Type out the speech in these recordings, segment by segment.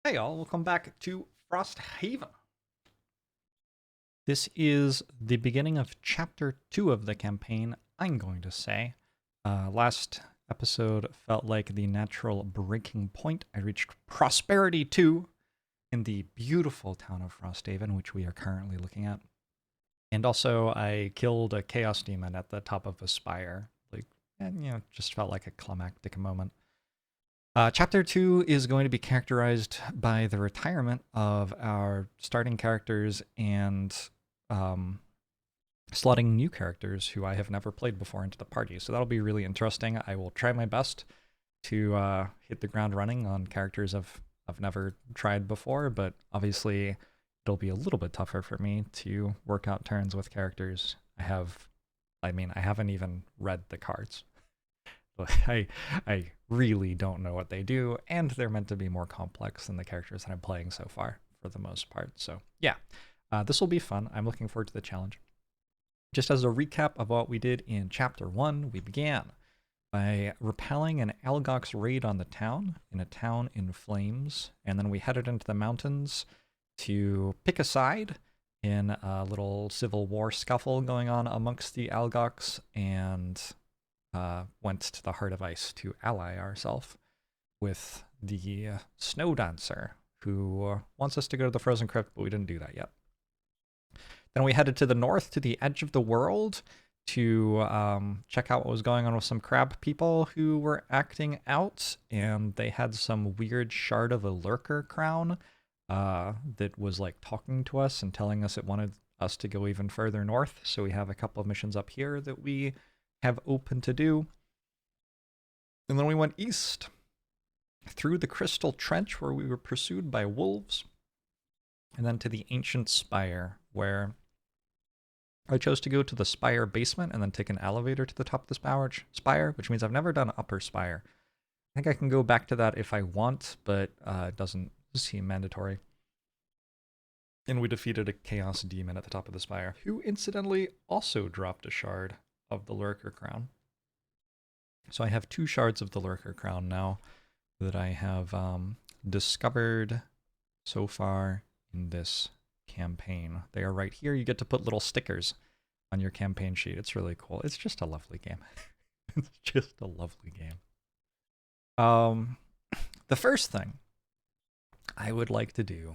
Hey all, welcome back to Frosthaven. This is the beginning of Chapter 2 of the campaign, I'm going to say. Last episode felt like the natural breaking point. I reached Prosperity 2 in the beautiful town of Frosthaven, which we are currently looking at. And also, I killed a Chaos Demon at the top of a spire. Just felt like a climactic moment. Chapter 2 is going to be characterized by the retirement of our starting characters and slotting new characters who I have never played before into the party. So that'll be really interesting. I will try my best to hit the ground running on characters I've never tried before, but obviously it'll be a little bit tougher for me to work out turns with characters I haven't even read the cards. I really don't know what they do, and they're meant to be more complex than the characters that I'm playing so far, for the most part. So yeah, this will be fun. I'm looking forward to the challenge. Just as a recap of what we did in Chapter 1, we began by repelling an Algox raid on the town, in a town in flames, and then we headed into the mountains to pick a side in a little civil war scuffle going on amongst the Algox, and went to the Heart of Ice to ally ourselves with the Snow Dancer, who wants us to go to the Frozen Crypt, but we didn't do that yet. Then we headed to the north, to the edge of the world, to check out what was going on with some crab people who were acting out, and they had some weird shard of a lurker crown that was like talking to us and telling us it wanted us to go even further north. So we have a couple of missions up here that we have open to do. And then we went east through the Crystal Trench, where we were pursued by wolves, and then to the Ancient Spire, where I chose to go to the Spire basement and then take an elevator to the top of the spire, which means I've never done Upper Spire. I think I can go back to that if I want, but it doesn't seem mandatory. And we defeated a Chaos Demon at the top of the spire, who incidentally also dropped a shard of the Lurker Crown. So I have 2 shards of the Lurker Crown now that I have discovered so far in this campaign. They are right here. You get to put little stickers on your campaign sheet. It's really cool. It's just a lovely game. It's just a lovely game. The first thing I would like to do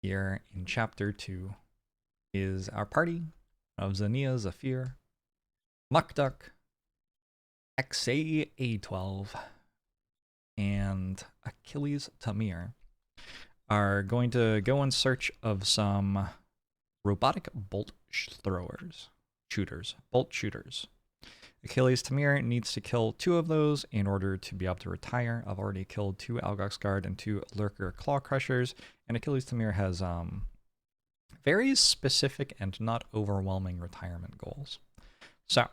here in Chapter 2 is our party of Zania, Zafir, Mukduk, XCOM, and Achilles Tamir are going to go in search of some robotic bolt shooters. Achilles Tamir needs to kill 2 of those in order to be able to retire. I've already killed 2 Algox Guard and 2 Lurker Claw Crushers, and Achilles Tamir has very specific and not overwhelming retirement goals. So,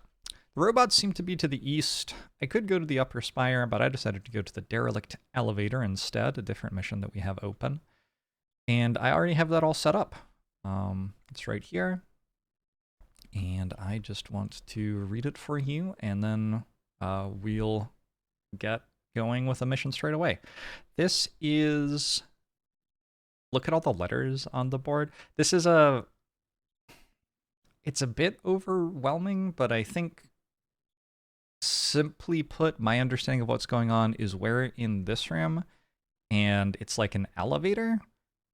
the robots seem to be to the east. I could go to the Upper Spire, but I decided to go to the Derelict Elevator instead, a different mission that we have open. And I already have that all set up. It's right here. And I just want to read it for you, and then we'll get going with a mission straight away. This is... Look at all the letters on the board. This is it's a bit overwhelming, but I think, simply put, my understanding of what's going on is we're in this room, and it's like an elevator,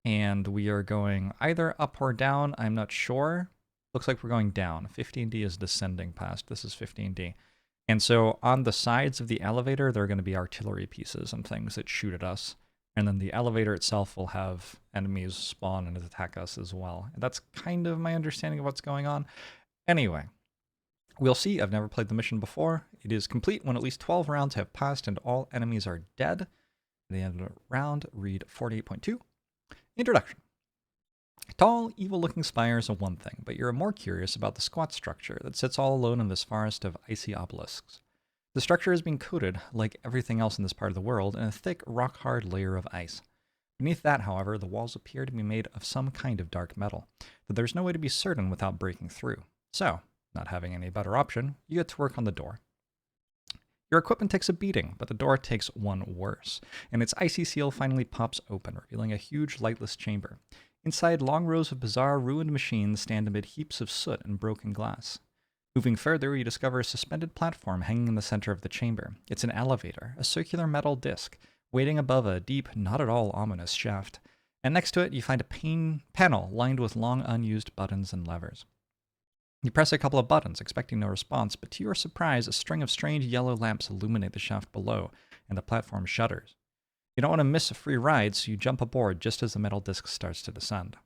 and we are going either up or down. I'm not sure. Looks like we're going down. 15D is descending past. This is 15D. And so on the sides of the elevator, there are going to be artillery pieces and things that shoot at us. And then the elevator itself will have enemies spawn and attack us as well. And that's kind of my understanding of what's going on. Anyway, we'll see. I've never played the mission before. It is complete when at least 12 rounds have passed and all enemies are dead. At the end of the round, read 48.2. Introduction. Tall, evil-looking spires are one thing, but you're more curious about the squat structure that sits all alone in this forest of icy obelisks. The structure has been coated, like everything else in this part of the world, in a thick, rock-hard layer of ice. Beneath that, however, the walls appear to be made of some kind of dark metal, that there's no way to be certain without breaking through. So, not having any better option, you get to work on the door. Your equipment takes a beating, but the door takes one worse, and its icy seal finally pops open, revealing a huge lightless chamber. Inside, long rows of bizarre, ruined machines stand amid heaps of soot and broken glass. Moving further, you discover a suspended platform hanging in the center of the chamber. It's an elevator, a circular metal disc, waiting above a deep, not at all ominous shaft. And next to it, you find a panel lined with long unused buttons and levers. You press a couple of buttons, expecting no response, but to your surprise, a string of strange yellow lamps illuminate the shaft below, and the platform shudders. You don't want to miss a free ride, so you jump aboard just as the metal disc starts to descend.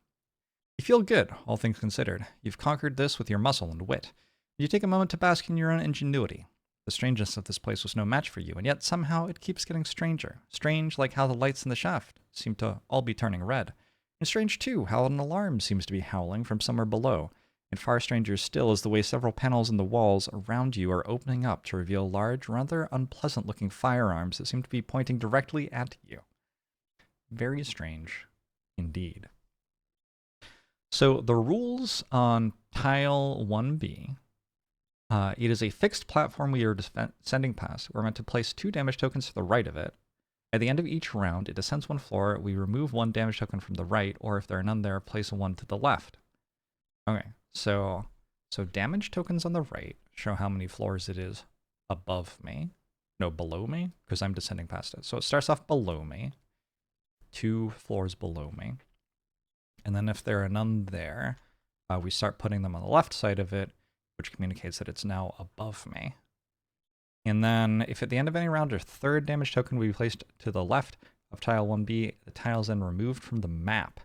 You feel good, all things considered. You've conquered this with your muscle and wit. You take a moment to bask in your own ingenuity. The strangeness of this place was no match for you, and yet somehow it keeps getting stranger. Strange like how the lights in the shaft seem to all be turning red. And strange too how an alarm seems to be howling from somewhere below. And far stranger still is the way several panels in the walls around you are opening up to reveal large, rather unpleasant-looking firearms that seem to be pointing directly at you. Very strange indeed. So the rules on Tile 1B, it is a fixed platform we are descending past. We're meant to place 2 damage tokens to the right of it. At the end of each round, it descends 1 floor. We remove 1 damage token from the right, or if there are none there, place 1 to the left. Okay. So damage tokens on the right show how many floors it is above me. No, below me, because I'm descending past it. So it starts off below me, 2 floors below me. And then if there are none there, we start putting them on the left side of it, which communicates that it's now above me. And then if at the end of any round a 3rd damage token will be placed to the left of Tile 1B, the tile is then removed from the map.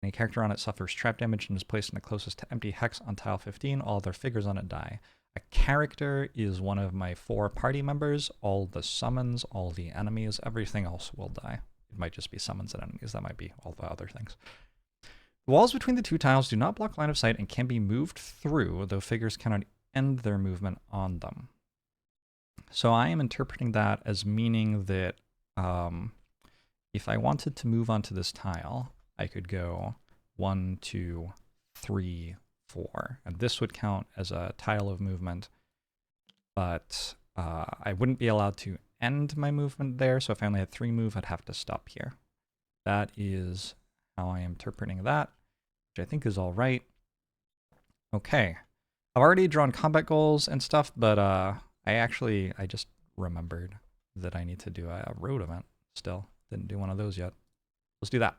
Any character on it suffers trap damage and is placed in the closest to empty hex on Tile 15. All other figures on it die. A character is one of my 4 party members. All the summons, all the enemies, everything else will die. It might just be summons and enemies. That might be all the other things. The walls between the 2 tiles do not block line of sight and can be moved through, though figures cannot end their movement on them. So I am interpreting that as meaning that if I wanted to move onto this tile, I could go 1, 2, 3, 4, and this would count as a tile of movement, but I wouldn't be allowed to end my movement there, so if I only had 3 move, I'd have to stop here. That is how I am interpreting that, which I think is all right. Okay, I've already drawn combat goals and stuff, but I just remembered that I need to do a road event still. Didn't do one of those yet. Let's do that.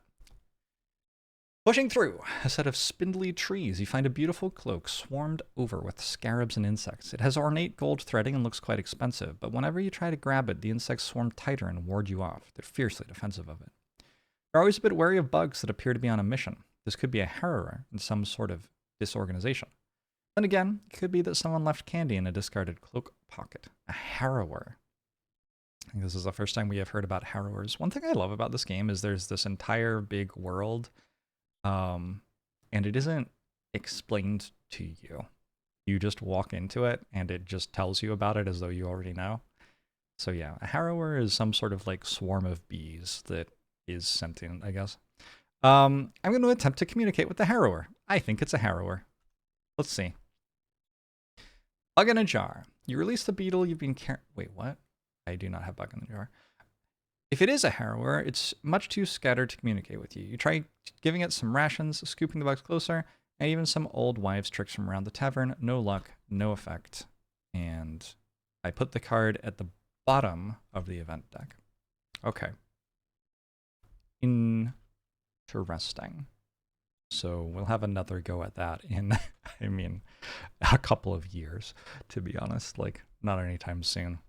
Pushing through a set of spindly trees, you find a beautiful cloak swarmed over with scarabs and insects. It has ornate gold threading and looks quite expensive, but whenever you try to grab it, the insects swarm tighter and ward you off. They're fiercely defensive of it. You're always a bit wary of bugs that appear to be on a mission. This could be a harrower in some sort of disorganization. Then again, it could be that someone left candy in a discarded cloak pocket. A harrower. I think this is the first time we have heard about harrowers. One thing I love about this game is there's this entire big world, and it isn't explained to you. You just walk into it, and it just tells you about it as though you already know. So yeah, a harrower is some sort of like swarm of bees that is sentient, I guess. I'm going to attempt to communicate with the harrower. I think it's a harrower. Let's see. Bug in a jar. You release the beetle you've been Wait, what? I do not have bug in the jar. If it is a harrower, it's much too scattered to communicate with you. You try giving it some rations, scooping the bugs closer, and even some old wives' tricks from around the tavern. No luck, no effect. And I put the card at the bottom of the event deck. Okay. Interesting. So we'll have another go at that in, I mean, a couple of years, to be honest. Like, not anytime soon.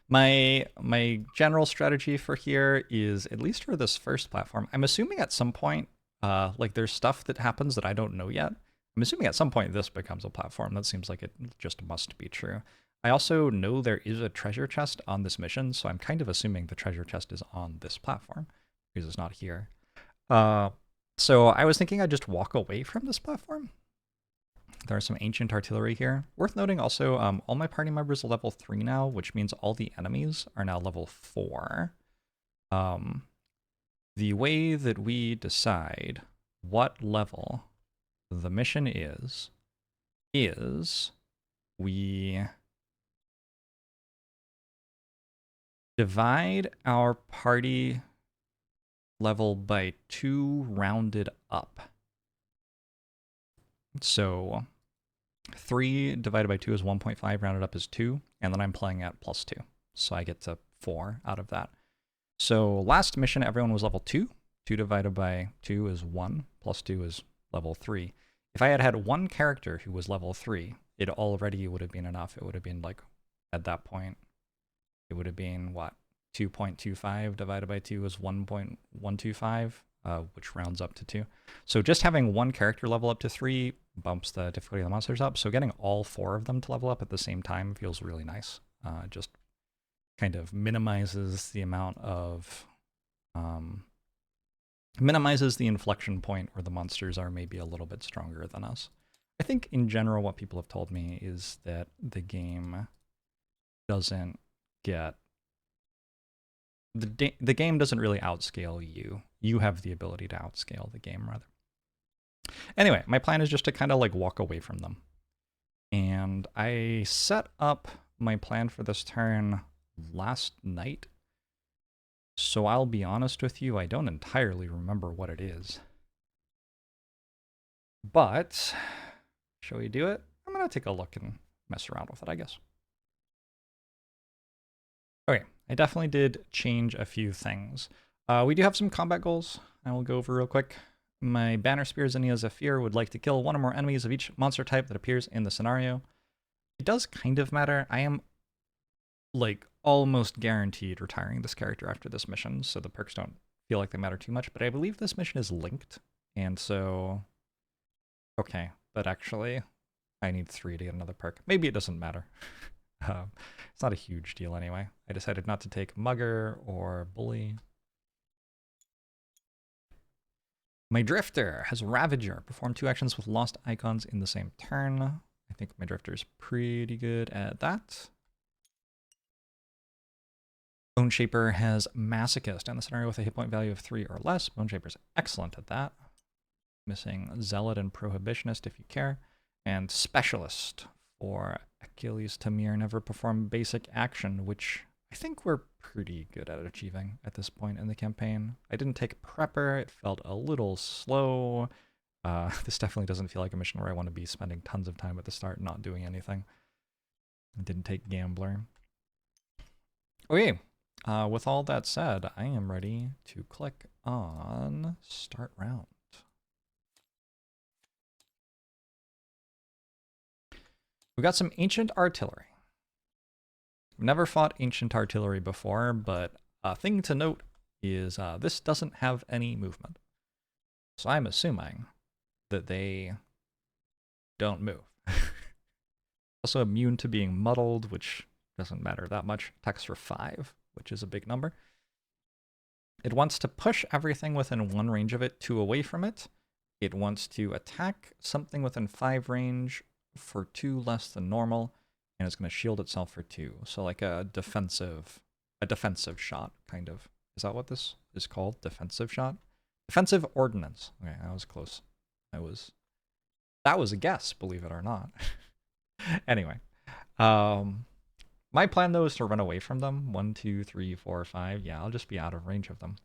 My general strategy for here is, at least for this first platform, I'm assuming at some point, like there's stuff that happens that I don't know yet. I'm assuming at some point this becomes a platform. That seems like it just must be true. I also know there is a treasure chest on this mission, so I'm kind of assuming the treasure chest is on this platform, because it's not here. So I was thinking I'd just walk away from this platform. There are some ancient artillery here. Worth noting also, all my party members are level 3 now, which means all the enemies are now level 4. The way that we decide what level the mission is we Divide our party level by 2 rounded up. So 3 divided by 2 is 1.5, rounded up is 2, and then I'm playing at +2. So I get to 4 out of that. So last mission, everyone was level 2. 2 divided by 2 is 1, +2 is level 3. If I had had one character who was level 3, it already would have been enough. It would have been like, at that point, it would have been, what, 2.25 divided by 2 is 1.125, which rounds up to 2. So just having one character level up to 3 bumps the difficulty of the monsters up. So getting all 4 of them to level up at the same time feels really nice. Just kind of minimizes the amount of... minimizes the inflection point where the monsters are maybe a little bit stronger than us. I think in general what people have told me is that the game doesn't get... The game doesn't really outscale you. You have the ability to outscale the game, rather. Anyway, my plan is just to kind of like walk away from them. And I set up my plan for this turn last night. So I'll be honest with you, I don't entirely remember what it is. But, shall we do it? I'm going to take a look and mess around with it, I guess. Okay, I definitely did change a few things. We do have some combat goals I will go over real quick. My Banner Spear Zinnia Zephyr would like to kill 1 or more enemies of each monster type that appears in the scenario. It does kind of matter. I am, like, almost guaranteed retiring this character after this mission, so the perks don't feel like they matter too much, but I believe this mission is linked, and so... Okay, but actually, I need 3 to get another perk. Maybe it doesn't matter. It's not a huge deal anyway. I decided not to take Mugger or Bully. My Drifter has Ravager. Perform 2 actions with lost icons in the same turn. I think my Drifter's pretty good at that. Bone Shaper has Masochist and the scenario with a hit point value of 3 or less. Bone Shaper's excellent at that. Missing Zealot and Prohibitionist if you care. And Specialist for Achilles Tamir never perform basic action, which I think we're pretty good at achieving at this point in the campaign. I didn't take Prepper, it felt a little slow. This definitely doesn't feel like a mission where I want to be spending tons of time at the start not doing anything. I didn't take Gambler. Okay, with all that said, I am ready to click on Start Round. We got some Ancient Artillery. Never fought Ancient Artillery before, but a thing to note is this doesn't have any movement. So I'm assuming that they don't move. Also immune to being muddled, which doesn't matter that much. Attacks for 5, which is a big number. It wants to push everything within 1 range of it, 2 away from it. It wants to attack something within 5 range for 2 less than normal, and it's going to shield itself for 2. So like a defensive shot, kind of. Is that what this is called? Defensive shot? Defensive ordnance. Okay, that was close. That was a guess, believe it or not. Anyway, my plan though is to run away from them. 1, 2, 3, 4, 5. Yeah, I'll just be out of range of them.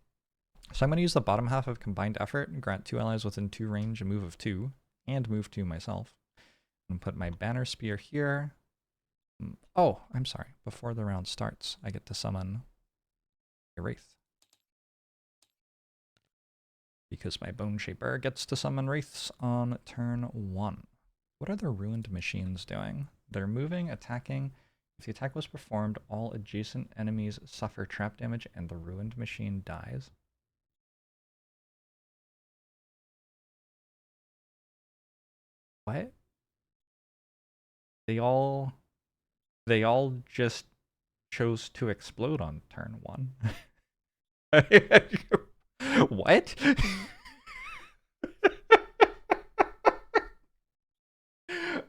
So I'm going to use the bottom half of Combined Effort and grant 2 allies within 2 range a move of 2, and move 2 myself. And put my Banner Spear here. Oh, I'm sorry. Before the round starts, I get to summon a Wraith. Because my Bone Shaper gets to summon Wraiths on turn 1. What are the Ruined Machines doing? They're moving, attacking. If the attack was performed, all adjacent enemies suffer trap damage and the Ruined Machine dies. What? They all just chose to explode on turn 1. What?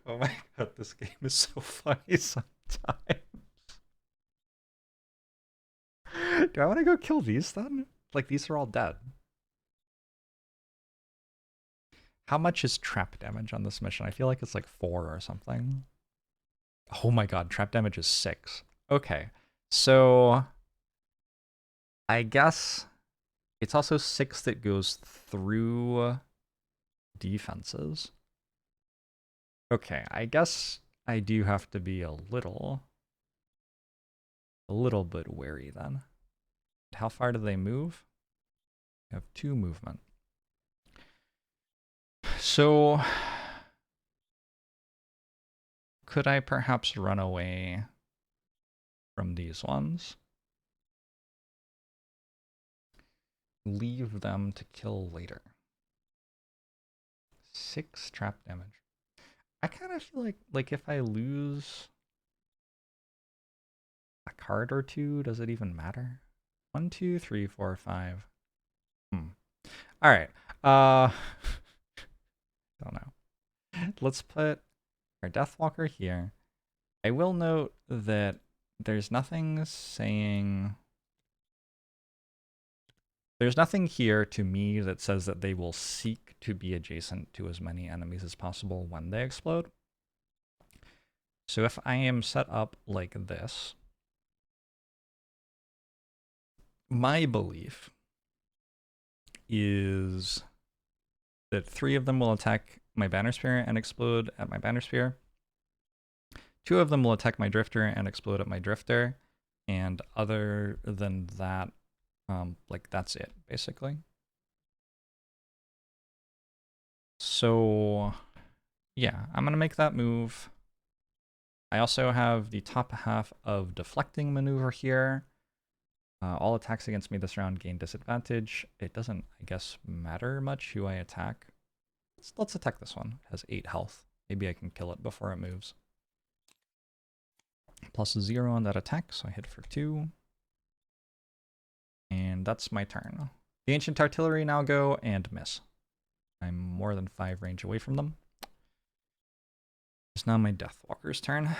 Oh my god, this game is so funny sometimes. Do I want to go kill these then? Like, these are all dead. How much is trap damage on this mission? I feel like it's like 4 or something. Oh my god, trap damage is 6. Okay, so I guess it's also 6 that goes through defenses. Okay, I guess I do have to be a little bit wary then. How far do they move? I have 2 movement. So could I perhaps run away from these ones? Leave them to kill later. 6 trap damage. I kind of feel like if I lose a card or 2, does it even matter? 1, 2, 3, 4, 5. All right. Don't know. Let's put our Deathwalker here. I will note that there's nothing saying... There's nothing here to me that says that they will seek to be adjacent to as many enemies as possible when they explode. So if I am set up like this, my belief is that 3 of them will attack my Banner Spear and explode at my Banner Spear. 2 of them will attack my Drifter and explode at my Drifter. And other than that, like that's it, basically. So yeah, I'm gonna make that move. I also have the top half of deflecting maneuver here. All attacks against me this round gain disadvantage. It doesn't, I guess, matter much who I attack. Let's attack this one. It has 8 health. Maybe I can kill it before it moves. +0 on that attack, so I hit for 2. And that's my turn. The Ancient Artillery now go and miss. I'm more than 5 range away from them. It's now my Deathwalker's turn.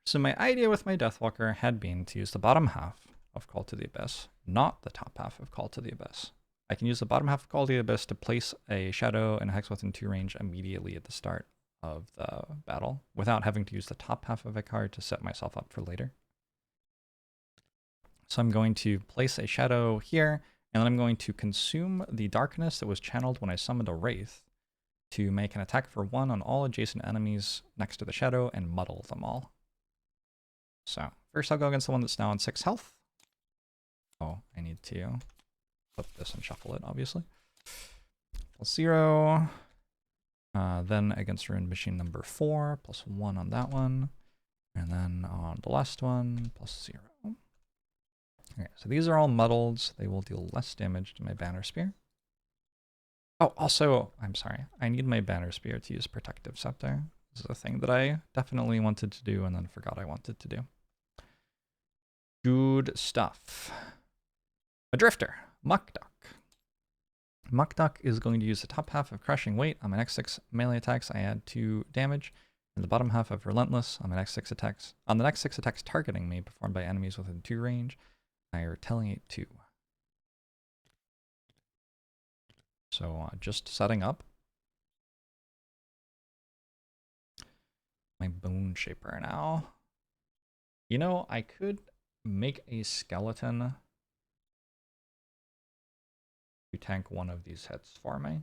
So my idea with my Deathwalker had been to use the bottom half of Call to the Abyss, not the top half of Call to the Abyss. I can use the bottom half of Call to the Abyss to place a Shadow and a Hex within 2 range immediately at the start of the battle, without having to use the top half of a card to set myself up for later. So I'm going to place a Shadow here, and then I'm going to consume the darkness that was channeled when I summoned a Wraith to make an attack for 1 on all adjacent enemies next to the Shadow and muddle them all. So first I'll go against the one that's now on 6 health. Oh, I need to flip this and shuffle it, obviously. +0. Then against Ruined Machine number 4, +1 on that one. And then on the last one, +0. Okay, so these are all muddled. So they will deal less damage to my Banner Spear. Oh, also, I'm sorry. I need my Banner Spear to use Protective Scepter. This is a thing that I definitely wanted to do and then forgot I wanted to do. Good stuff. A Drifter, Muck Duck. Muck Duck is going to use the top half of Crushing Weight. On my next 6 melee attacks, I add 2 damage. And the bottom half of Relentless on my next 6 attacks. On the next 6 attacks targeting me, performed by enemies within 2 range, I retaliate 2. So just setting up my Bone Shaper now. You know, I could make a skeleton to tank one of these hits for me.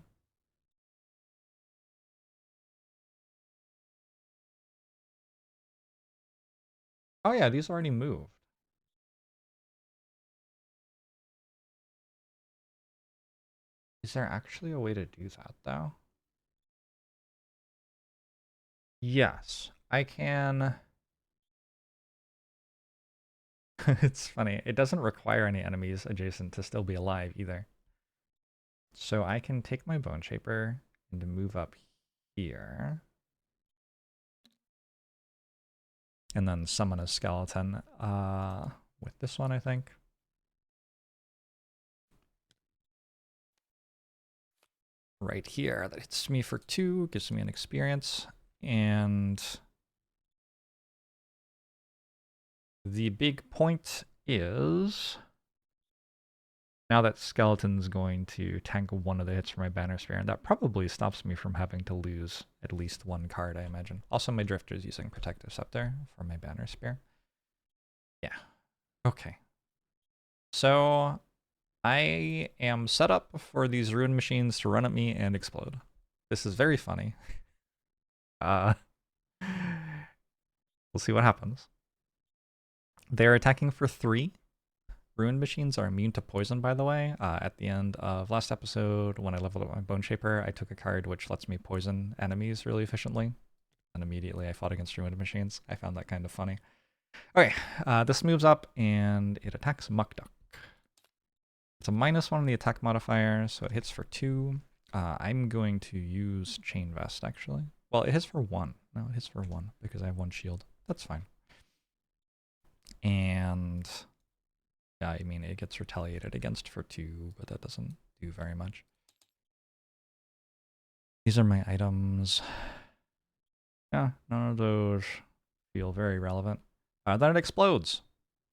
Oh yeah, these already moved. Is there actually a way to do that though? Yes, I can. It's funny. It doesn't require any enemies adjacent to still be alive either. So I can take my Bone Shaper and move up here. And then summon a skeleton with this one, I think. Right here. That hits me for 2, gives me an experience. And the big point is, now that skeleton's going to tank one of the hits from my Banner Spear, and that probably stops me from having to lose at least 1 card, I imagine. Also, my Drifter's using Protective Scepter for my Banner Spear. Yeah. Okay. So I am set up for these ruined machines to run at me and explode. This is very funny. We'll see what happens. They're attacking for 3. Ruined machines are immune to poison, by the way. At the end of last episode, when I leveled up my Bone Shaper, I took a card which lets me poison enemies really efficiently. And immediately I fought against ruined machines. I found that kind of funny. Okay, this moves up and it attacks Muck Duck. It's a -1 on the attack modifier, so it hits for 2. I'm going to use Chain Vest, actually. Well, it hits for 1. No, it hits for 1 because I have 1 shield. That's fine. And yeah, I mean, it gets retaliated against for 2, but that doesn't do very much. These are my items. Yeah, none of those feel very relevant. Then it explodes,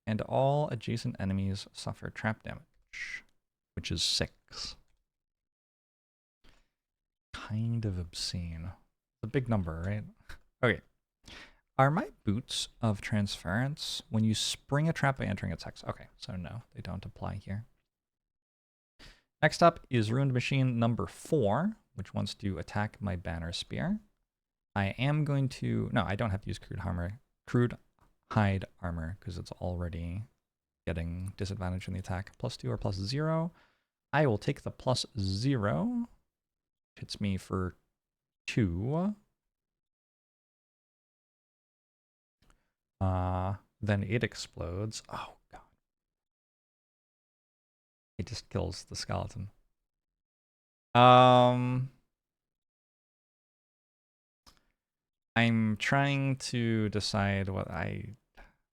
and all adjacent enemies suffer trap damage, which is 6. Kind of obscene. It's a big number, right? Okay. Are my boots of transference when you spring a trap by entering its hex? Okay, so no, they don't apply here. Next up is Ruined Machine number 4, which wants to attack my Banner Spear. I am going to... No, I don't have to use Crude Hide Armor, because it's already getting disadvantage in the attack. +2 or +0. I will take the +0. Hits me for 2. Then it explodes. Oh, God. It just kills the skeleton. I'm trying to decide what I...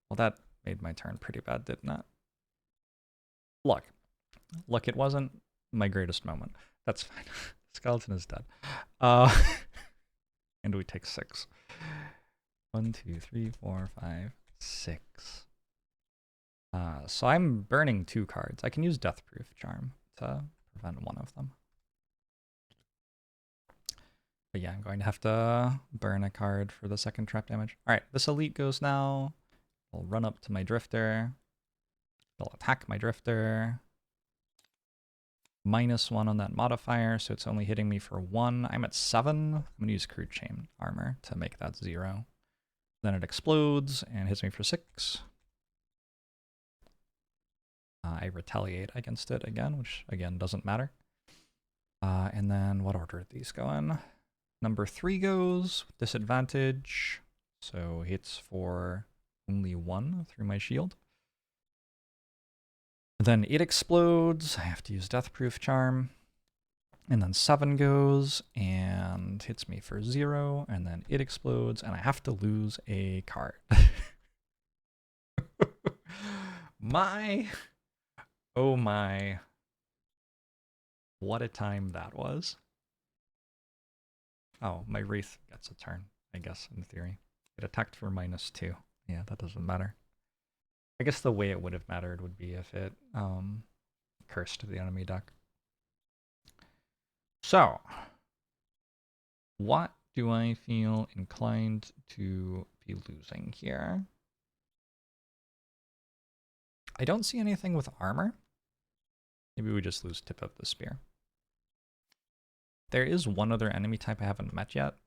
Well, that made my turn pretty bad, didn't it? Look, it wasn't my greatest moment. That's fine. Skeleton is dead. And we take 6. 1, 2, 3, 4, 5, 6. So I'm burning 2 cards. I can use Deathproof Charm to prevent one of them. But yeah, I'm going to have to burn a card for the second trap damage. Alright, this elite goes now. I'll run up to my Drifter. They'll attack my Drifter. -1 on that modifier, so it's only hitting me for 1. I'm at 7. I'm going to use Crude Chain Armor to make that 0. Then it explodes and hits me for 6. I retaliate against it again, which again doesn't matter. And then what order did these go in? Number 3 goes with disadvantage, so hits for only 1 through my shield. Then it explodes. I have to use Deathproof Charm. And then 7 goes and hits me for 0. And then it explodes, and I have to lose a card. Oh my. What a time that was. Oh, my Wraith gets a turn, I guess, in theory. It attacked for -2. Yeah, that doesn't matter. I guess the way it would have mattered would be if it cursed the enemy deck. So, what do I feel inclined to be losing here? I don't see anything with armor. Maybe we just lose Tip of the Spear. There is one other enemy type I haven't met yet.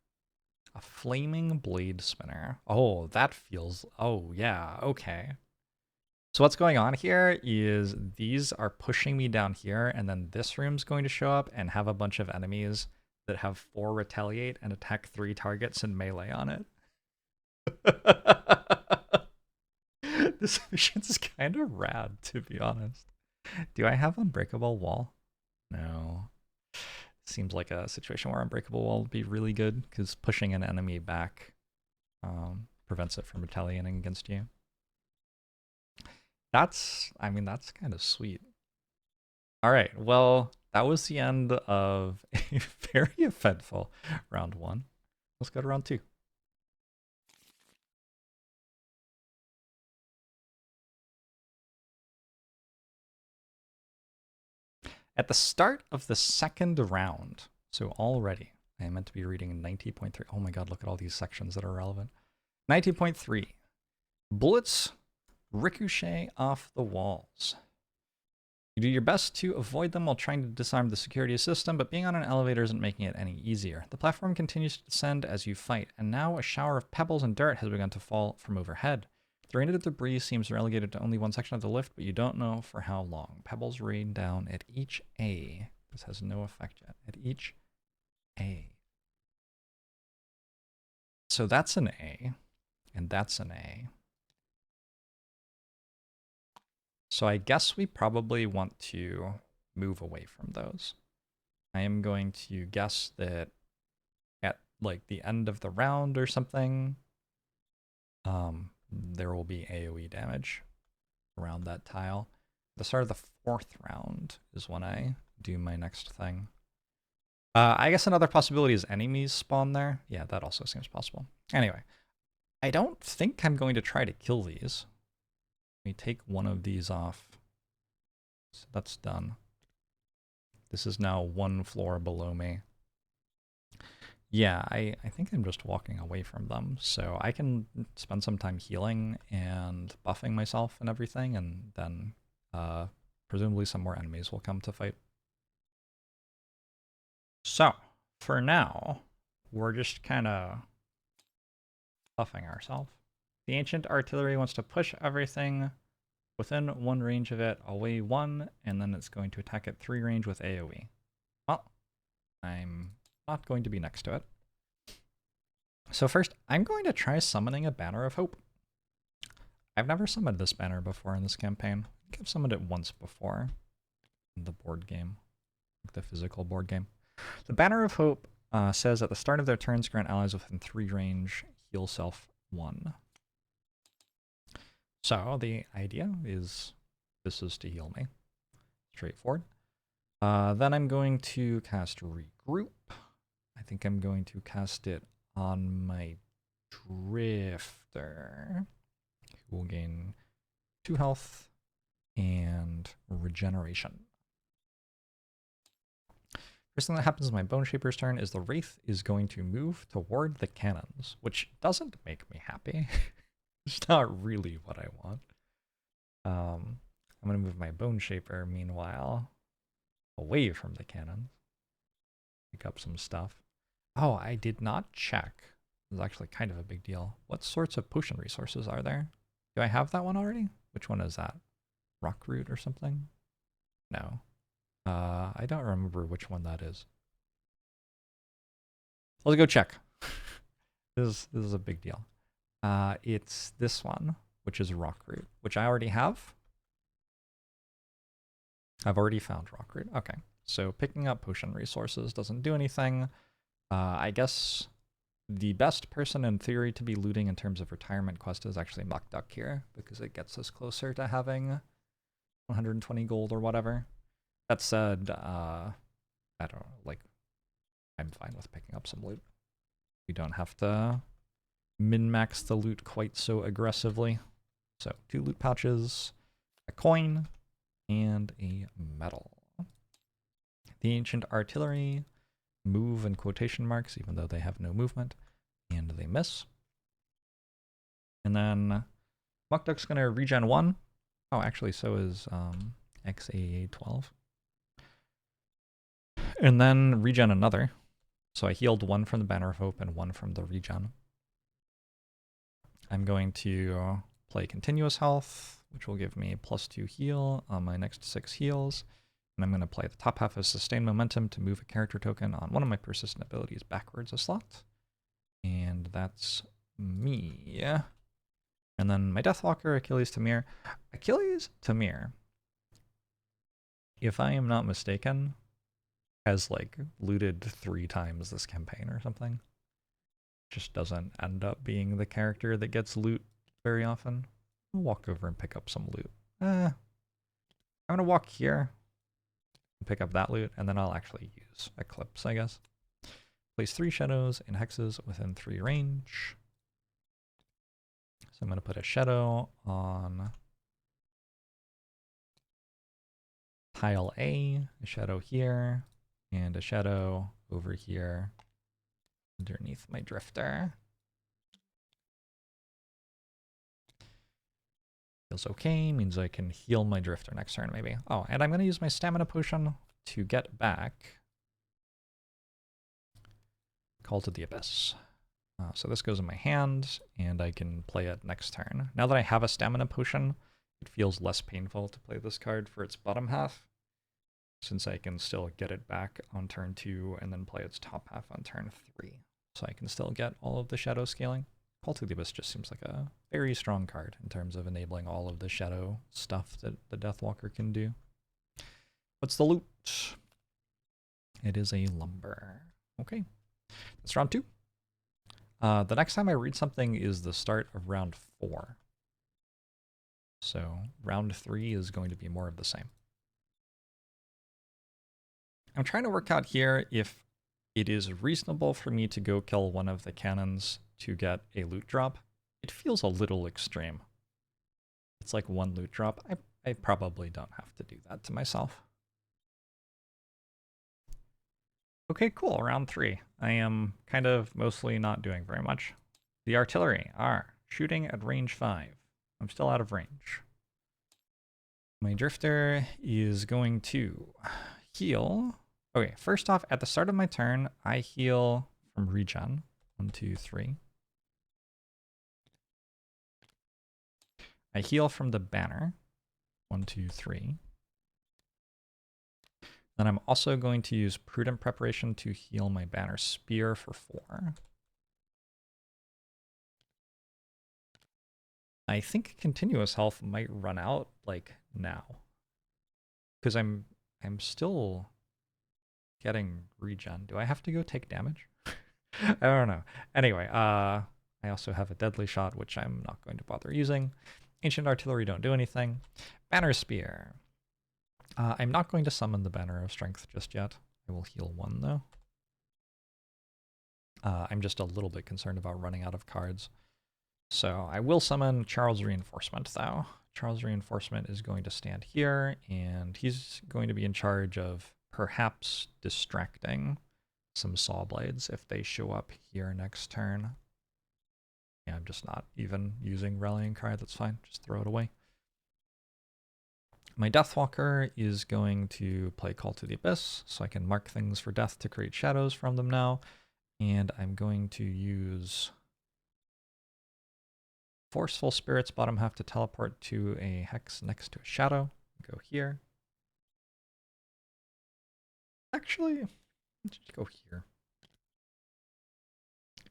A Flaming Blade Spinner. Oh, that feels... Oh, yeah, okay. So what's going on here is these are pushing me down here, and then this room's going to show up and have a bunch of enemies that have 4 retaliate and attack 3 targets and melee on it. This mission's kind of rad, to be honest. Do I have Unbreakable Wall? No. Seems like a situation where Unbreakable Wall would be really good, because pushing an enemy back prevents it from retaliating against you. I mean, that's kind of sweet. All right, well, that was the end of a very eventful round 1. Let's go to round 2. At the start of the second round, so already, I am meant to be reading 90.3. Oh my god, look at all these sections that are relevant. 90.3. Bullets ricochet off the walls. You do your best to avoid them while trying to disarm the security system, but being on an elevator isn't making it any easier. The platform continues to descend as you fight, and now a shower of pebbles and dirt has begun to fall from overhead. The rain of debris seems relegated to only one section of the lift, but you don't know for how long. Pebbles rain down at each A. This has no effect yet. At each A. So that's an A, and that's an A. So I guess we probably want to move away from those. I am going to guess that at like the end of the round or something, there will be AoE damage around that tile. The start of the 4th round is when I do my next thing. I guess another possibility is enemies spawn there. Yeah, that also seems possible. Anyway, I don't think I'm going to try to kill these. Let me take one of these off. So that's done. This is now 1 floor below me. Yeah, I think I'm just walking away from them. So I can spend some time healing and buffing myself and everything, and then presumably some more enemies will come to fight. So, for now, we're just kind of buffing ourselves. The ancient artillery wants to push everything within 1 range of it, away 1, and then it's going to attack at 3 range with AoE. Well, I'm not going to be next to it. So first, I'm going to try summoning a Banner of Hope. I've never summoned this banner before in this campaign. I think I've summoned it once before in the board game, like the physical board game. The Banner of Hope says at the start of their turns, grant allies within 3 range, heal self 1. So the idea is this is to heal me. Straightforward. Then I'm going to cast Regroup. I think I'm going to cast it on my Drifter, who will gain 2 health and regeneration. First thing that happens in my Bone Shaper's turn is the Wraith is going to move toward the cannons, which doesn't make me happy. It's not really what I want. I'm going to move my Bone Shaper, meanwhile, away from the cannons. Pick up some stuff. Oh, I did not check. This is actually kind of a big deal. What sorts of potion resources are there? Do I have that one already? Which one is that? Rock Root or something? No. I don't remember which one that is. Let's go check. This is a big deal. It's this one, which is Rock Root, which I already have. I've already found Rock Root. Okay, so picking up potion resources doesn't do anything. I guess the best person in theory to be looting in terms of retirement quest is actually Muck Duck here, because it gets us closer to having 120 gold or whatever. That said, I don't know, like, I'm fine with picking up some loot. We don't have to min-max the loot quite so aggressively. So 2 loot pouches, a coin, and a medal. The ancient artillery move in quotation marks, even though they have no movement, and they miss. And then Muck Duck's gonna regen 1. Oh, actually, so is Ch2Ep1. And then regen another. So I healed 1 from the Banner of Hope and 1 from the regen. I'm going to play Continuous Health, which will give me +2 heal on my next 6 heals. And I'm going to play the top half of Sustain Momentum to move a character token on one of my persistent abilities backwards a slot. And that's me. And then my Deathwalker, Achilles Tamir. Achilles Tamir, if I am not mistaken, has like looted 3 times this campaign or something. Just doesn't end up being the character that gets loot very often. I'll walk over and pick up some loot. I'm gonna walk here and pick up that loot, and then I'll actually use Eclipse, I guess. Place 3 shadows and hexes within 3 range. So I'm gonna put a shadow on tile A shadow here, and a shadow over here underneath my Drifter. Feels okay, means I can heal my Drifter next turn maybe. Oh, and I'm going to use my Stamina Potion to get back Call to the Abyss. So this goes in my hand, and I can play it next turn. Now that I have a Stamina Potion, it feels less painful to play this card for its bottom half, since I can still get it back on turn 2 and then play its top half on turn 3. So I can still get all of the shadow scaling. Call to the Abyss just seems like a very strong card in terms of enabling all of the shadow stuff that the Deathwalker can do. What's the loot? It is a lumber. Okay, that's round 2. The next time I read something is the start of round 4. So round 3 is going to be more of the same. I'm trying to work out here if it is reasonable for me to go kill one of the cannons to get a loot drop. It feels a little extreme. It's like 1 loot drop. I probably don't have to do that to myself. Okay, cool, round 3. I am kind of mostly not doing very much. The artillery are shooting at range 5. I'm still out of range. My Drifter is going to heal. Okay, first off, at the start of my turn, I heal from regen. 1, 2, 3. I heal from the banner. 1, 2, 3. Then I'm also going to use Prudent Preparation to heal my banner spear for 4. I think continuous health might run out like now, because I'm still getting regen. Do I have to go take damage? I don't know. Anyway, I also have a deadly shot, which I'm not going to bother using. Ancient Artillery don't do anything. Banner Spear. I'm not going to summon the Banner of Strength just yet. I will heal 1 though. I'm just a little bit concerned about running out of cards. So I will summon Charles Reinforcement though. Charles Reinforcement is going to stand here, and he's going to be in charge of perhaps distracting some Saw Blades if they show up here next turn. Yeah, I'm just not even using Rallying Cry, that's fine, just throw it away. My Deathwalker is going to play Call to the Abyss, so I can mark things for death to create shadows from them now. And I'm going to use Forceful Spirit's bottom half to teleport to a hex next to a shadow. Go here. Actually, let's just go here.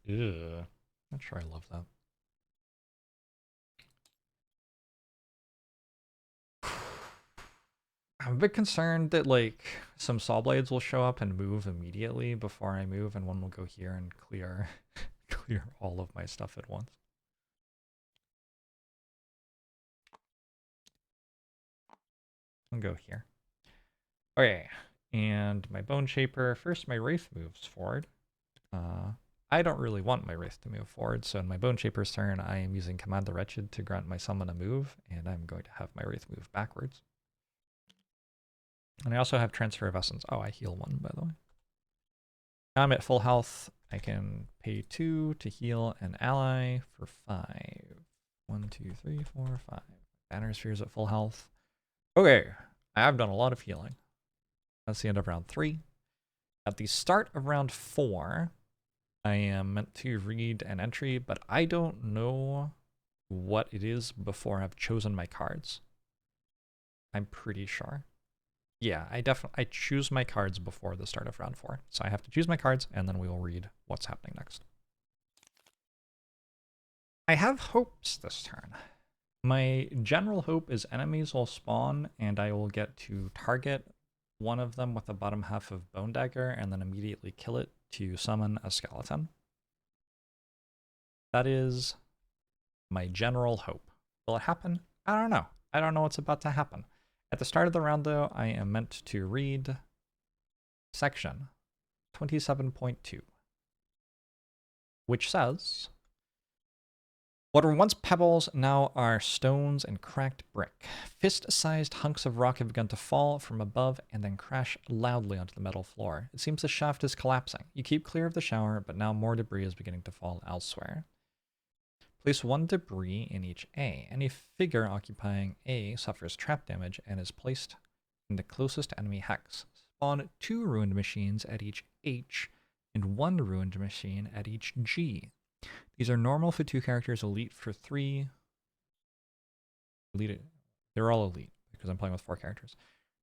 Ugh. Not sure I love that. I'm a bit concerned that like some Saw Blades will show up and move immediately before I move, and one will go here and clear clear all of my stuff at once. I'll go here. Okay, and my Bone Shaper. First, my Wraith moves forward. I don't really want my Wraith to move forward, so in my Bone Shaper's turn, I am using Command the Wretched to grant my summon a move, and I'm going to have my Wraith move backwards. And I also have Transfer of Essence. Oh, I heal 1, by the way. Now I'm at full health. I can pay 2 to heal an ally for 5. 1, 2, 3, 4, 5. Banner Sphere is at full health. Okay, I have done a lot of healing. That's the end of round 3. At the start of round 4, I am meant to read an entry, but I don't know what it is before I've chosen my cards. I'm pretty sure. Yeah, I choose my cards before the start of round 4. So I have to choose my cards, and then we will read what's happening next. I have hopes this turn. My general hope is enemies will spawn, and I will get to target one of them with the bottom half of Bone Dagger, and then immediately kill it to summon a skeleton. That is my general hope. Will it happen? I don't know. I don't know what's about to happen. At the start of the round, though, I am meant to read section 27.2, which says, what were once pebbles now are stones and cracked brick. Fist-sized hunks of rock have begun to fall from above and then crash loudly onto the metal floor. It seems the shaft is collapsing. You keep clear of the shower, but now more debris is beginning to fall elsewhere. Place 1 debris in each A. Any figure occupying A suffers trap damage and is placed in the closest enemy hex. Spawn 2 ruined machines at each H and 1 ruined machine at each G. These are normal for 2 characters, elite for 3. Elite, they're all elite because I'm playing with 4 characters.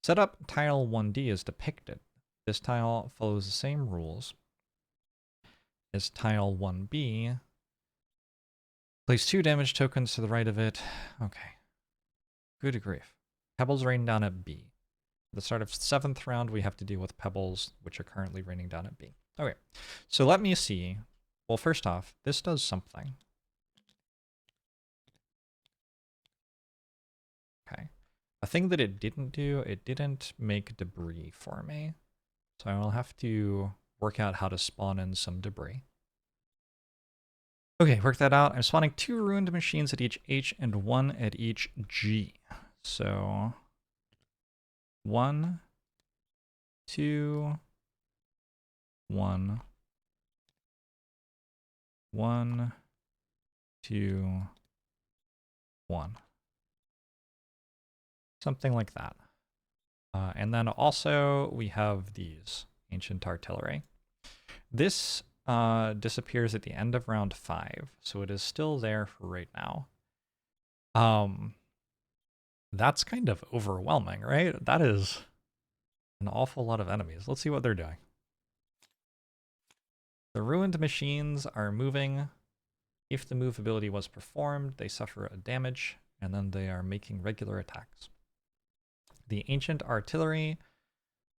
Set up tile 1D as depicted. This tile follows the same rules as tile 1B. Place 2 damage tokens to the right of it. Okay. Good grief. Pebbles rain down at B. At the start of 7th round, we have to deal with pebbles, which are currently raining down at B. Okay. So let me see. Well, first off, this does something. Okay. A thing that it didn't do, it didn't make debris for me. So I'll have to work out how to spawn in some debris. Okay, work that out. I'm spawning 2 ruined machines at each H and 1 at each G. So 1, 2, 1, 1, 2, 1. Something like that. And then also we have these ancient artillery. This disappears at the end of round 5, so it is still there for right now. That's kind of overwhelming, right? That is an awful lot of enemies. Let's see what they're doing. The ruined machines are moving. If the move ability was performed, they suffer a damage, and then they are making regular attacks. The ancient artillery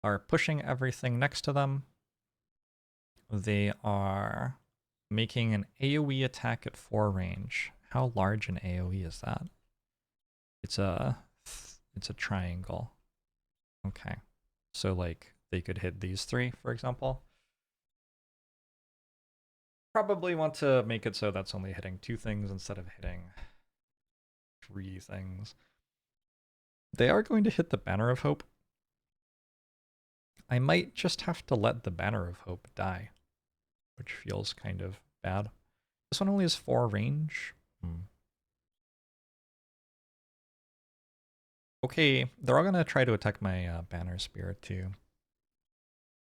are pushing everything next to them. They are making an AoE attack at 4 range. How large an AoE is that? It's a triangle. Okay. So like they could hit these 3, for example. Probably want to make it so that's only hitting 2 things instead of hitting 3 things. They are going to hit the Banner of Hope. I might just have to let the Banner of Hope die, which feels kind of bad. This one only has 4 range. Okay, they're all going to try to attack my Banner Spear too.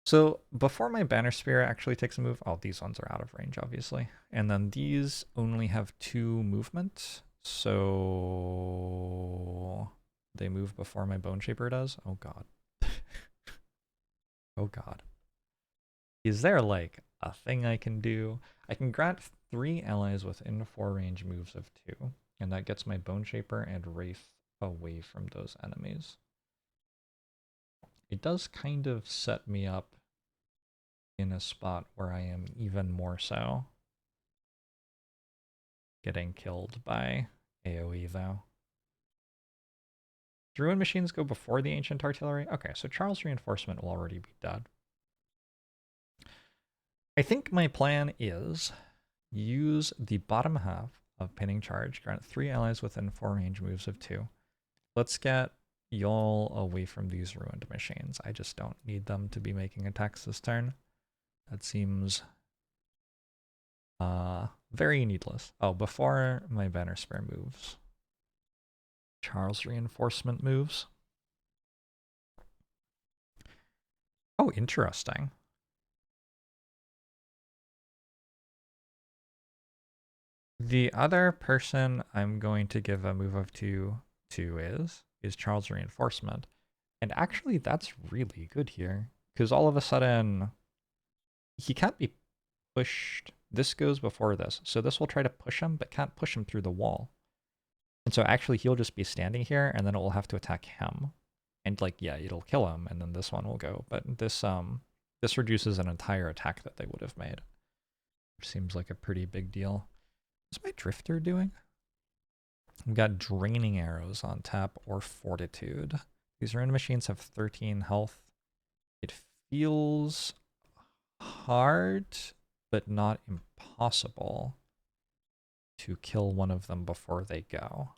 So before my Banner Spear actually takes a move, oh, these ones are out of range, obviously. And then these only have 2 movement, so they move before my Bone Shaper does. Oh god. Oh god. Is there like a thing I can do? I can grant 3 allies within 4 range moves of 2, and that gets my Bone Shaper and Wraith away from those enemies. It does kind of set me up in a spot where I am even more so getting killed by AoE though. Druid machines go before the ancient artillery? Okay, so Charles' reinforcement will already be dead. I think my plan is use the bottom half of Pinning Charge, grant 3 allies within 4 range moves of 2. Let's get y'all away from these ruined machines. I just don't need them to be making attacks this turn. That seems very needless. Oh, before my Banner Spear moves, Charles' reinforcement moves. Oh, interesting. The other person I'm going to give a move of 2 to is Charles' reinforcement. And actually, that's really good here, because all of a sudden, he can't be pushed. This goes before this, so this will try to push him, but can't push him through the wall. And so actually, he'll just be standing here, and then it will have to attack him. And like, yeah, it'll kill him, and then this one will go. But this reduces an entire attack that they would have made, which seems like a pretty big deal. What's my Drifter doing? We've got Draining Arrows on tap or Fortitude. These ruined machines have 13 health. It feels hard, but not impossible to kill one of them before they go.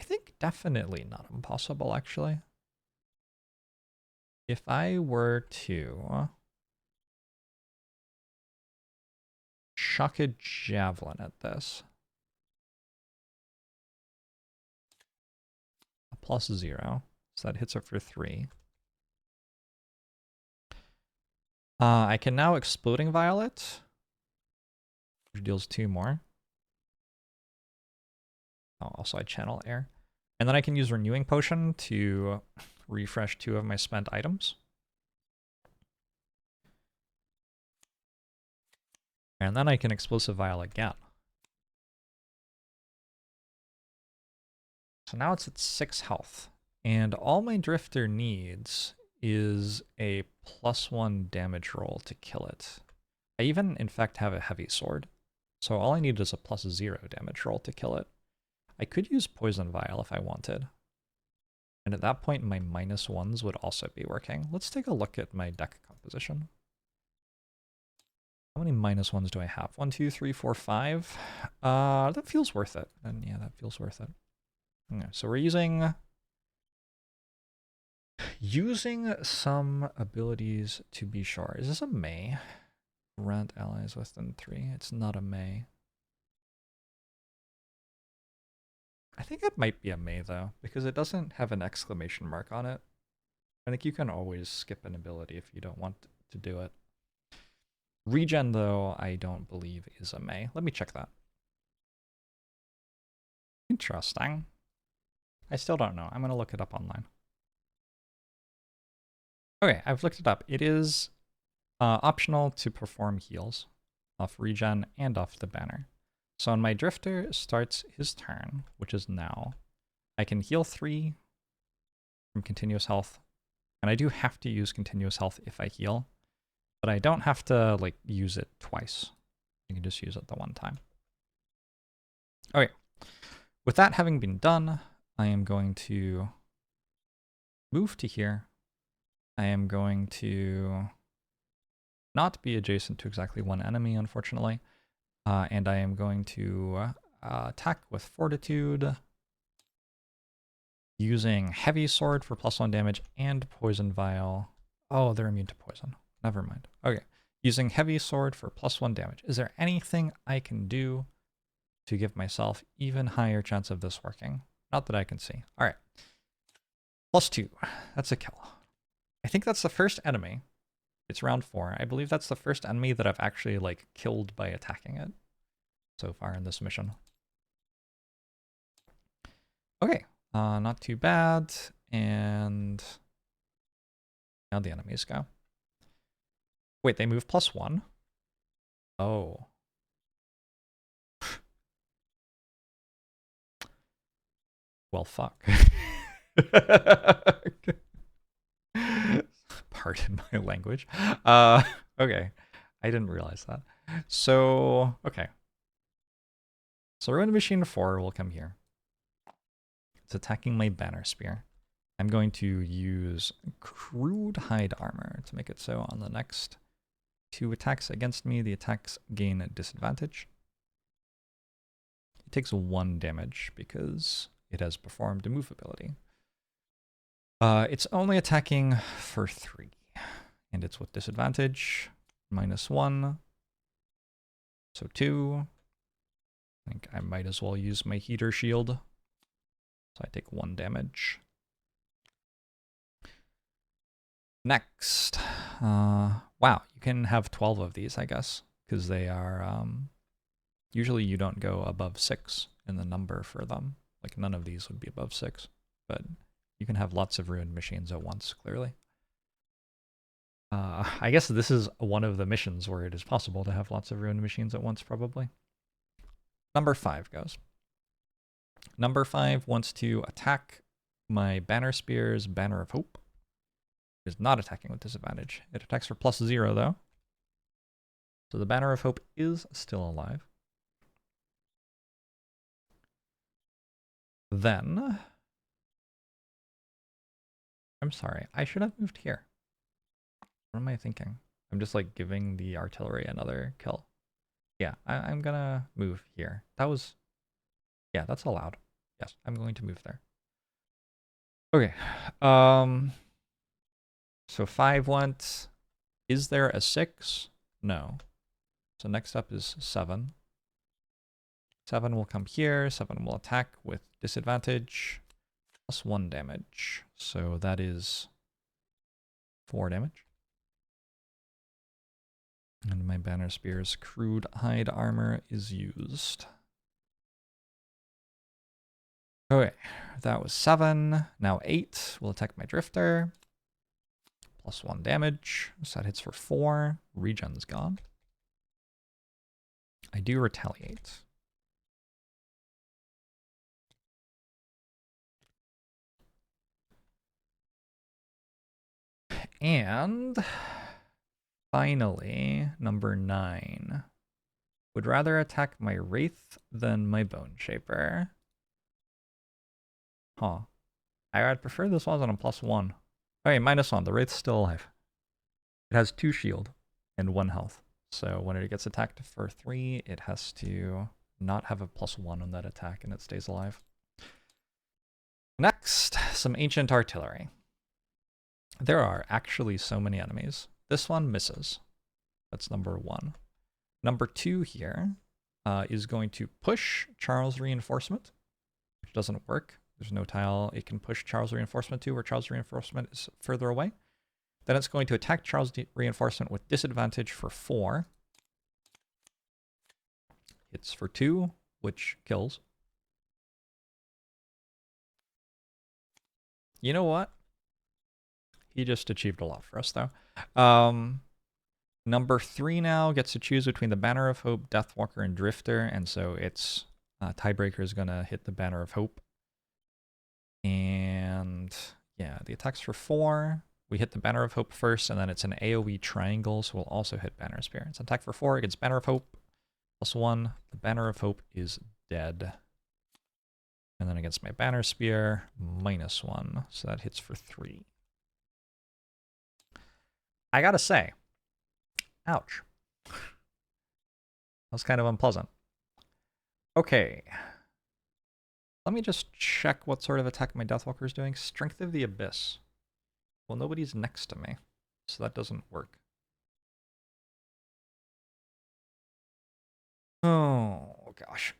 I think definitely not impossible, actually. If I were to chuck a javelin at this. A +0, so that hits it for 3. I can now Exploding Violet, which deals 2 more. Oh, also I channel air. And then I can use Renewing Potion to refresh 2 of my spent items. And then I can Explosive Vial again. So now it's at 6 health. And all my Drifter needs is a +1 damage roll to kill it. I even, in fact, have a Heavy Sword. So all I need is a +0 damage roll to kill it. I could use Poison Vial if I wanted. And at that point, my -1s would also be working. Let's take a look at my deck composition. How many -1s do I have? 1, 2, 3, 4, 5. That feels worth it. And yeah, that feels worth it. Okay, so we're using some abilities to be sure. Is this a May? Grant allies within 3. It's not a May. I think it might be a May though, because it doesn't have an exclamation mark on it. I think you can always skip an ability if you don't want to do it. Regen though, I don't believe is a May. Let me check that. Interesting. I still don't know. I'm going to look it up online. Okay, I've looked it up. It is optional to perform heals off regen and off the banner. So when my Drifter starts his turn, which is now, I can heal 3 from continuous health. And I do have to use continuous health if I heal, but I don't have to like use it twice. You can just use it the one time. Okay, with that having been done, I am going to move to here. I am going to not be adjacent to exactly one enemy, unfortunately. And I am going to attack with Fortitude, using Heavy Sword for +1 damage and Poison Vial. Oh, they're immune to poison. Never mind. Okay, using Heavy Sword for +1 damage. Is there anything I can do to give myself even higher chance of this working? Not that I can see. All right, +2. That's a kill. I think that's the first enemy. It's round 4. I believe that's the first enemy that I've actually like killed by attacking it so far in this mission. Okay, not too bad. And now the enemies go. Wait, they move +1? Oh. Well, fuck. Pardon my language. Okay. I didn't realize that. So, okay. So Ruined Machine 4 will come here. It's attacking my Banner Spear. I'm going to use Crude Hide Armor to make it so on the next 2 attacks against me, the attacks gain a disadvantage. It takes 1 damage because it has performed a move ability. It's only attacking for 3, and it's with disadvantage, -1, so 2. I think I might as well use my Heater Shield, so I take 1 damage. Next, wow, you can have 12 of these, I guess, because they are, usually you don't go above 6 in the number for them. Like none of these would be above 6, but you can have lots of Ruined Machines at once, clearly. I guess this is one of the missions where it is possible to have lots of Ruined Machines at once, probably. Number 5 goes. Number 5 wants to attack my Banner Spear's Banner of Hope. It is not attacking with disadvantage. It attacks for +0, though. So the Banner of Hope is still alive. Then... I'm sorry, I should have moved here. What am I thinking? I'm just like giving the artillery another kill. Yeah, I'm gonna move here. That was... yeah, that's allowed. Yes, I'm going to move there. Okay. So 5 went... is there a 6? No. So next up is 7. 7 will come here. 7 will attack with disadvantage. +1 damage. So that is 4 damage. And my Banner Spear's crude hide armor is used. Okay, that was 7. Now 8 will attack my Drifter. +1 damage. So that hits for 4. Regen's gone. I do retaliate. And finally, number 9. Would rather attack my Wraith than my Bone Shaper. Huh. I'd prefer this was on a +1. Okay, -1. The Wraith's still alive. It has 2 shield and 1 health. So when it gets attacked for 3, it has to not have a +1 on that attack and it stays alive. Next, some Ancient Artillery. There are actually so many enemies. This one misses. That's number 1. Number 2 here is going to push Charles Reinforcement, which doesn't work. There's no tile it can push Charles Reinforcement to where Charles Reinforcement is further away. Then it's going to attack Charles Reinforcement with disadvantage for 4. Hits for 2, which kills. You know what? He just achieved a lot for us, though. Number 3 now gets to choose between the Banner of Hope, Deathwalker, and Drifter, and so its tiebreaker is going to hit the Banner of Hope. And yeah, the attack's for 4. We hit the Banner of Hope first, and then it's an AoE triangle, so we'll also hit Banner Spear. It's an attack for 4 against Banner of Hope, +1. The Banner of Hope is dead. And then against my Banner Spear, -1, so that hits for 3. I gotta say, ouch. That was kind of unpleasant. Okay. Let me just check what sort of attack my Deathwalker is doing. Strength of the Abyss. Well, nobody's next to me, so that doesn't work. Oh, gosh.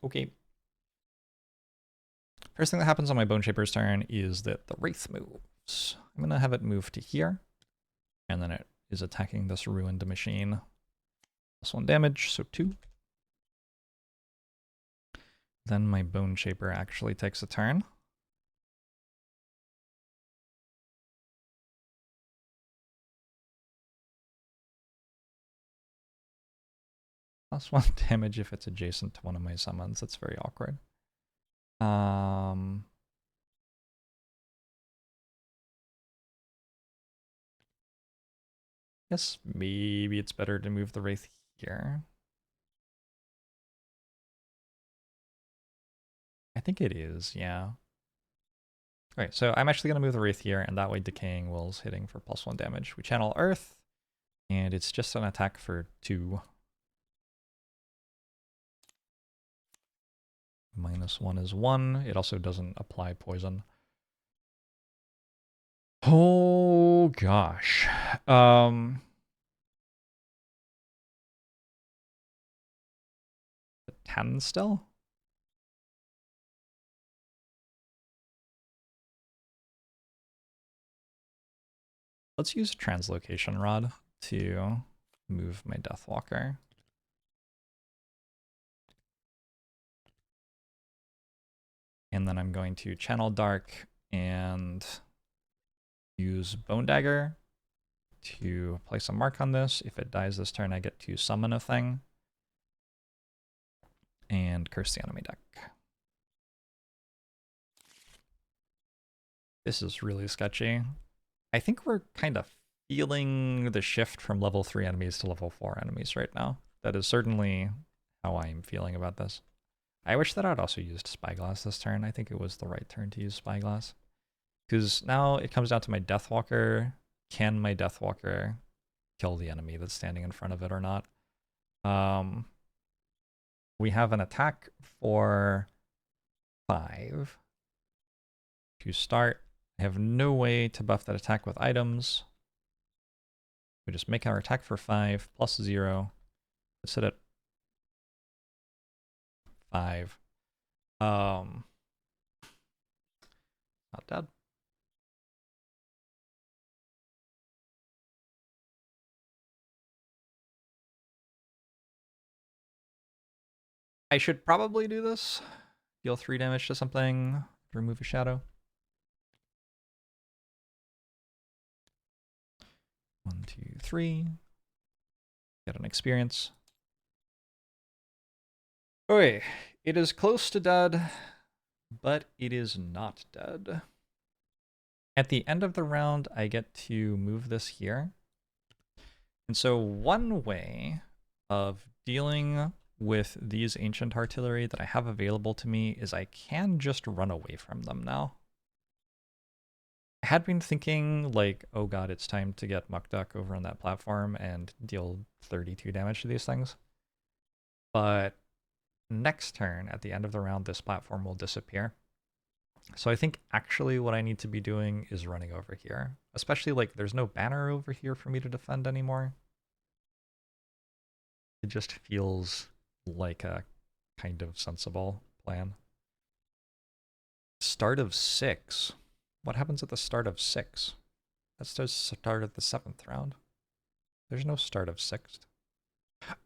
Okay. First thing that happens on my Bone Shaper's turn is that the Wraith moves. I'm going to have it move to here, and then it is attacking this ruined machine. +1 damage, so 2. Then my Bone Shaper actually takes a turn. +1 damage if it's adjacent to one of my summons. That's very awkward. Guess maybe it's better to move the Wraith here. I think it is, yeah. Okay, so I'm actually going to move the Wraith here, and that way Decaying Will's hitting for +1 damage. We channel Earth, and it's just an attack for 2. -1 is 1. It also doesn't apply poison. Oh, gosh. 10 still? Let's use Translocation Rod to move my Deathwalker. And then I'm going to Channel Dark and use Bone Dagger to place a mark on this. If it dies this turn, I get to summon a thing. And curse the enemy deck. This is really sketchy. I think we're kind of feeling the shift from level 3 enemies to level 4 enemies right now. That is certainly how I'm feeling about this. I wish that I'd also used Spyglass this turn. I think it was the right turn to use Spyglass. Because now it comes down to my Deathwalker. Can my Deathwalker kill the enemy that's standing in front of it or not? We have an attack for 5. To start, I have no way to buff that attack with items. We just make our attack for 5 plus 0. Let's set it 5. Not dead. I should probably do this. Deal 3 damage to something, remove a shadow. 1, 2, 3. Get an experience. Okay, it is close to dead, but it is not dead. At the end of the round, I get to move this here. And so one way of dealing with these ancient artillery that I have available to me is I can just run away from them now. I had been thinking like, oh god, it's time to get Muck Duck over on that platform and deal 32 damage to these things. But next turn, at the end of the round, this platform will disappear. So I think actually what I need to be doing is running over here. Especially like there's no banner over here for me to defend anymore. It just feels like a kind of sensible plan. Start of 6. What happens at the start of 6? That's the start of the 7th round. There's no start of 6th.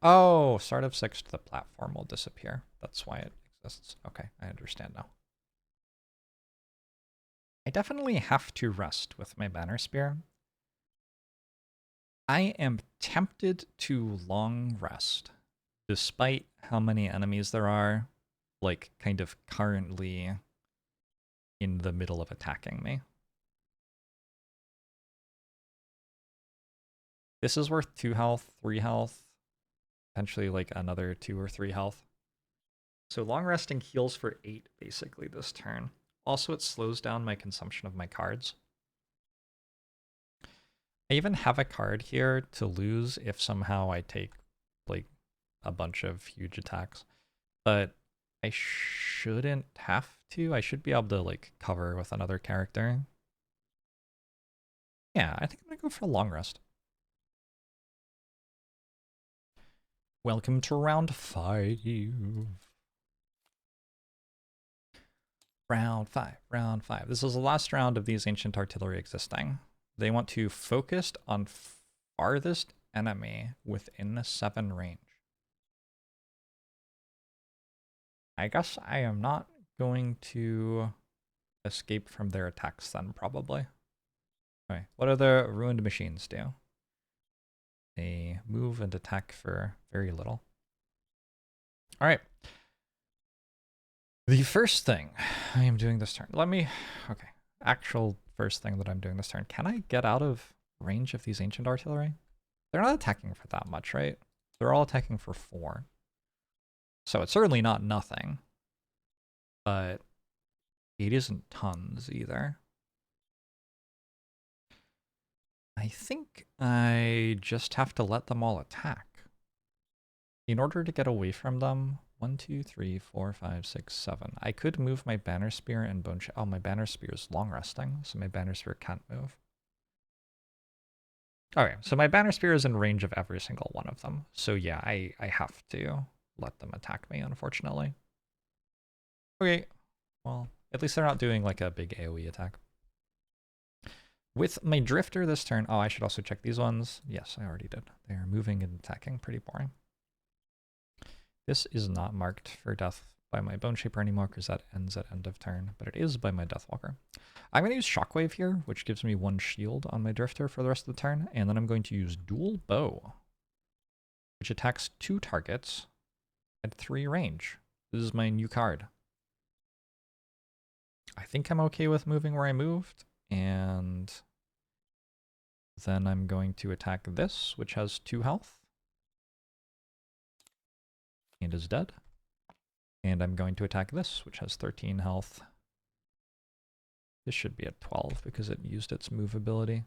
Oh, start of 6th, the platform will disappear. That's why it exists. Okay, I understand now. I definitely have to rest with my banner spear. I am tempted to long rest, despite how many enemies there are, like, kind of currently in the middle of attacking me. This is worth 2 health, 3 health, potentially like another 2 or 3 health. So long resting heals for 8 basically this turn. Also, it slows down my consumption of my cards. I even have a card here to lose if somehow I take like a bunch of huge attacks, but I shouldn't have to. I should be able to like cover with another character. Yeah, I think I'm gonna go for a long rest. Welcome to round 5. Round 5, round 5. This is the last round of these ancient artillery existing. They want to focus on farthest enemy within 7 range. I guess I am not going to escape from their attacks then, probably. Okay, what do the ruined machines do? They move and attack for very little. All right. The first thing I am doing this turn, okay, actual first thing that I'm doing this turn, can I get out of range of these ancient artillery? They're not attacking for that much, right? They're all attacking for 4. So it's certainly not nothing, but it isn't tons either. I think I just have to let them all attack. In order to get away from them, 1, 2, 3, 4, 5, 6, 7. I could move my banner spear and bone oh, my banner spear is long resting, so my banner spear can't move. Okay, so my banner spear is in range of every single one of them. So yeah, I have to let them attack me, unfortunately. Okay, well, at least they're not doing like a big AoE attack. With my drifter this turn, oh, I should also check these ones. Yes, I already did. They are moving and attacking, pretty boring. This is not marked for death by my Bone Shaper anymore because that ends at end of turn, but it is by my Deathwalker. I'm going to use Shockwave here, which gives me 1 shield on my Drifter for the rest of the turn, and then I'm going to use Dual Bow, which attacks 2 targets at 3 range. This is my new card. I think I'm okay with moving where I moved, and then I'm going to attack this, which has 2 health, and is dead. And I'm going to attack this, which has 13 health. This should be at 12 because it used its move ability.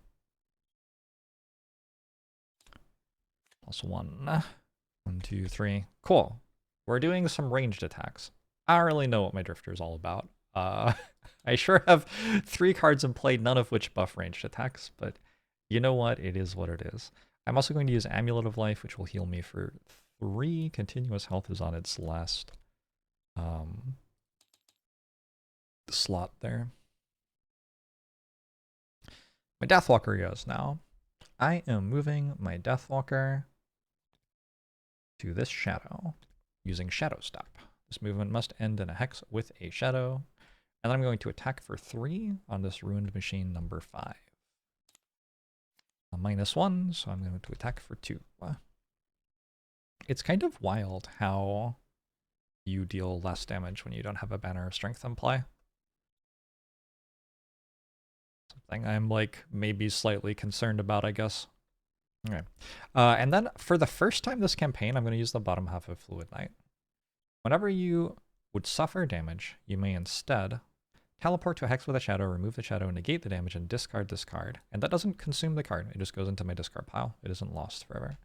Plus 1. 1, 2, 3. Cool. We're doing some ranged attacks. I don't really know what my drifter is all about. I sure have 3 cards in play, none of which buff ranged attacks, but you know what? It is what it is. I'm also going to use Amulet of Life, which will heal me for 3. Continuous health is on its last slot there. My Deathwalker goes now. I am moving my Deathwalker to this shadow using Shadow Step. This movement must end in a hex with a shadow. And then I'm going to attack for 3 on this Ruined Machine number 5. A -1, so I'm going to attack for 2. It's kind of wild how you deal less damage when you don't have a Banner of Strength in play. Something I'm like maybe slightly concerned about, I guess. Okay. And then for the first time this campaign, I'm going to use the bottom half of Fluid Knight. Whenever you would suffer damage, you may instead teleport to a hex with a shadow, remove the shadow, negate the damage, and discard this card. And that doesn't consume the card. It just goes into my discard pile. It isn't lost forever.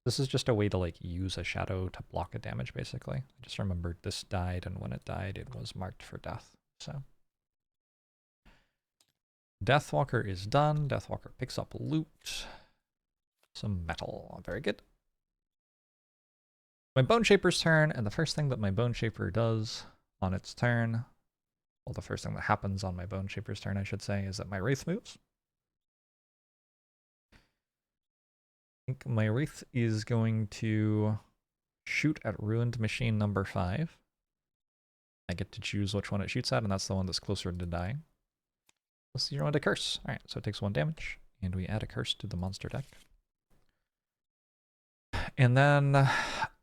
This is just a way to like use a shadow to block a damage, basically. I just remembered this died, and when it died, it was marked for death. So Deathwalker is done. Deathwalker picks up loot. Some metal. Very good. My Bone Shaper's turn, and the first thing that my Bone Shaper does on its turn, well, the first thing that happens on my Bone Shaper's turn, I should say, is that my Wraith moves. I think my Wraith is going to shoot at Ruined Machine number 5. I get to choose which one it shoots at, and that's the one that's closer to dying. Let's zero into Curse. Alright, so it takes 1 damage, and we add a Curse to the monster deck. And then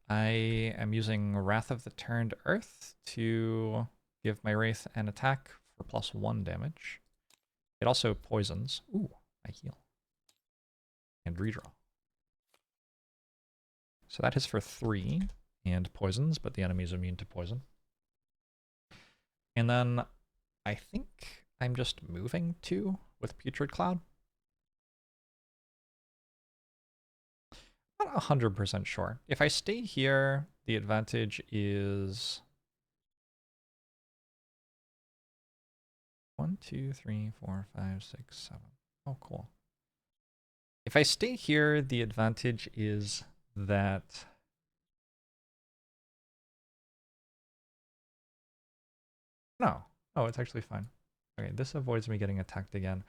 I am using Wrath of the Turned Earth to give my Wraith an attack for +1 damage. It also poisons. Ooh, I heal. And redraw. So that is for 3 and poisons, but the enemy is immune to poison. And then I think I'm just moving 2 with Putrid Cloud. Not 100% sure. If I stay here, the advantage is 1, 2, 3, 4, 5, 6, 7. Oh, cool. If I stay here, the advantage is that no. Oh, it's actually fine. Okay, this avoids me getting attacked again.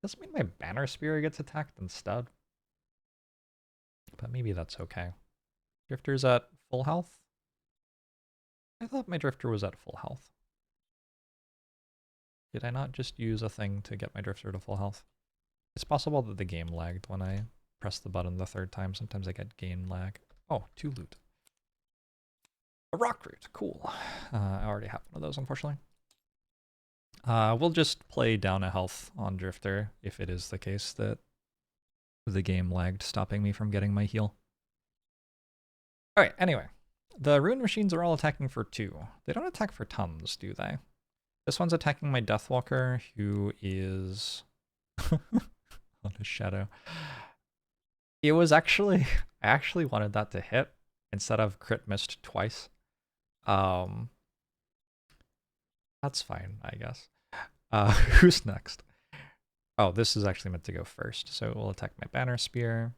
Does mean my Banner Spear gets attacked instead. But maybe that's okay. Drifter's at full health? I thought my Drifter was at full health. Did I not just use a thing to get my Drifter to full health? It's possible that the game lagged when I pressed the button the 3rd time. Sometimes I get game lag. Oh, 2 loot. A rock root, cool. I already have one of those, unfortunately. We'll just play down a health on Drifter if it is the case that the game lagged, stopping me from getting my heal. Alright, anyway. The Ruined Machines are all attacking for 2. They don't attack for tons, do they? This one's attacking my Deathwalker, who is on a shadow. It was actually, I actually wanted that to hit instead of crit missed twice. That's fine, I guess. Who's next? Oh, this is actually meant to go first. So it will attack my Banner Spear.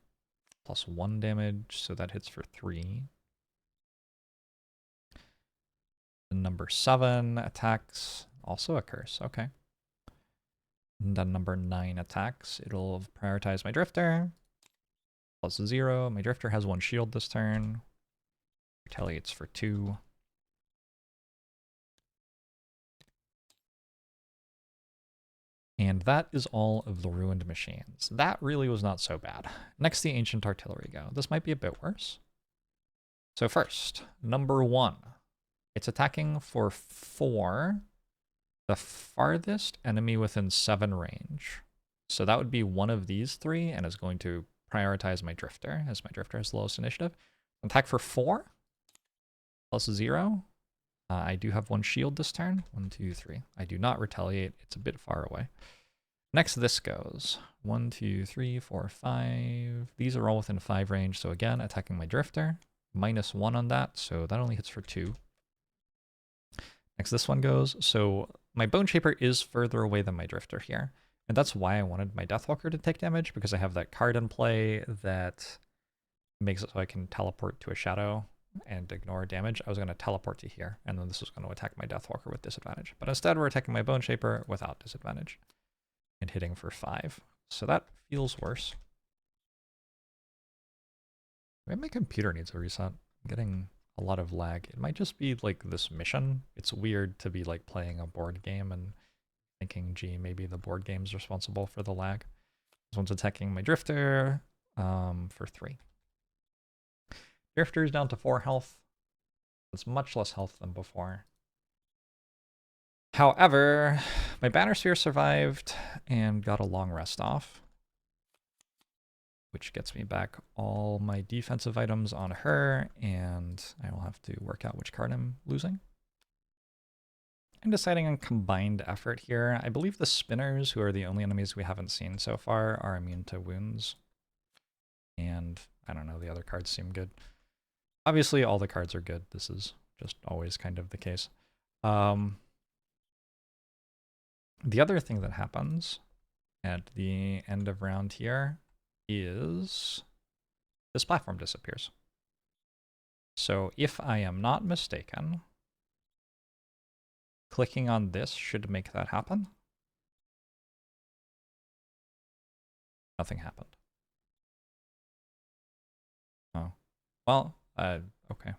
+1 damage, so that hits for 3. Number 7 attacks, also a curse, okay. And then number 9 attacks. It'll prioritize my Drifter. +0. My Drifter has 1 shield this turn. Retaliates for 2. And that is all of the Ruined Machines. That really was not so bad. Next, the Ancient Artillery go. This might be a bit worse. So first, number 1. It's attacking for 4, the farthest enemy within 7 range. So that would be one of these 3, and is going to prioritize my Drifter, as my Drifter has the lowest initiative. Attack for 4, +0. I do have 1 shield this turn. 1, 2, 3. I do not retaliate. It's a bit far away. Next, this goes. 1, 2, 3, 4, 5. These are all within 5 range. So again, attacking my Drifter. -1 on that. So that only hits for 2. Next, this one goes. So my Bone Shaper is further away than my Drifter here. And that's why I wanted my Deathwalker to take damage, because I have that card in play that makes it so I can teleport to a shadow and ignore damage. I was going to teleport to here, and then this was going to attack my Deathwalker with disadvantage. But instead, we're attacking my Bone Shaper without disadvantage and hitting for 5. So that feels worse. Maybe my computer needs a reset. I'm getting a lot of lag. It might just be like this mission. It's weird to be like playing a board game and thinking, gee, maybe the board game's responsible for the lag. This one's attacking my Drifter for 3. Drifter's down to 4 health. It's much less health than before. However, my Banner Sphere survived and got a long rest off, which gets me back all my defensive items on her, and I will have to work out which card I'm losing. I'm deciding on combined effort here. I believe the Spinners, who are the only enemies we haven't seen so far, are immune to wounds. And I don't know, the other cards seem good. Obviously, all the cards are good. This is just always kind of the case. The other thing that happens at the end of round here is this platform disappears. So if I am not mistaken, clicking on this should make that happen. Nothing happened. Oh, well, okay.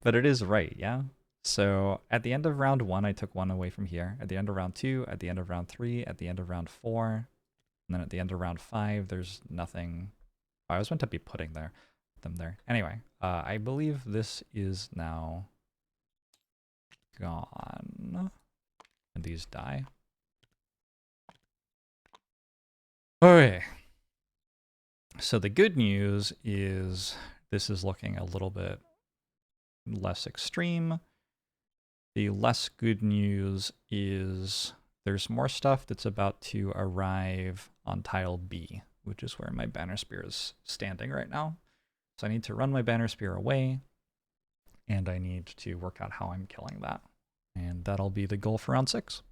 But it is right, yeah? So at the end of round 1, I took 1 away from here. At the end of round 2, at the end of round 3, at the end of round 4, and then at the end of round 5, there's nothing. I was meant to be putting them there. Anyway, I believe this is now gone. And these die. Okay. So the good news is this is looking a little bit less extreme. The less good news is there's more stuff that's about to arrive on tile B, which is where my Banner Spear is standing right now. So I need to run my Banner Spear away, and I need to work out how I'm killing that. And that'll be the goal for round 6.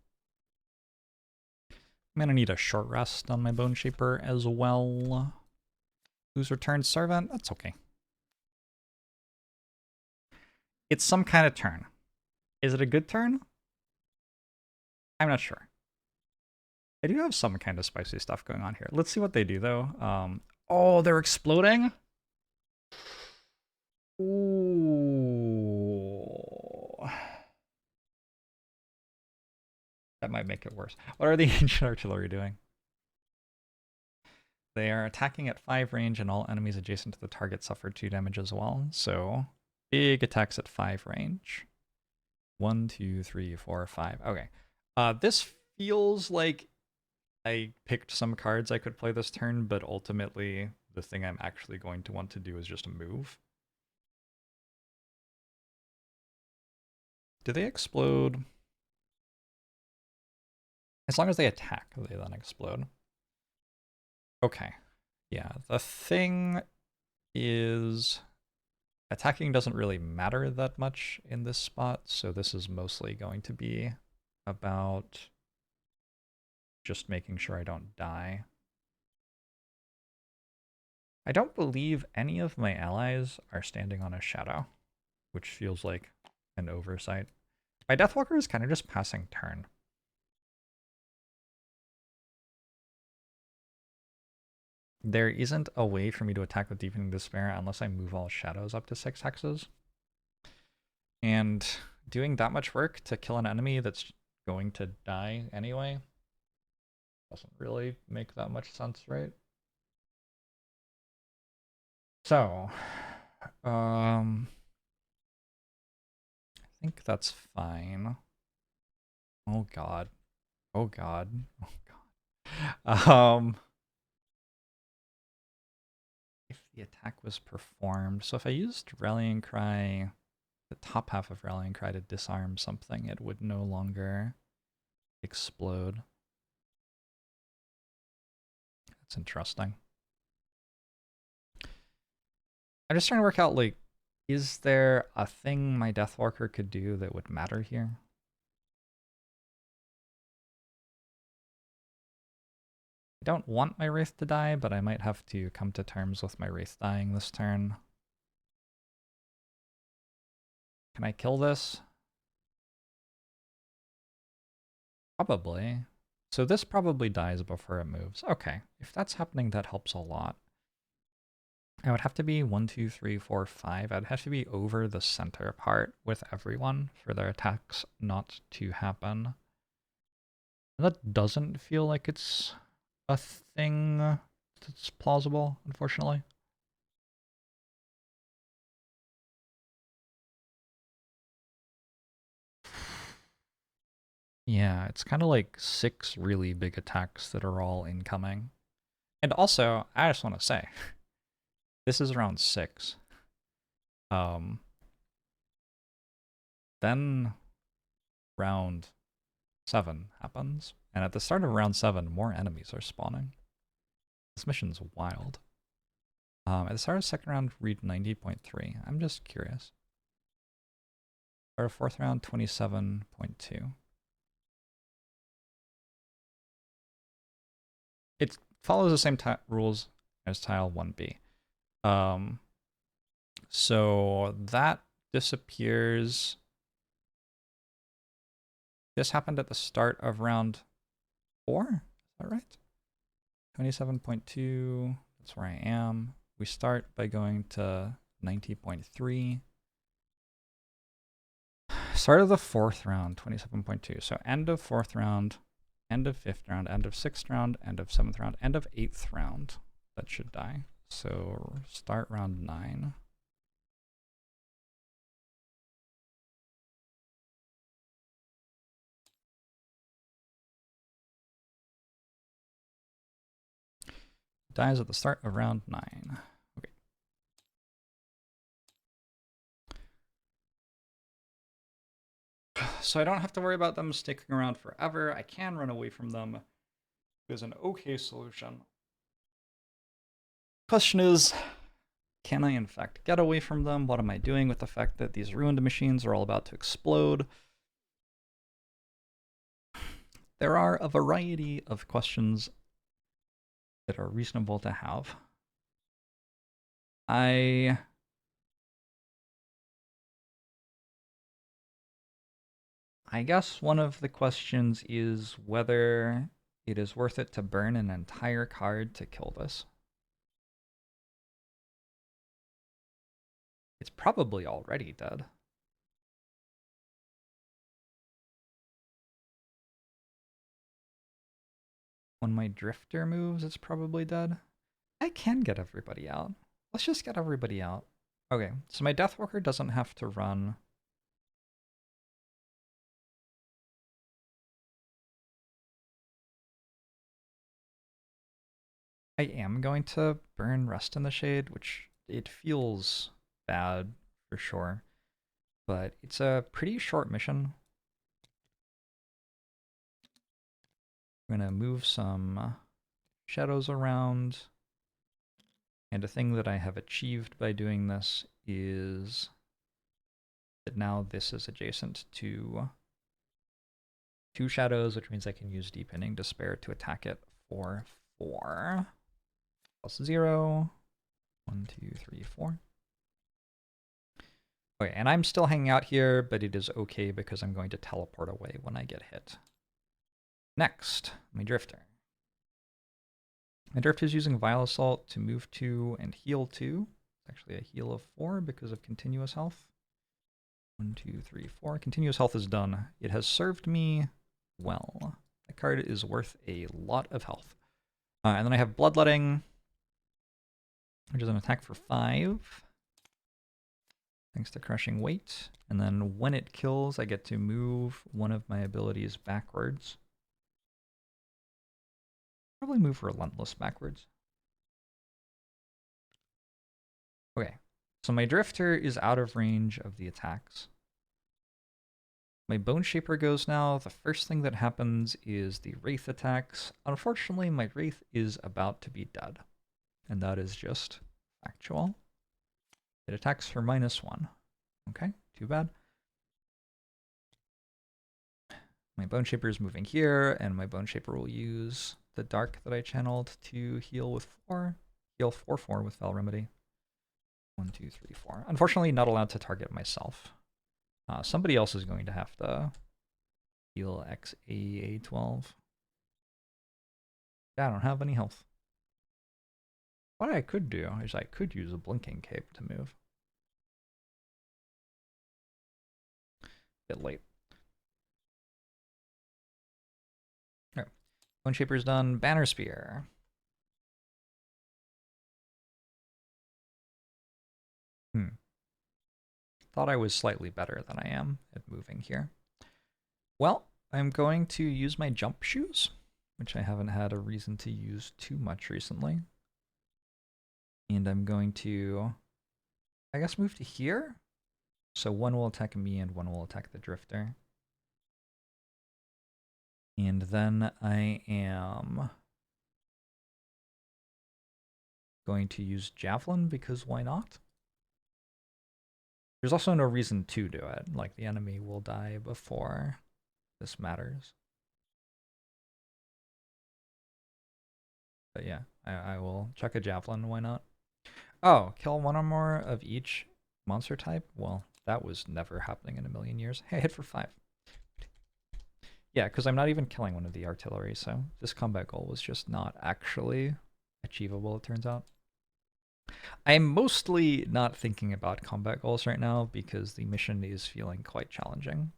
I'm going to need a short rest on my Bone Shaper as well. Who's returned Servant? That's okay. It's some kind of turn. Is it a good turn? I'm not sure. I do have some kind of spicy stuff going on here. Let's see what they do, though. Oh, they're exploding? Ooh. That might make it worse. What are the Ancient Artillery doing? They are attacking at 5 range, and all enemies adjacent to the target suffer 2 damage as well. So, big attacks at 5 range. 1, 2, 3, 4, 5. Okay. This feels like I picked some cards I could play this turn, but ultimately the thing I'm actually going to want to do is just move. Do they explode? As long as they attack, they then explode. Okay. Yeah, the thing is attacking doesn't really matter that much in this spot, so this is mostly going to be about just making sure I don't die. I don't believe any of my allies are standing on a shadow, which feels like an oversight. My Deathwalker is kind of just passing turn. There isn't a way for me to attack with Deepening Despair unless I move all shadows up to 6 hexes. And doing that much work to kill an enemy that's going to die anyway doesn't really make that much sense, right? So, I think that's fine. Oh god. Oh god. Oh god. If the attack was performed, so if I used Rallying Cry, the top half of Rallying Cry to disarm something, it would no longer explode. That's interesting. I'm just trying to work out, like, Is there a thing my Deathwalker could do that would matter here? I don't want my Wraith to die, but I might have to come to terms with my Wraith dying this turn. Can I kill this? Probably. So this probably dies before it moves. Okay, if that's happening, that helps a lot. I would have to be 1, 2, 3, 4, 5. I'd have to be over the center part with everyone for their attacks not to happen. And that doesn't feel like it's a thing that's plausible, unfortunately. Yeah, it's kind of like 6 really big attacks that are all incoming. And also, I just want to say, this is round 6. Then round 7 happens, and at the start of round 7, more enemies are spawning. This mission's wild. At the start of second round, read 90.3. I'm just curious. Start of fourth round, 27.2. It follows the same rules as tile 1B. So that disappears. This happened at the start of round 4? Is that right? 27.2. That's where I am. We start by going to 90.3. Start of the fourth round, 27.2. So end of fourth round, end of fifth round, end of sixth round, end of seventh round, end of eighth round. That should die. So start round 9. Dies at the start of round 9. Okay. So I don't have to worry about them sticking around forever. I can run away from them. There's an okay solution. Question is, can I in fact get away from them? What am I doing with the fact that these ruined machines are all about to explode? There are a variety of questions that are reasonable to have. I guess one of the questions is whether it is worth it to burn an entire card to kill this. It's probably already dead. When my Drifter moves, it's probably dead. I can get everybody out. Let's just get everybody out. Okay, so my Deathwalker doesn't have to run. I am going to burn Rest in the Shade, which it feels bad for sure, but it's a pretty short mission. I'm gonna move some shadows around, and a thing that I have achieved by doing this is that now this is adjacent to 2 shadows, which means I can use Deepening Despair to attack it for 4. Plus 0. 1, 2, 3, 4. Okay, and I'm still hanging out here, but it is okay because I'm going to teleport away when I get hit. Next, my Drifter. My Drifter is using Vile Assault to move 2 and heal 2. It's actually a heal of 4 because of continuous health. 1, 2, 3, 4. Continuous health is done. It has served me well. That card is worth a lot of health. And then I have Bloodletting, which is an attack for 5. Thanks to Crushing Weight. And then when it kills, I get to move one of my abilities backwards. Probably move Relentless backwards. Okay, so my Drifter is out of range of the attacks. My Bone Shaper goes now. The first thing that happens is the Wraith attacks. Unfortunately, my Wraith is about to be dead. And that is just factual. It attacks for -1. Okay, too bad. My Bone Shaper is moving here, and my Bone Shaper will use the Dark that I channeled to heal with 4. Heal 4/4 with Val Remedy. 1, 2, 3, 4. Unfortunately, not allowed to target myself. Somebody else is going to have to heal Ch2Ep1. I don't have any health. What I could do is I could use a Blinking Cape to move. Bit late. Alright. Bone Shaper's done. Banner Spear. Thought I was slightly better than I am at moving here. Well, I'm going to use my jump shoes, which I haven't had a reason to use too much recently. And I'm going to, I guess, move to here. So one will attack me and one will attack the Drifter. And then I am going to use Javelin because why not? There's also no reason to do it. Like, the enemy will die before this matters. But yeah, I will chuck a Javelin, why not? Oh, kill one or more of each monster type? Well, that was never happening in a million years. Hey, hit for 5. Yeah, because I'm not even killing one of the artillery, so this combat goal was just not actually achievable, it turns out. I'm mostly not thinking about combat goals right now because the mission is feeling quite challenging.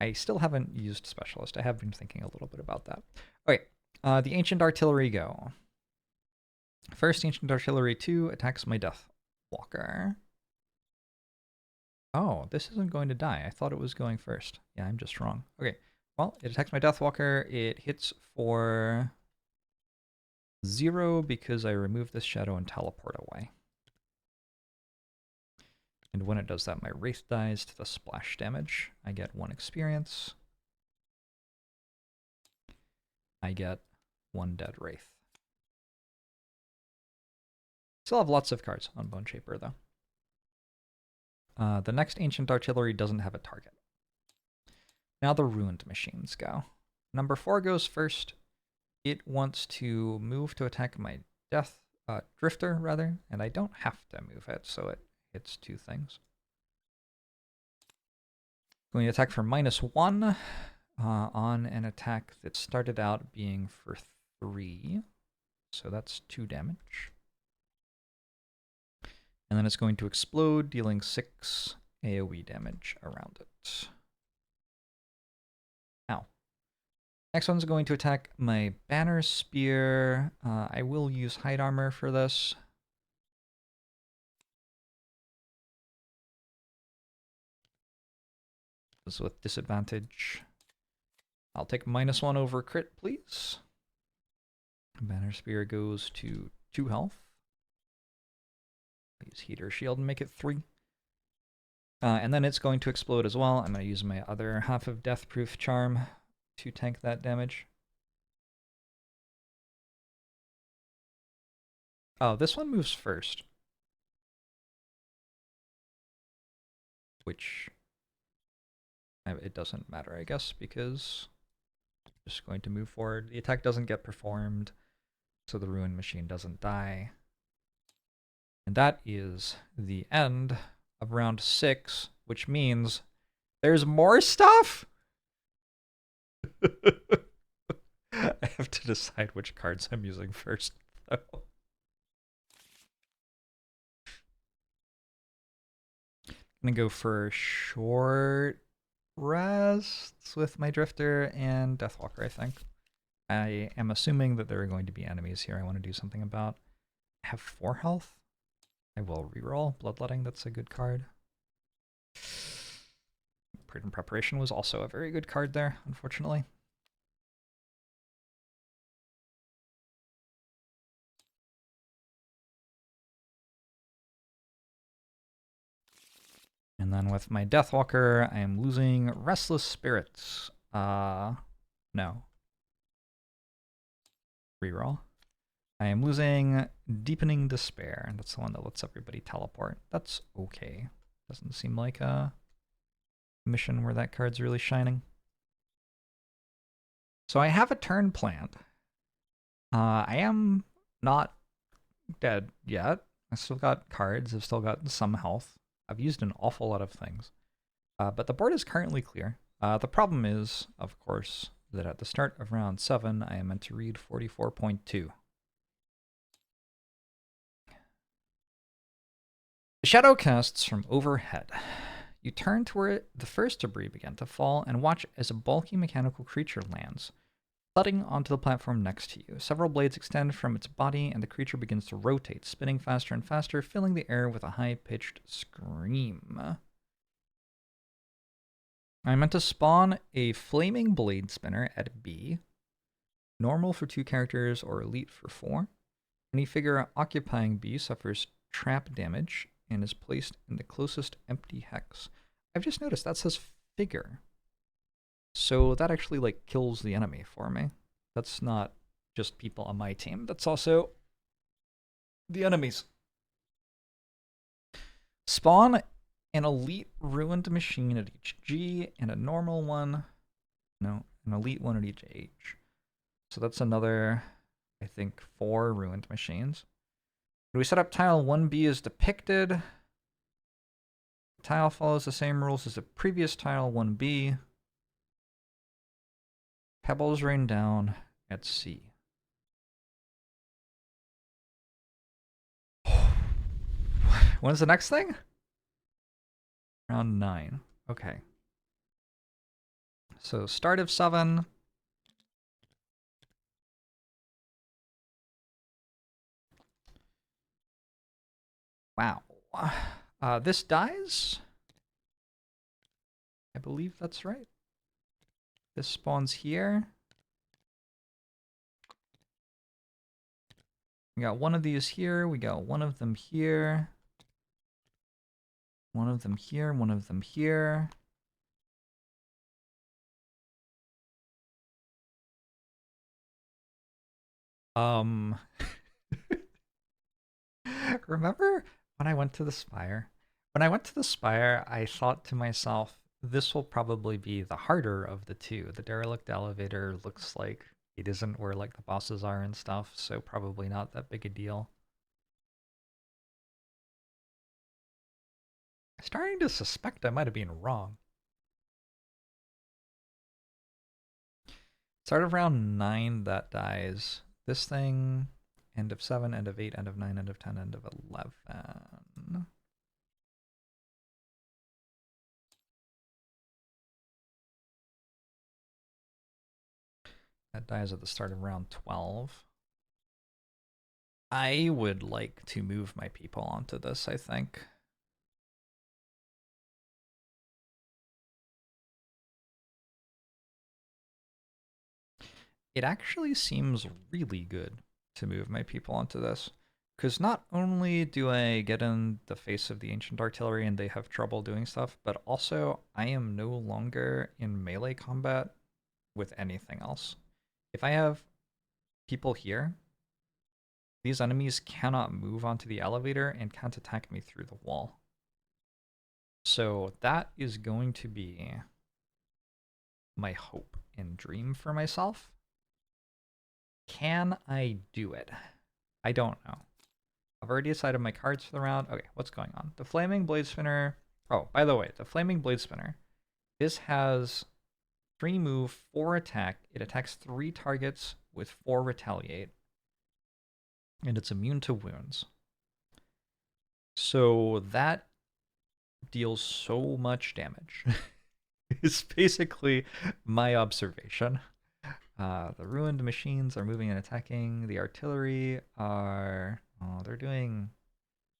I still haven't used Specialist. I have been thinking a little bit about that. Okay, the Ancient Artillery go. First, Ancient Artillery 2 attacks my Death Walker. Oh, this isn't going to die. I thought it was going first. Yeah, I'm just wrong. Okay, well, it attacks my Death Walker. It hits for 0 because I remove this shadow and teleport away. And when it does that, my Wraith dies to the splash damage. I get 1 experience. I get 1 dead Wraith. Still have lots of cards on Bone Shaper, though. The next Ancient Artillery doesn't have a target. Now the Ruined Machines go. Number 4 goes first. It wants to move to attack my Drifter, rather, and I don't have to move it, so it hits 2 things. Going to attack for -1 on an attack that started out being for 3, so that's 2 damage. And then it's going to explode, dealing 6 AoE damage around it. Ow. Next one's going to attack my Banner Spear. I will use Hide Armor for this. This is with disadvantage. I'll take -1 over crit, please. Banner Spear goes to 2 health. Use Heater Shield and make it 3. And then it's going to explode as well. I'm going to use my other half of Deathproof Charm to tank that damage. Oh, this one moves first. Which, it doesn't matter, I guess, because I'm just going to move forward. The attack doesn't get performed, so the Ruined Machine doesn't die. And that is the end of round 6, which means there's more stuff? I have to decide which cards I'm using first, though. I'm gonna go for short rests with my Drifter and Deathwalker, I think. I am assuming that there are going to be enemies here I want to do something about. I have 4 health. I will reroll Bloodletting, that's a good card. Prudent Preparation was also a very good card there, unfortunately. And then with my Deathwalker, I am losing Restless Spirits. No. Reroll. I am losing Deepening Despair. That's the one that lets everybody teleport. That's okay. Doesn't seem like a mission where that card's really shining. So I have a turn planned. I am not dead yet. I still got cards. I've still got some health. I've used an awful lot of things. But the board is currently clear. The problem is, of course, that at the start of round 7, I am meant to read 44.2. The shadow casts from overhead. You turn to where the first debris began to fall and watch as a bulky mechanical creature lands, thudding onto the platform next to you. Several blades extend from its body, and the creature begins to rotate, spinning faster and faster, filling the air with a high-pitched scream. I meant to spawn a flaming blade spinner at B, normal for 2 characters or elite for 4. Any figure occupying B suffers trap damage and is placed in the closest empty hex. I've just noticed that says figure. So that actually like kills the enemy for me. That's not just people on my team. That's also the enemies. Spawn an elite ruined machine at each G and a normal one. No, an elite one at each H. So that's another, I think, 4 ruined machines. We set up tile 1B as depicted. The tile follows the same rules as the previous tile 1B. Pebbles rain down at C. When's the next thing? Round 9. Okay. So start of 7. Wow. This dies? I believe that's right. This spawns here. We got one of these here. We got one of them here. One of them here. One of them here. Remember when I went to the Spire? When I went to the Spire, I thought to myself, this will probably be the harder of the two. The derelict elevator looks like it isn't where like the bosses are and stuff, so probably not that big a deal. Starting to suspect I might have been wrong. Start of round 9, that dies. This thing, end of 7, end of 8, end of 9, end of 10, end of 11. That dies at the start of round 12. I would like to move my people onto this, I think. It actually seems really good to move my people onto this. Because not only do I get in the face of the Ancient Artillery and they have trouble doing stuff, but also I am no longer in melee combat with anything else. If I have people here, these enemies cannot move onto the elevator and can't attack me through the wall. So that is going to be my hope and dream for myself. Can I do it? I don't know. I've already decided my cards for the round. Okay, what's going on? The Flaming Blade Spinner. Oh, by the way, the Flaming Blade Spinner. This has 3 move, 4 attack. It attacks 3 targets with 4 retaliate. And it's immune to wounds. So that deals so much damage. It's basically my observation. The ruined machines are moving and attacking. The artillery are... Oh, they're doing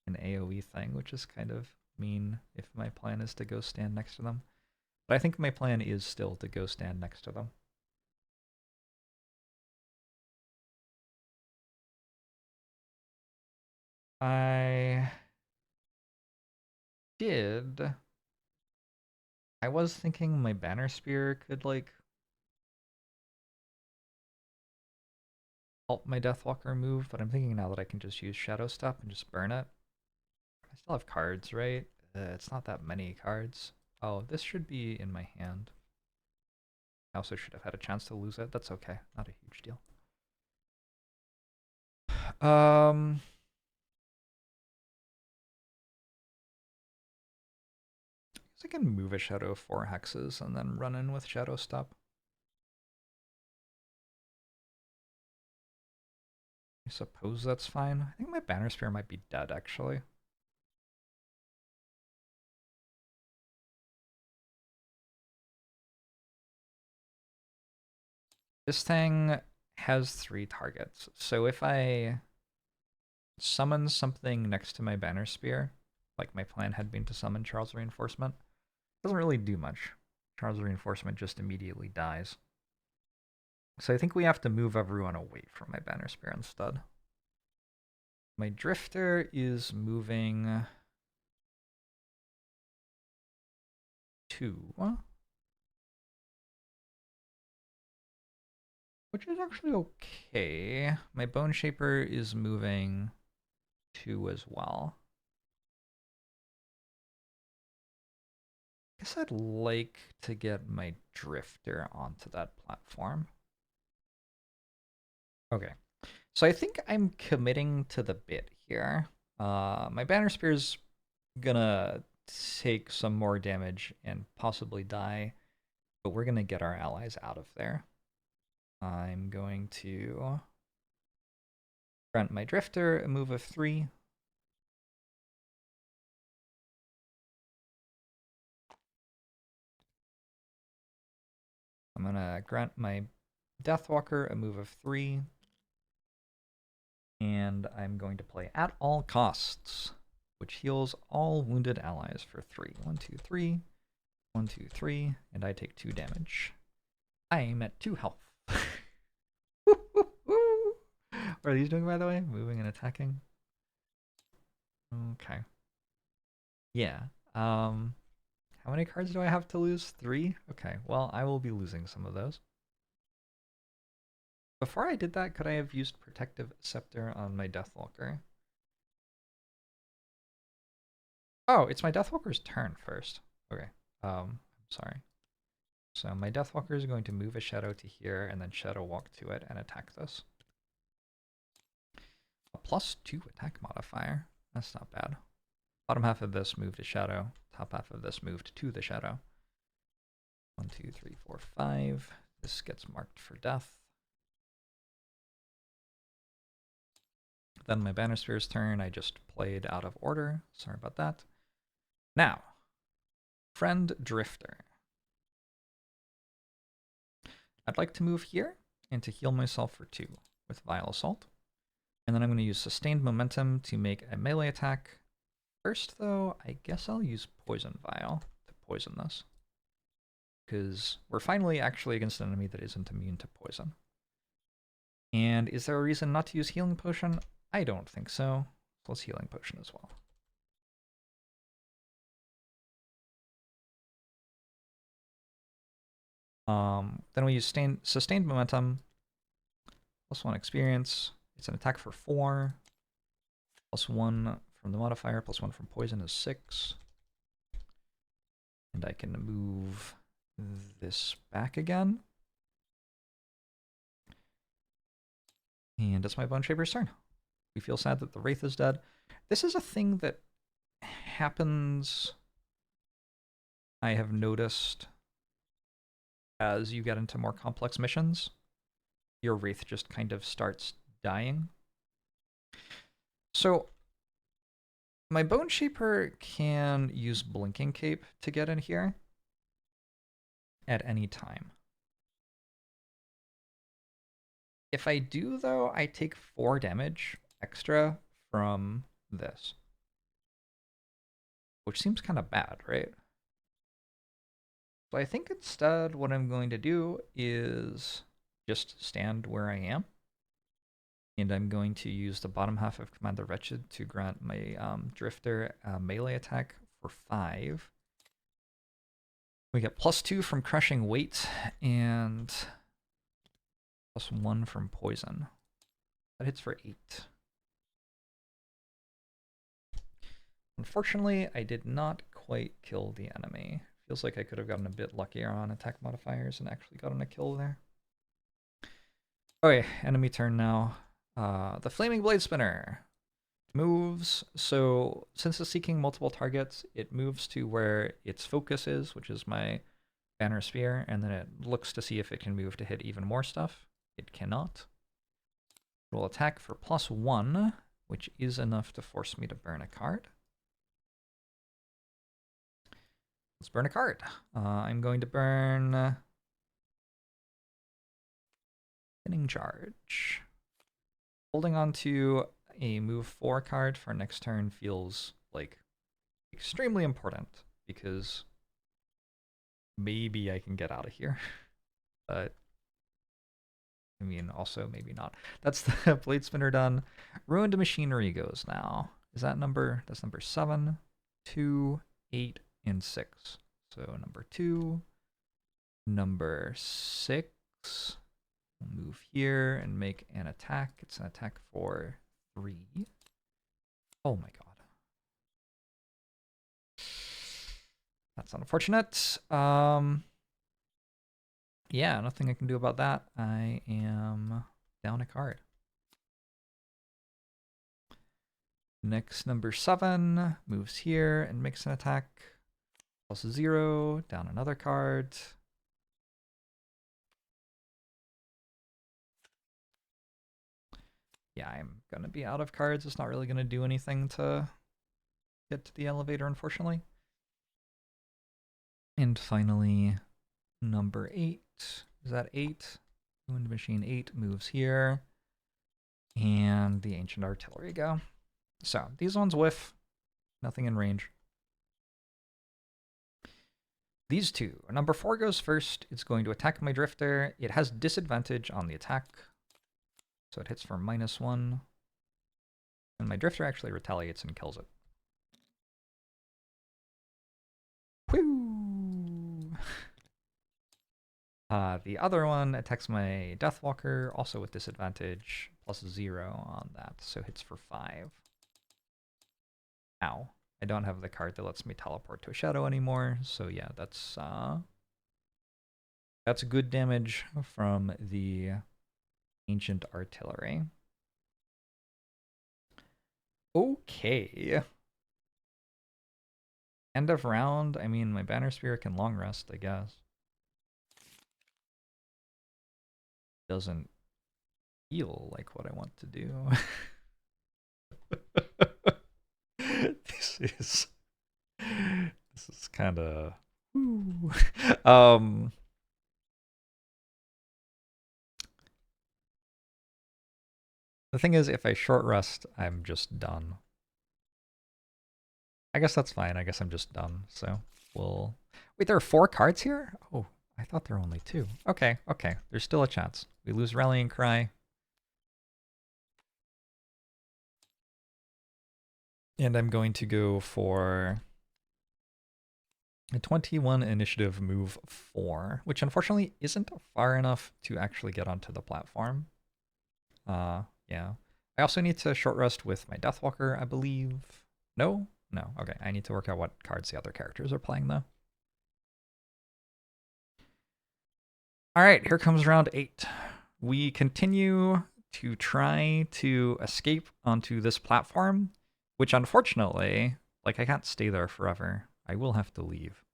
an AoE thing, which is kind of mean if my plan is to go stand next to them. But I think my plan is still to go stand next to them. I did... I was thinking my banner spear could, like... help my Deathwalker move, but I'm thinking now that I can just use Shadow Step and just burn it. I still have cards, right? It's not that many cards. Oh, this should be in my hand. I also should have had a chance to lose it. That's okay. Not a huge deal. I guess I can move a Shadow 4 hexes and then run in with Shadow Step. I suppose that's fine. I think my Banner Spear might be dead, actually. This thing has 3 targets, so if I summon something next to my Banner Spear, like my plan had been to summon Charles Reinforcement, it doesn't really do much. Charles Reinforcement just immediately dies. So I think we have to move everyone away from my Banner Spear instead. My Drifter is moving 2, which is actually okay. My Bone Shaper is moving 2 as well. I guess I'd like to get my Drifter onto that platform. Okay, so I think I'm committing to the bit here. My Banner Spear's gonna take some more damage and possibly die, but we're gonna get our allies out of there. I'm going to grant my Drifter a move of 3. I'm gonna grant my Deathwalker a move of 3. And I'm going to play At All Costs, which heals all wounded allies for 3. 1, 2, 3. 1, 2, 3. And I take 2 damage. I'm at 2 health. What are these doing, by the way? Moving and attacking? Okay. Yeah. How many cards do I have to lose? 3? Okay, well, I will be losing some of those. Before I did that, could I have used Protective Scepter on my Deathwalker? Oh, it's my Deathwalker's turn first. Okay. I'm sorry. So my Deathwalker is going to move a shadow to here and then Shadow Walk to it and attack this. A +2 attack modifier. That's not bad. Bottom half of this moved to shadow. Top half of this moved to the shadow. 1, 2, 3, 4, 5. This gets marked for death. Then my Banner Spear's turn. I just played out of order. Sorry about that. Now, Friend Drifter. I'd like to move here and to heal myself for 2 with Vile Assault. And then I'm going to use Sustained Momentum to make a melee attack. First, though, I guess I'll use Poison Vial to poison this. Because we're finally actually against an enemy that isn't immune to poison. And is there a reason not to use Healing Potion? I don't think so. So let's Healing Potion as well. Then we use Sustained Momentum. +1 experience. It's an attack for 4. +1 from the modifier, +1 from poison is 6. And I can move this back again. And it's my Bone Shaper's turn. We feel sad that the Wraith is dead. This is a thing that happens, I have noticed, as you get into more complex missions. Your Wraith just kind of starts dying. So my Bone Shaper can use Blinking Cape to get in here at any time. If I do, though, I take 4 damage extra from this. Which seems kind of bad, right? So I think instead what I'm going to do is just stand where I am. And I'm going to use the bottom half of Command the Wretched to grant my Drifter melee attack for 5. We get +2 from Crushing Weight and +1 from Poison. That hits for 8. Unfortunately, I did not quite kill the enemy. Feels like I could have gotten a bit luckier on attack modifiers and actually gotten a kill there. Okay, enemy turn now. The Flaming Blade Spinner moves. So since it's seeking multiple targets, it moves to where its focus is, which is my banner spear, and then it looks to see if it can move to hit even more stuff. It cannot. It will attack for +1, which is enough to force me to burn a card. Let's burn a card. I'm going to burn Spinning Charge. Holding on to a move 4 card for next turn feels like extremely important because maybe I can get out of here. But I mean, also maybe not. That's the Blade Spinner done. Ruined Machinery goes now. Is that number? That's number 7, 2, 8, and 6. So number 2, number 6. We'll move here and make an attack. It's an attack for 3. Oh my god. That's unfortunate. Yeah, nothing I can do about that. I am down a card. Next, number 7 moves here and makes an attack. +0, down another card. Yeah, I'm going to be out of cards. It's not really going to do anything to get to the elevator, unfortunately. And finally, number 8. Is that 8? Wound Machine 8 moves here. And the Ancient Artillery go. So, these ones whiff. Nothing in range. These two. Number 4 goes first. It's going to attack my Drifter. It has disadvantage on the attack. So it hits for -1. And my Drifter actually retaliates and kills it. Woo! The other one attacks my Deathwalker, also with disadvantage, +0 on that, so hits for 5. Ow. I don't have the card that lets me teleport to a shadow anymore, so yeah, that's good damage from the Ancient Artillery. Okay. End of round, I mean, my Banner Spear can long rest, I guess. Doesn't feel like what I want to do. This is kind of the thing is, if I short rest, I'm just done. I guess that's fine. I guess I'm just done. So we'll wait. There are 4 cards here. Oh, I thought there were only 2. Okay, okay. There's still a chance. We lose Rallying Cry. And I'm going to go for a 21 initiative move 4, which unfortunately isn't far enough to actually get onto the platform. Yeah. I also need to short rest with my Deathwalker, I believe. No? No. Okay, I need to work out what cards the other characters are playing, though. Alright, here comes round 8. We continue to try to escape onto this platform, which unfortunately, like, I can't stay there forever. I will have to leave.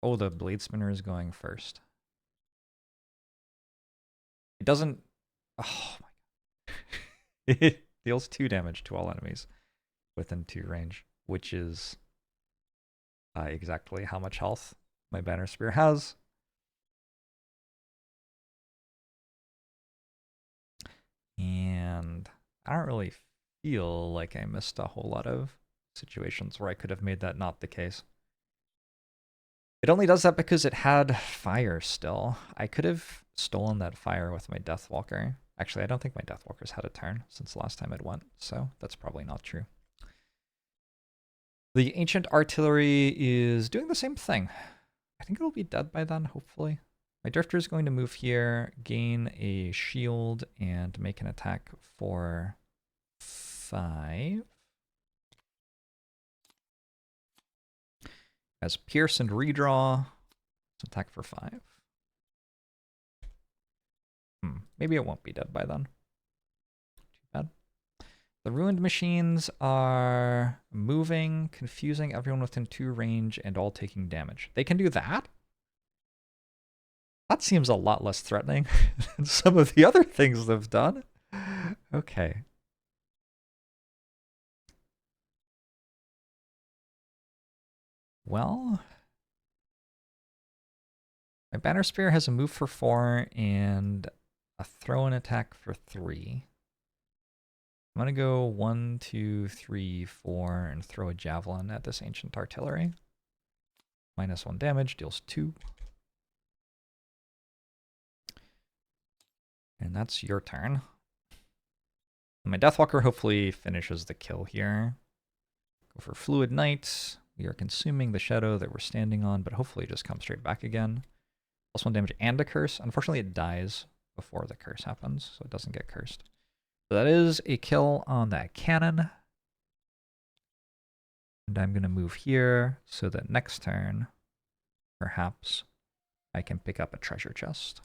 Oh, the Blade Spinner is going first. It doesn't... Oh my god. It deals 2 damage to all enemies within 2 range, which is exactly how much health my Banner Spear has. And I don't really feel like I missed a whole lot of situations where I could have made that not the case. It only does that because it had fire still. I could have stolen that fire with my Deathwalker. Actually, I don't think my Deathwalker's had a turn since the last time it went, so that's probably not true. The Ancient Artillery is doing the same thing. I think it'll be dead by then, hopefully. My Drifter is going to move here, gain a shield, and make an attack for 5. As Pierce and Redraw, attack for 5. Maybe it won't be dead by then. Too bad. The Ruined Machines are moving, confusing everyone within 2 range, and all taking damage. They can do that? That seems a lot less threatening than some of the other things they've done. Okay. Well, my Banner Spear has a move for 4 and a throw and attack for 3. I'm going to go 1, 2, 3, 4 and throw a Javelin at this Ancient Artillery. -1 damage, deals 2. And that's your turn. My Deathwalker hopefully finishes the kill here. Go for Fluid Knight. We are consuming the shadow that we're standing on, but hopefully it just comes straight back again. +1 damage and a curse. Unfortunately, it dies before the curse happens, so it doesn't get cursed. So that is a kill on that cannon. And I'm going to move here so that next turn, perhaps, I can pick up a treasure chest.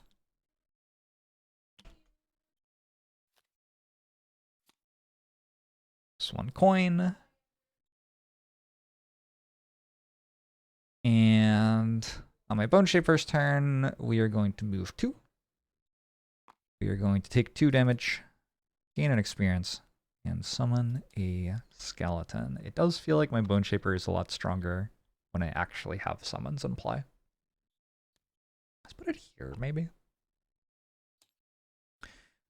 This 1 coin. And on my Bone Shaper's turn, we are going to move 2. We are going to take 2 damage, gain an experience, and summon a skeleton. It does feel like my Bone Shaper is a lot stronger when I actually have summons in play. Let's put it here, maybe.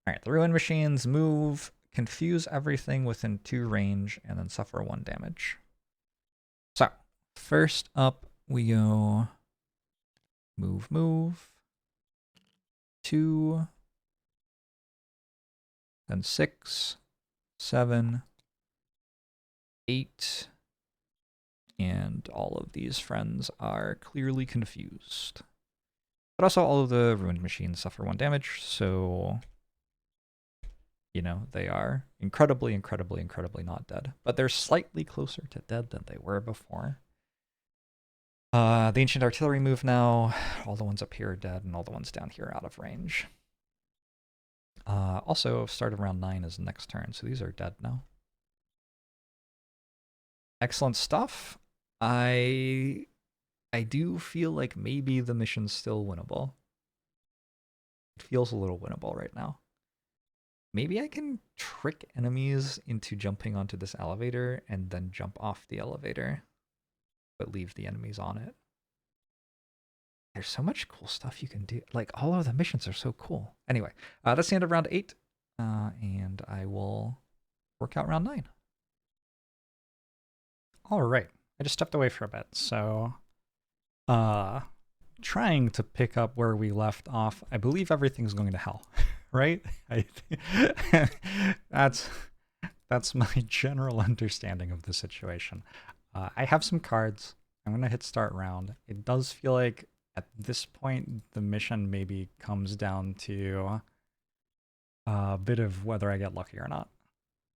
Alright, the Ruin Machines move, confuse everything within 2 range, and then suffer 1 damage. So, first up, we go move, 2, then 6, 7, 8, and all of these friends are clearly confused. But also all of the Ruined Machines suffer 1 damage, so, you know, they are incredibly not dead. But they're slightly closer to dead than they were before. The Ancient Artillery move now. All the ones up here are dead, and all the ones down here are out of range. Also, start of round 9 is next turn, so these are dead now. Excellent stuff. I do feel like maybe the mission's still winnable. It feels a little winnable right now. Maybe I can trick enemies into jumping onto this elevator and then jump off the elevator, but leave the enemies on it. There's so much cool stuff you can do. Like, all of the missions are so cool. Anyway, that's the end of round 8, and I will work out round 9. All right, I just stepped away for a bit, so trying to pick up where we left off. I believe everything's going to hell, right? That's my general understanding of the situation. I have some cards. I'm going to hit start round. It does feel like at this point, the mission maybe comes down to a bit of whether I get lucky or not.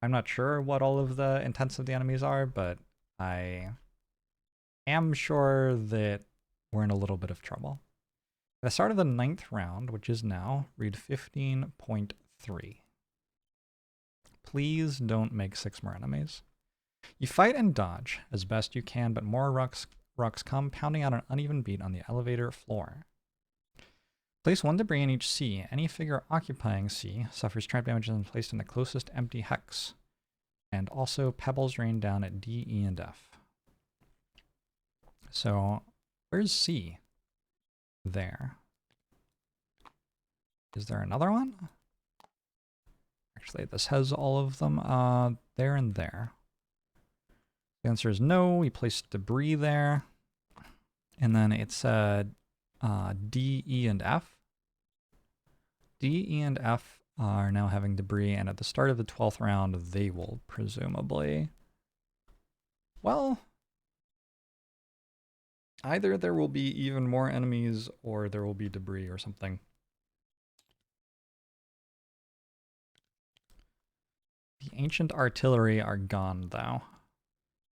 I'm not sure what all of the intents of the enemies are, but I am sure that we're in a little bit of trouble. At the start of the 9th round, which is now, read 15.3. Please don't make 6 more enemies. You fight and dodge as best you can, but more rocks come pounding out an uneven beat on the elevator floor. Place 1 debris in each C. Any figure occupying C suffers trap damage and placed in the closest empty hex. And also pebbles rain down at D, E, and F. So, where's C? There. Is there another one? Actually, this has all of them there and there. The answer is no. We placed debris there. And then it said D, E, and F. D, E, and F are now having debris, and at the start of the 12th round, they will presumably... Well, Either there will be even more enemies or there will be debris or something. The ancient artillery are gone though.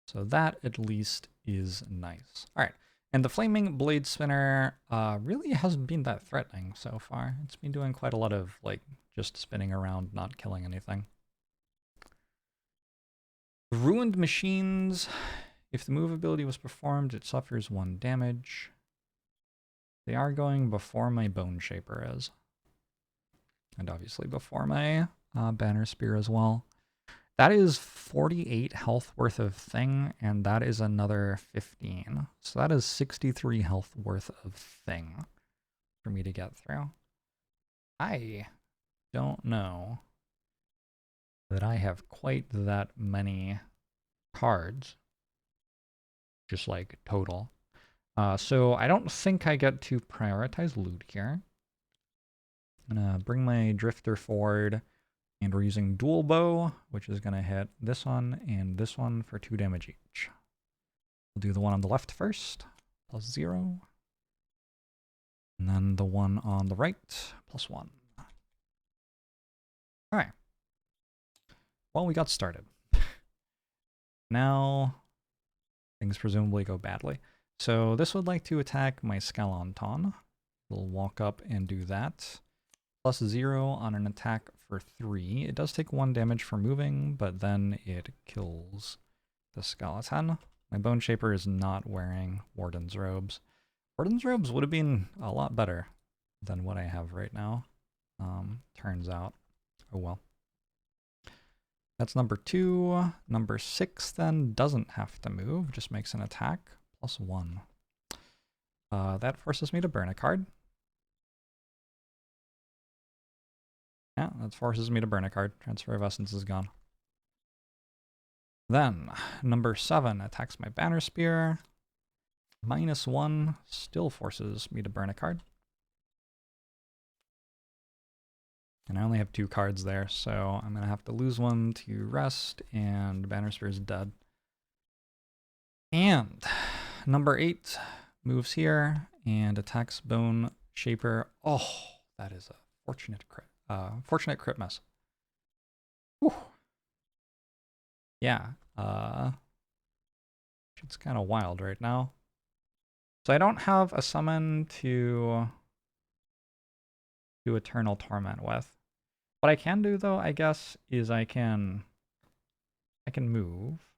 So that at least is nice. All right. And the flaming blade spinner really hasn't been that threatening so far. It's been doing quite a lot of like just spinning around, not killing anything. Ruined machines. If the move ability was performed, it suffers 1 damage. They are going before my Bone Shaper is. And obviously before my Banner Spear as well. That is 48 health worth of thing, and that is another 15. So that is 63 health worth of thing for me to get through. I don't know that I have quite that many cards, just like total. So I don't think I get to prioritize loot here. I'm gonna bring my Drifter forward, and we're using dual bow, which is gonna hit this one and this one for 2 damage each. We'll do the one on the left first, +0. And then the one on the right, +1. Alright. Well, we got started. Now, things presumably go badly. So this would like to attack my Skeleton. We'll walk up and do that. +0 on an attack for 3. It does take 1 damage for moving, but then it kills the skeleton. My Bone Shaper is not wearing Warden's robes. Warden's robes would have been a lot better than what I have right now. Turns out. Oh well. That's number 2. Number 6 then doesn't have to move, just makes an attack, +1. That forces me to burn a card. Yeah, that forces me to burn a card. Transfer of Essence is gone. Then, number 7 attacks my Banner Spear. -1 still forces me to burn a card. And I only have 2 cards there, so I'm going to have to lose one to rest, and Banner Spear is dead. And number 8 moves here and attacks Bone Shaper. Oh, that is a fortunate crit. Fortunate crit miss. Whew. Yeah, it's kind of wild right now. So I don't have a summon to do Eternal Torment with. What I can do though, I guess, is I can move.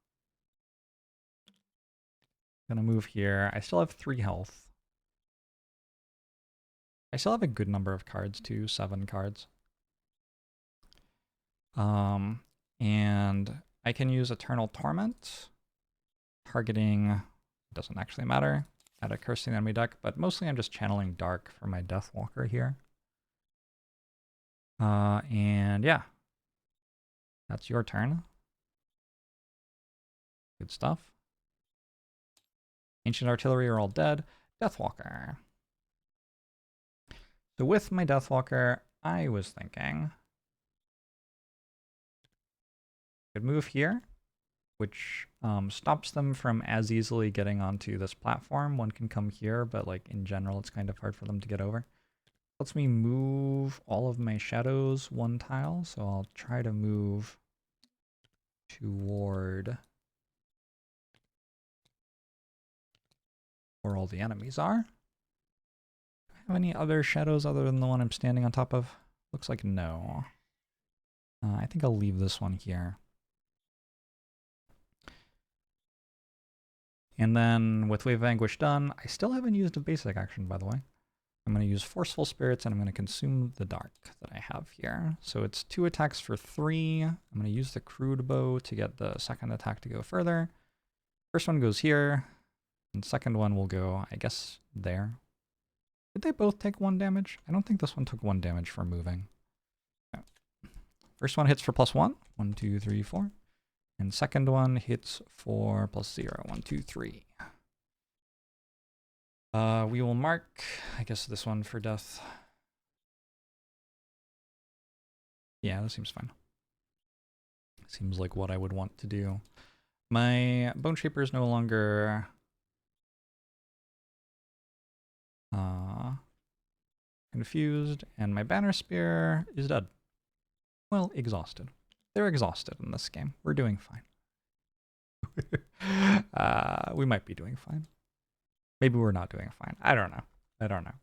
I'm gonna move here. I still have 3 health. I still have a good number of cards too, 7 cards. And I can use Eternal Torment. Targeting doesn't actually matter. Add a curse to the enemy deck, but mostly I'm just channeling Dark for my Deathwalker here. And yeah, that's your turn. Good stuff. Ancient Artillery are all dead. Deathwalker. So with my Deathwalker, I was thinking I could move here, which stops them from as easily getting onto this platform. One can come here, but like in general, it's kind of hard for them to get over. Lets me move all of my shadows 1 tile, so I'll try to move toward where all the enemies are. Do I have any other shadows other than the one I'm standing on top of? Looks like no. I think I'll leave this one here. And then with Wave of Anguish done, I still haven't used a basic action, by the way. I'm going to use Forceful Spirits, and I'm going to consume the Dark that I have here. So it's 2 attacks for 3. I'm going to use the Crude Bow to get the second attack to go further. First one goes here, and second one will go, I guess, there. Did they both take 1 damage? I don't think this one took 1 damage for moving. Okay. First one hits for +1. 1, 2, 3, 4. And second one hits for +0. 1, 2, 3. We will mark, I guess, this one for death. Yeah, that seems fine. Seems like what I would want to do. My Bone Shaper is no longer Confused, and my banner spear is dead. Well, exhausted. They're exhausted in this game. We're doing fine. We might be doing fine. Maybe we're not doing fine. I don't know.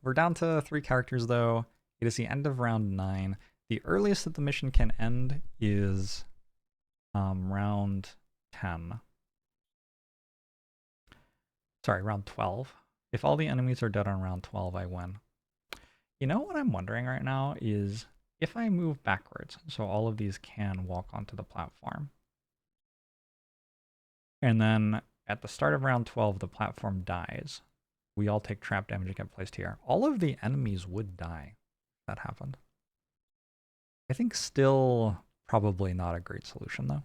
We're down to 3 characters though. It is the end of round 9. The earliest that the mission can end is round 10. Sorry, round 12. If all the enemies are dead on round 12, I win. You know what I'm wondering right now is if I move backwards, so all of these can walk onto the platform, and then at the start of round 12, the platform dies. We all take trap damage and get placed here. All of the enemies would die if that happened. I think still probably not a great solution, though.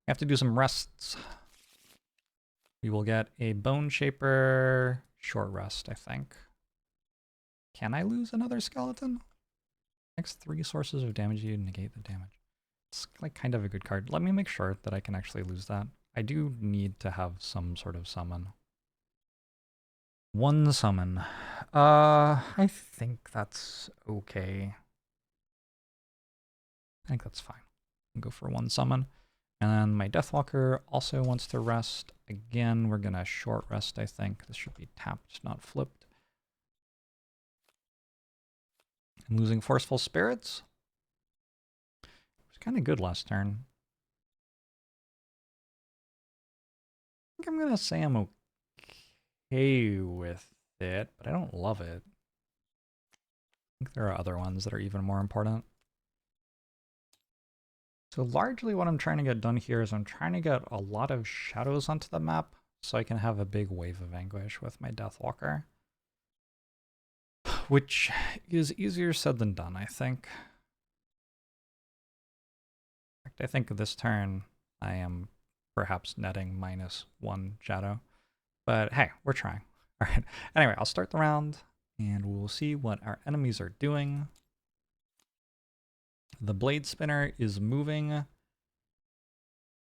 We have to do some rests. We will get a Bone Shaper short rest, I think. Can I lose another skeleton? Next 3 sources of damage, you negate the damage. It's like kind of a good card. Let me make sure that I can actually lose that. I do need to have some sort of summon. 1 summon. I think that's okay. I think that's fine. I'll go for 1 summon. And then my Deathwalker also wants to rest. Again, we're gonna short rest, I think. This should be tapped, not flipped. I'm losing Forceful Spirits. It was kind of good last turn. I think I'm gonna say I'm okay with it, but I don't love it. I think there are other ones that are even more important. So largely what I'm trying to get done here is I'm trying to get a lot of shadows onto the map so I can have a big wave of anguish with my Deathwalker. Which is easier said than done, I think. In fact, I think this turn I am perhaps netting -1 shadow. But hey, we're trying. All right. Anyway, I'll start the round and we'll see what our enemies are doing. The Blade Spinner is moving,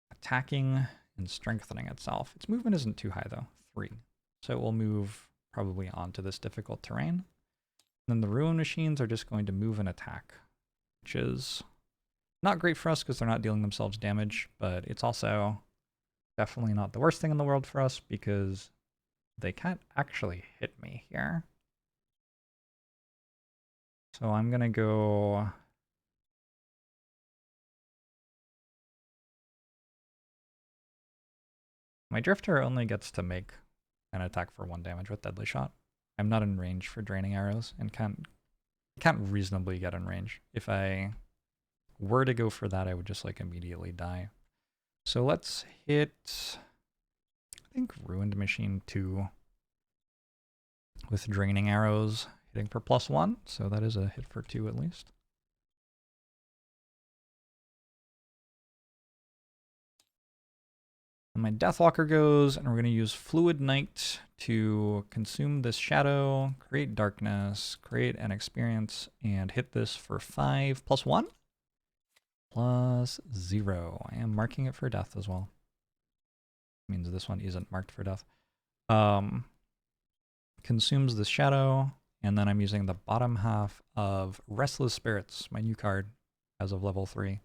attacking, and strengthening itself. Its movement isn't too high though, 3. So it will move probably onto this difficult terrain. And then the Ruin Machines are just going to move and attack, which is not great for us because they're not dealing themselves damage, but it's also definitely not the worst thing in the world for us because they can't actually hit me here. So I'm going to go... My Drifter only gets to make an attack for 1 damage with Deadly Shot. I'm not in range for Draining Arrows and can't reasonably get in range. If I were to go for that, I would just like immediately die. So let's hit, I think, Ruined Machine 2 with Draining Arrows hitting for +1. So that is a hit for 2 at least. And my Deathwalker goes, and we're going to use Fluid Knight to consume this shadow, create darkness, create an experience, and hit this for 5 +1. +0. I am marking it for death as well. Means this one isn't marked for death. Consumes the shadow, and then I'm using the bottom half of Restless Spirits, my new card, as of level 3. I'm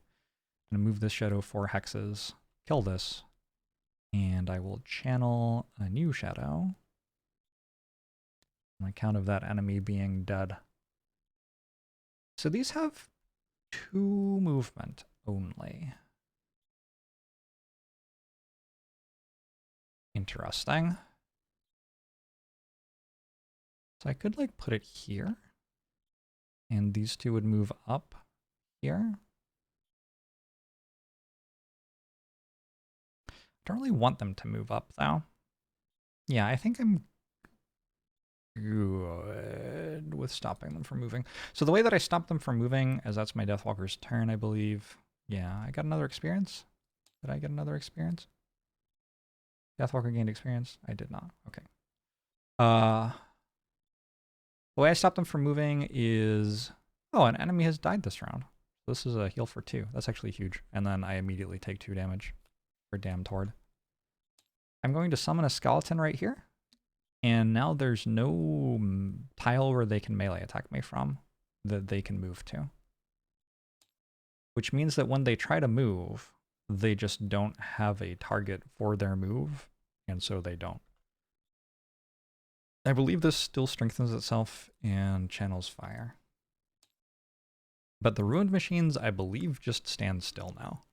going to move this shadow 4 hexes, kill this, and I will channel a new shadow on account of that enemy being dead. So these have 2 movement only. Interesting. So I could like put it here, and these 2 would move up here. I don't really want them to move up though. Yeah, I think I'm good with stopping them from moving. So the way that I stop them from moving is that's my Deathwalker's turn, I believe. Yeah, I got another experience. Did I get another experience? Deathwalker gained experience? I did not. Okay. The way I stopped them from moving is... Oh, an enemy has died this round. This is a heal for 2. That's actually huge. And then I immediately take 2 damage for Damned Horde. I'm going to summon a skeleton right here. And now there's no tile where they can melee attack me from that they can move to. Which means that when they try to move, they just don't have a target for their move, and so they don't. I believe this still strengthens itself and channels fire. But the ruined machines, I believe, just stand still now,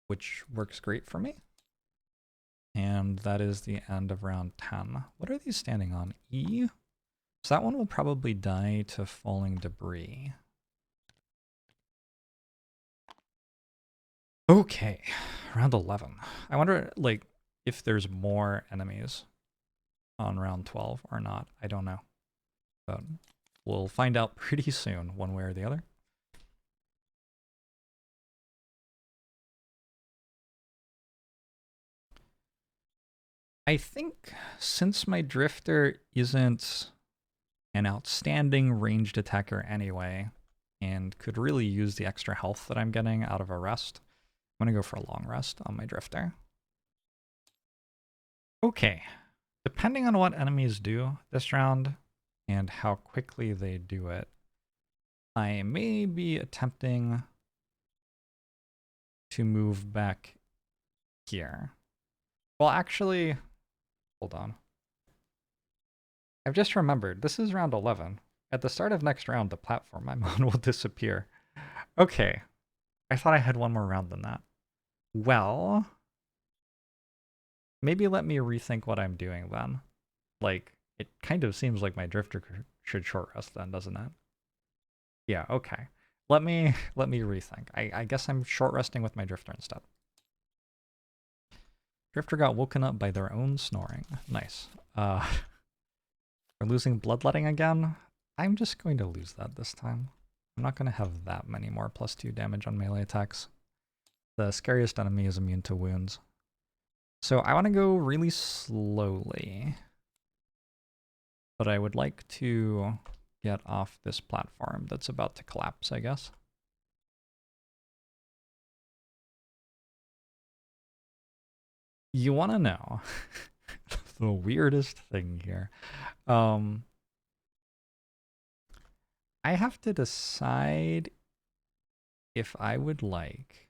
which works great for me. And that is the end of round 10. What are these standing on? E? So that one will probably die to falling debris. Okay, round 11. I wonder, like, if there's more enemies on round 12 or not. I don't know. But we'll find out pretty soon, one way or the other. I think since my Drifter isn't an outstanding ranged attacker anyway, and could really use the extra health that I'm getting out of a rest, I'm going to go for a long rest on my Drifter. Okay, depending on what enemies do this round and how quickly they do it, I may be attempting to move back here. Well, actually, hold on. I've just remembered, this is round 11. At the start of next round, the platform I'm on will disappear. Okay, I thought I had one more round than that. Well, maybe let me rethink what I'm doing then. Like, it kind of seems like my Drifter should short rest then, doesn't it? Yeah, okay. Let me rethink. I guess I'm short resting with my Drifter instead. Drifter got woken up by their own snoring. Nice. We're losing bloodletting again. I'm just going to lose that this time. I'm not going to have that many more +2 damage on melee attacks. The scariest enemy is immune to wounds. So I want to go really slowly. But I would like to get off this platform that's about to collapse, I guess. You want to know the weirdest thing here. I have to decide if I would like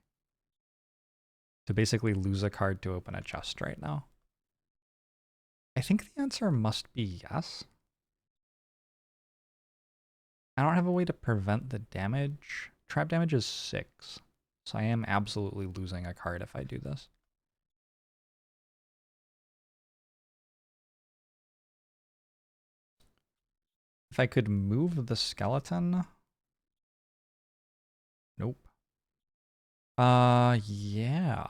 to basically lose a card to open a chest right now. I think the answer must be yes. I don't have a way to prevent the damage. Trap damage is 6, so I am absolutely losing a card if I do this. If I could move the skeleton... Nope. Yeah.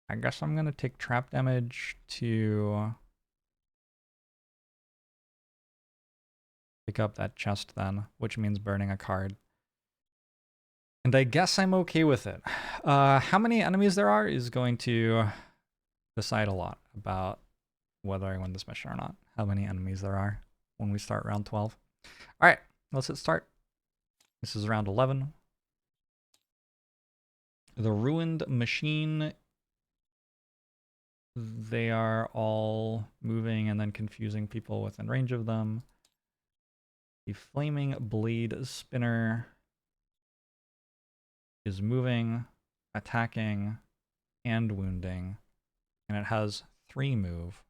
I guess I'm gonna take trap damage to pick up that chest then, which means burning a card. And I guess I'm okay with it. How many enemies there are is going to decide a lot about whether I win this mission or not. How many enemies there are when we start round 12. All right, let's hit start. This is round 11. The ruined machine. They are all moving and then confusing people within range of them. The flaming blade spinner is moving, attacking, and wounding. And it has 3 move.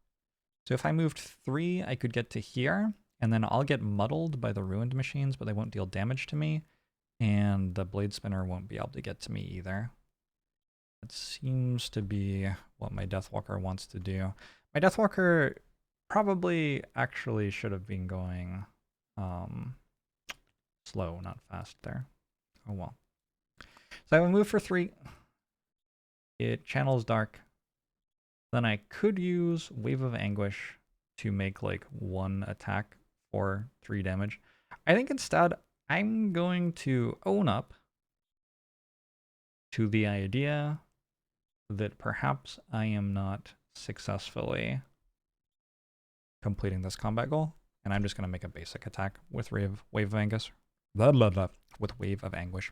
So if I moved 3, I could get to here, and then I'll get muddled by the ruined machines, but they won't deal damage to me. And the blade spinner won't be able to get to me either. It seems to be what my Deathwalker wants to do. My Deathwalker probably actually should have been going slow, not fast there. Oh well. So I will move for 3. It channels dark. Then I could use Wave of Anguish to make like 1 attack for 3 damage. I think instead I'm going to own up to the idea that perhaps I am not successfully completing this combat goal, and I'm just going to make a basic attack with Wave of Anguish. Blah, blah, blah, with Wave of Anguish.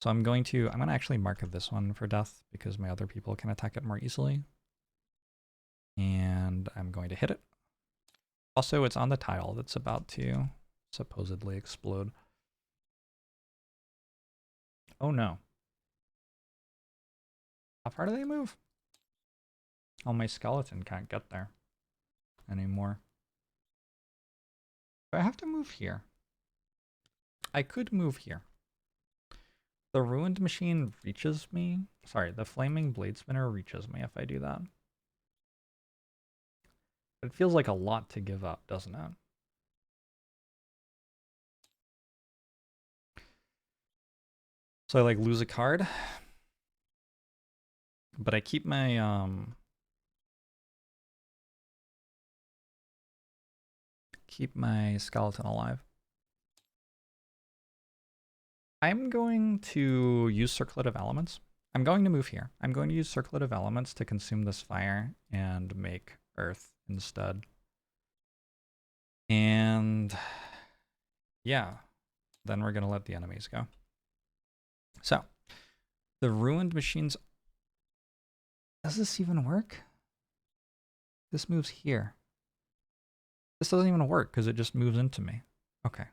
So I'm going to actually mark this one for death because my other people can attack it more easily. And I'm going to hit it. Also, it's on the tile that's about to supposedly explode. Oh no. How far do they move? Oh, my skeleton can't get there anymore. Do I have to move here? I could move here. The ruined machine reaches me. Sorry, the flaming blade spinner reaches me if I do that. It feels like a lot to give up, doesn't it? So I like lose a card, but I keep my skeleton alive. I'm going to use Circlet of Elements. I'm going to move here. I'm going to use Circlet of Elements to consume this fire and make earth instead. And yeah, then we're going to let the enemies go. So the ruined machines. Does this even work? This moves here. This doesn't even work because it just moves into me. Okay.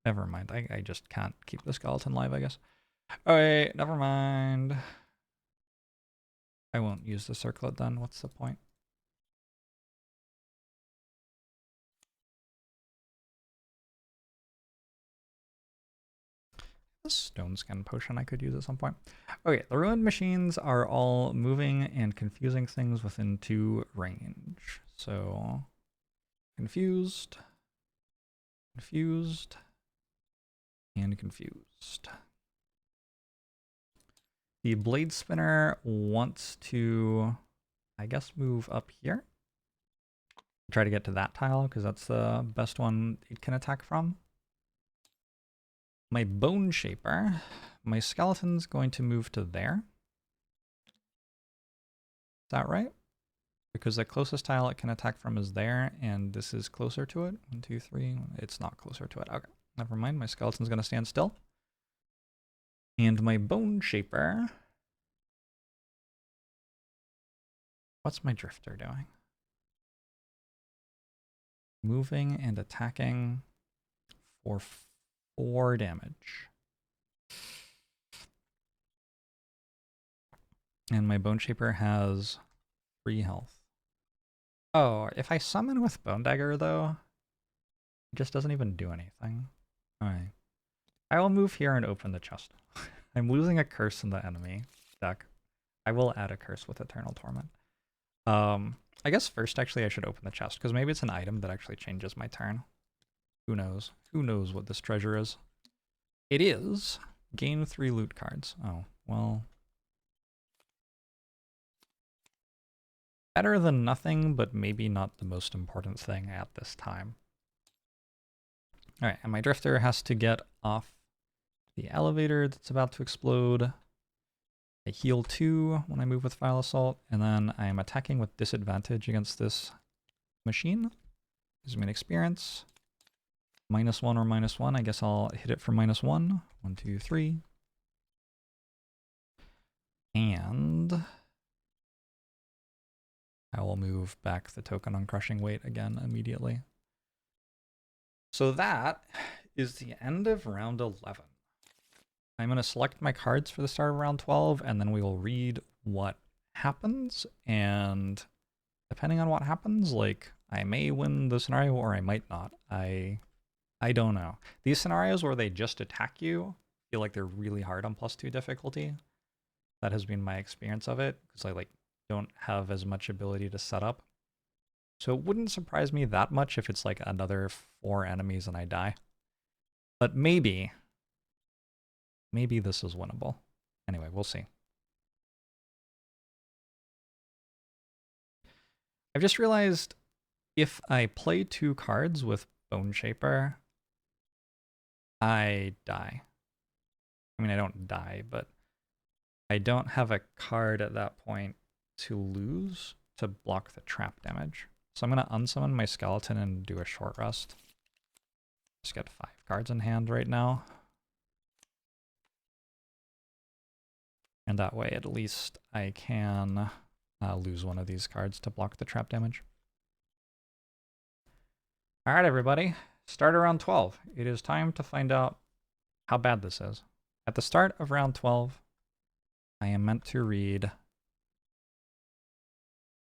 Never mind. I just can't keep the skeleton alive, I guess. Alright, never mind. I won't use the circlet then. What's the point? The stone skin potion I could use at some point. Okay, the ruined machines are all moving and confusing things within 2 range. So, confused, confused, and confused. The blade spinner wants to, I guess, move up here. Try to get to that tile because that's the best one it can attack from. My bone shaper, my skeleton's going to move to there. Is that right? Because the closest tile it can attack from is there, and this is closer to it. 1, 2, 3. It's not closer to it. Okay, never mind. My skeleton's going to stand still. And my bone shaper. What's my drifter doing? Moving and attacking for 4 damage. And my bone shaper has 3 health. Oh, if I summon with Bone Dagger, though, it just doesn't even do anything. Alright. I will move here and open the chest. I'm losing a curse in the enemy deck. I will add a curse with Eternal Torment. I guess first, actually, I should open the chest, because maybe it's an item that actually changes my turn. Who knows? Who knows what this treasure is? It is. Gain 3 loot cards. Oh, well. Better than nothing, but maybe not the most important thing at this time. Alright, and my drifter has to get off the elevator that's about to explode. I heal 2 when I move with Vile Assault, and then I am attacking with disadvantage against this machine. Gives me an experience. -1 or -1. I guess I'll hit it for -1. 1, 2, 3. And I will move back the token on Crushing Weight again immediately. So that is the end of round 11. I'm going to select my cards for the start of round 12, and then we will read what happens. And depending on what happens, like, I may win the scenario or I might not. I don't know. These scenarios where they just attack you feel like they're really hard on +2 difficulty. That has been my experience of it, because I don't have as much ability to set up. So it wouldn't surprise me that much if it's like another 4 enemies and I die. But maybe this is winnable. Anyway, we'll see. I've just realized if I play 2 cards with Bone Shaper, I die. I mean, I don't die, but I don't have a card at that point to lose to block the trap damage. So I'm going to unsummon my skeleton and do a short rest. Just get 5 cards in hand right now. And that way at least I can lose one of these cards to block the trap damage. Alright everybody, start around 12. It is time to find out how bad this is. At the start of round 12, I am meant to read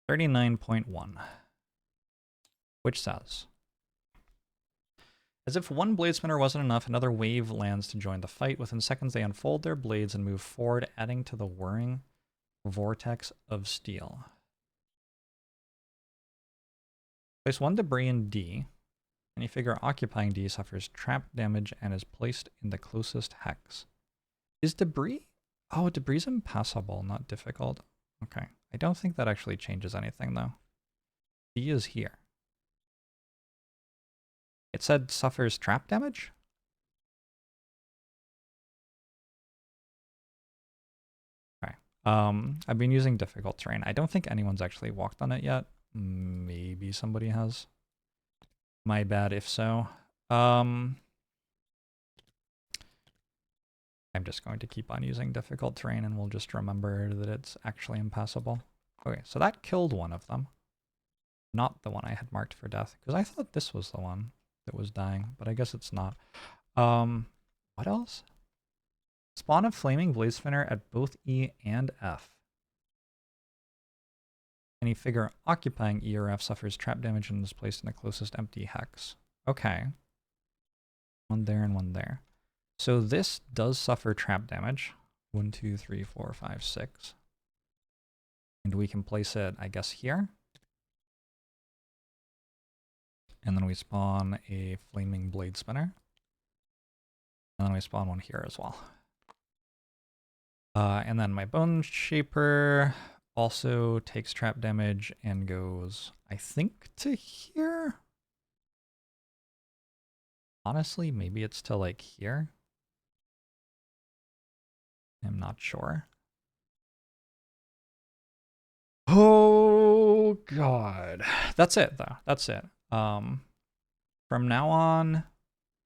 39.1, which says, as if one blade spinner wasn't enough, another wave lands to join the fight. Within seconds, they unfold their blades and move forward, adding to the whirring vortex of steel. Place 1 debris in D. Any figure occupying D suffers trap damage and is placed in the closest hex. Is debris? Oh, debris is impassable, not difficult. Okay. I don't think that actually changes anything, though. D is here. It said suffers trap damage? Okay. I've been using difficult terrain. I don't think anyone's actually walked on it yet. Maybe somebody has. My bad if so. I'm just going to keep on using difficult terrain and we'll just remember that it's actually impassable. Okay, so that killed one of them. Not the one I had marked for death, because I thought this was the one that was dying, but I guess it's not. What else? Spawn a flaming blade spinner at both E and F. Any figure occupying E or F suffers trap damage and is placed in the closest empty hex. Okay. One there and one there. So this does suffer trap damage. 1, 2, 3, 4, 5, 6. And we can place it, I guess, here. And then we spawn a flaming blade spinner. And then we spawn one here as well. And then my bone shaper also takes trap damage and goes, I think, to here? Honestly, maybe it's to like here. I'm not sure. Oh god. That's it though. That's it. From now on,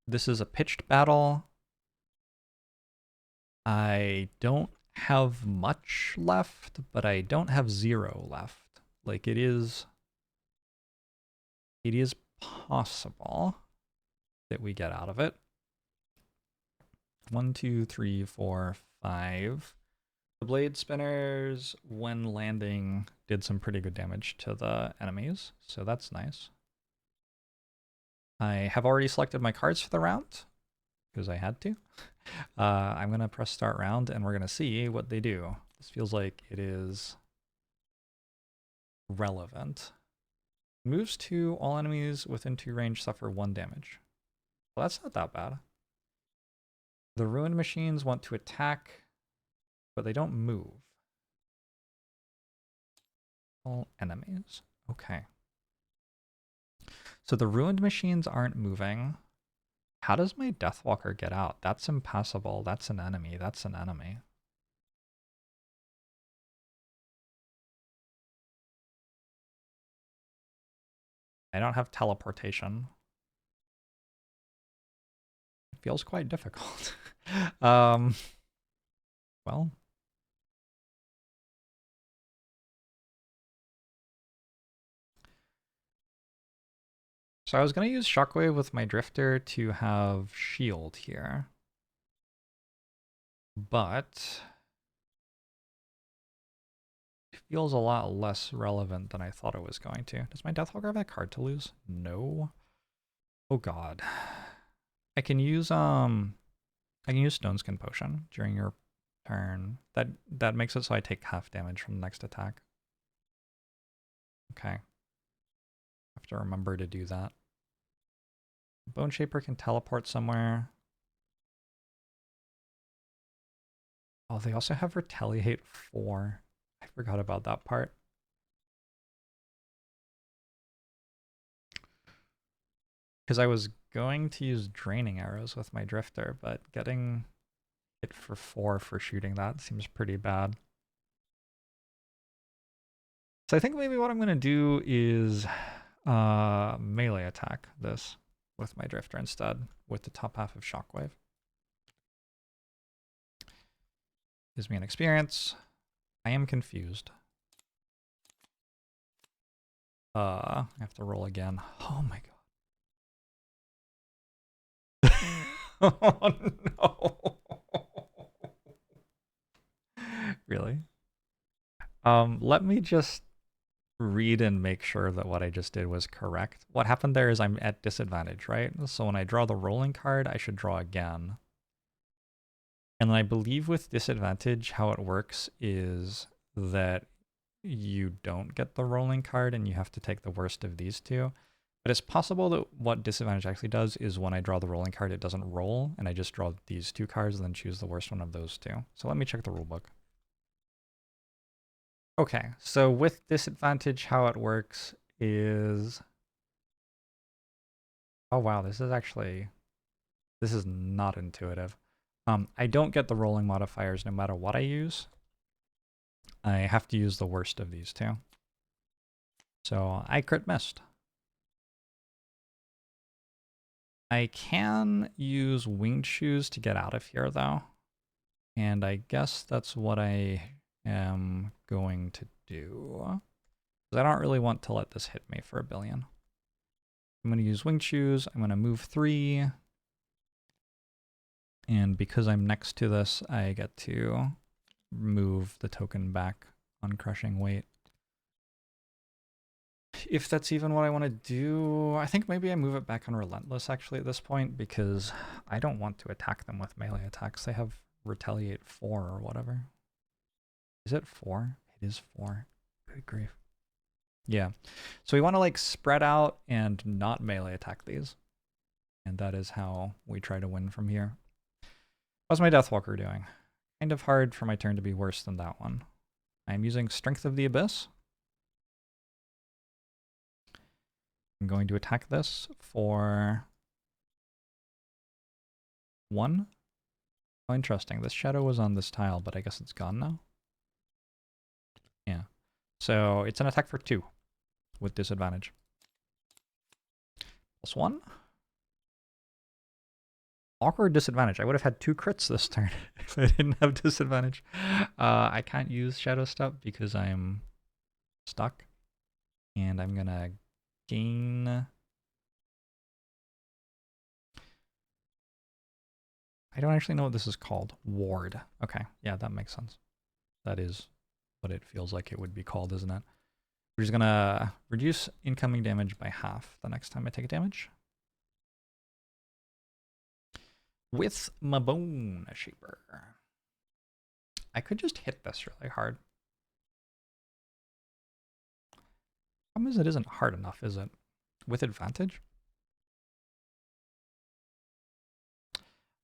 this is a pitched battle. I don't have much left, but I don't have 0 left. Like it is possible that we get out of it. 1, 2, 3, 4, 5. The blade spinners, when landing, did some pretty good damage to the enemies, so that's nice. I have already selected my cards for the round, because I had to. I'm going to press start round, and we're going to see what they do. This feels like it is relevant. Moves to all enemies within 2 range suffer 1 damage. Well, that's not that bad. The ruined machines want to attack, but they don't move. All enemies. Okay. So the ruined machines aren't moving. How does my Deathwalker get out? That's impassable. That's an enemy. That's an enemy. I don't have teleportation. It feels quite difficult. Well. So I was going to use Shockwave with my Drifter to have shield here. But it feels a lot less relevant than I thought it was going to. Does my Deathwalker have a card to lose? No. Oh god. I can use Stoneskin Potion during your turn. That makes it so I take half damage from the next attack. Okay. Have to remember to do that. Bone Shaper can teleport somewhere. Oh, they also have Retaliate 4. I forgot about that part. Because I was going to use Draining Arrows with my Drifter, but getting hit for 4 for shooting that seems pretty bad. So I think maybe what I'm going to do is melee attack this with my drifter instead, with the top half of Shockwave. Gives me an experience. I am confused. I have to roll again. Oh my god. Oh no. Really? Let me just read and make sure that what I just did was correct. What happened there is I'm at disadvantage, right? So when I draw the rolling card, I should draw again. And then I believe with disadvantage, how it works is that you don't get the rolling card and you have to take the worst of these two. But it's possible that what disadvantage actually does is when I draw the rolling card, it doesn't roll, and I just draw these two cards and then choose the worst one of those two. So let me check the rulebook. Okay, so with disadvantage, how it works is... Oh wow, this is not intuitive. I don't get the rolling modifiers no matter what I use. I have to use the worst of these two. So I crit missed. I can use winged shoes to get out of here though. And I guess that's what I am going to do. Because I don't really want to let this hit me for 1 billion. I'm going to use winged shoes. I'm going to move 3. And because I'm next to this, I get to move the token back on crushing weight. If that's even what I want to do, I think maybe I move it back on relentless actually at this point, because I don't want to attack them with melee attacks. They have retaliate 4 or whatever. Is it 4? It is 4. Good grief. Yeah. So we want to like spread out and not melee attack these. And that is how we try to win from here. How's my Deathwalker doing? Kind of hard for my turn to be worse than that one. I'm using Strength of the Abyss. I'm going to attack this for 1. Oh, interesting. This shadow was on this tile, but I guess it's gone now. Yeah. So it's an attack for 2 with disadvantage. +1. Awkward disadvantage. I would have had 2 crits this turn if I didn't have disadvantage. I can't use Shadow Step because I'm stuck. And I'm gonna gain... I don't actually know what this is called. Ward. Okay, yeah, that makes sense. That is what it feels like it would be called, isn't it? We're just gonna reduce incoming damage by half the next time I take a damage. With my Bone Shaper. I could just hit this really hard. Problem is it isn't hard enough, is it? With advantage?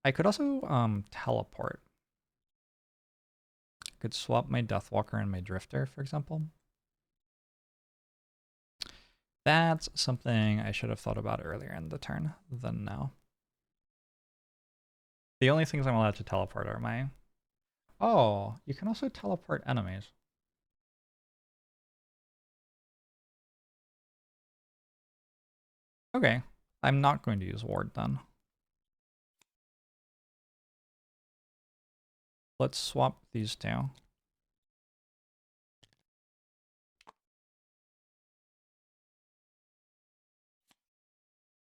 I could also teleport. I could swap my Deathwalker and my Drifter, for example. That's something I should have thought about earlier in the turn than now. The only things I'm allowed to teleport are my... Oh, you can also teleport enemies. Okay, I'm not going to use Ward then. Let's swap these two. And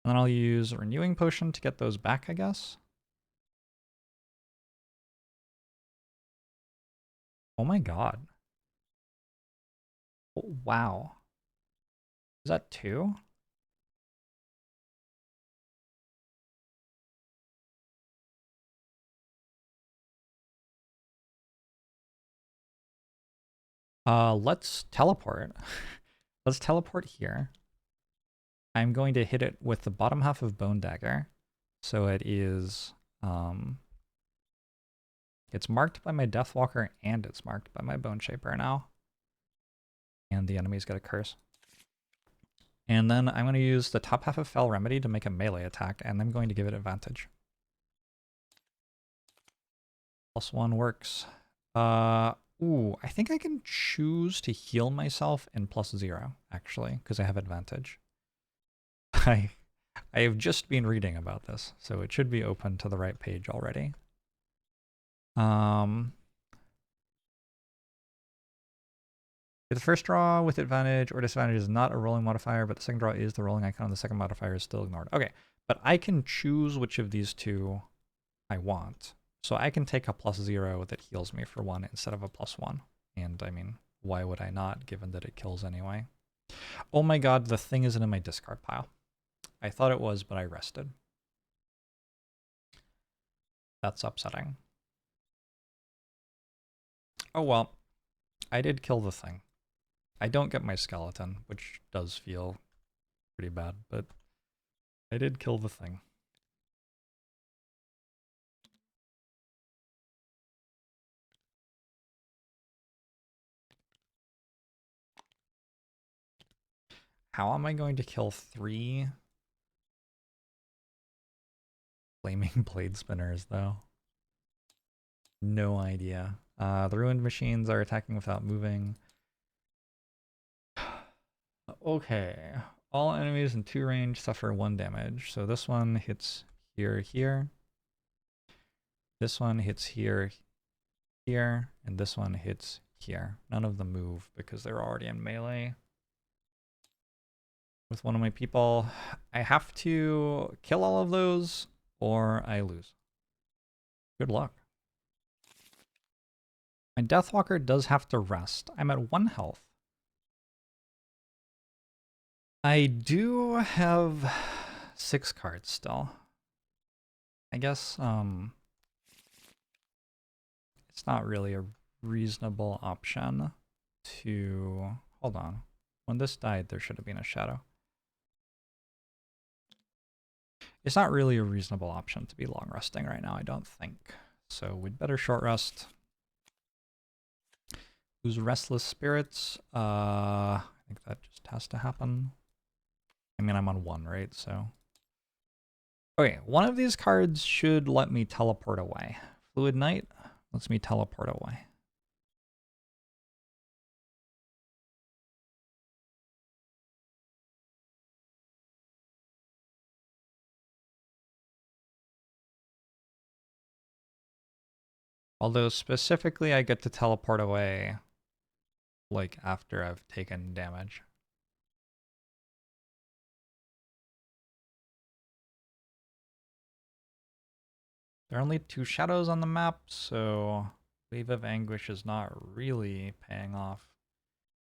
then I'll use a Renewing Potion to get those back, I guess. Oh my god. Oh, wow. Is that 2? Let's teleport. Let's teleport here. I'm going to hit it with the bottom half of Bone Dagger. So it is, it's marked by my Deathwalker and it's marked by my Bone Shaper now. And the enemy's got a curse. And then I'm going to use the top half of Fell Remedy to make a melee attack, and I'm going to give it advantage. +1 works. Ooh, I think I can choose to heal myself in +0, actually, because I have advantage. I have just been reading about this, so it should be open to the right page already. The first draw with advantage or disadvantage is not a rolling modifier, but the second draw is the rolling icon, and the second modifier is still ignored. Okay, but I can choose which of these two I want. So I can take a +0 that heals me for 1 instead of a +1. And I mean, why would I not, given that it kills anyway? Oh my god, the thing isn't in my discard pile. I thought it was, but I rested. That's upsetting. Oh well, I did kill the thing. I don't get my skeleton, which does feel pretty bad, but I did kill the thing. How am I going to kill 3 flaming blade spinners, though? No idea. The ruined machines are attacking without moving. Okay. All enemies in 2 range suffer 1 damage. So this one hits here, here. This one hits here, here. And this one hits here. None of them move because they're already in melee with one of my people. I have to kill all of those or I lose. Good luck. My Deathwalker does have to rest. I'm at 1 health. I do have 6 cards still. I guess it's not really a reasonable option to... Hold on. When this died, there should have been a shadow. It's not really a reasonable option to be long resting right now, I don't think. So we'd better short rest. Who's Restless Spirits? I think that just has to happen. I mean, I'm on 1, right? So... Okay, one of these cards should let me teleport away. Fluid Knight lets me teleport away. Although specifically I get to teleport away like after I've taken damage. There are only 2 shadows on the map, so Wave of Anguish is not really paying off.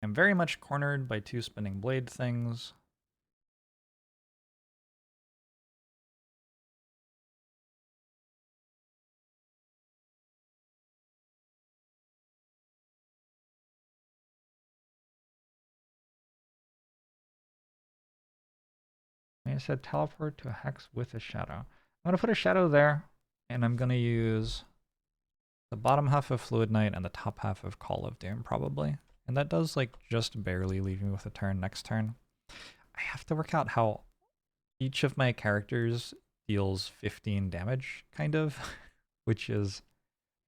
I'm very much cornered by 2 spinning blade things. I said teleport to a hex with a shadow. I'm going to put a shadow there, and I'm going to use the bottom half of Fluid Knight and the top half of Call of Doom, probably. And that does, like, just barely leave me with a turn next turn. I have to work out how each of my characters deals 15 damage, kind of, which is...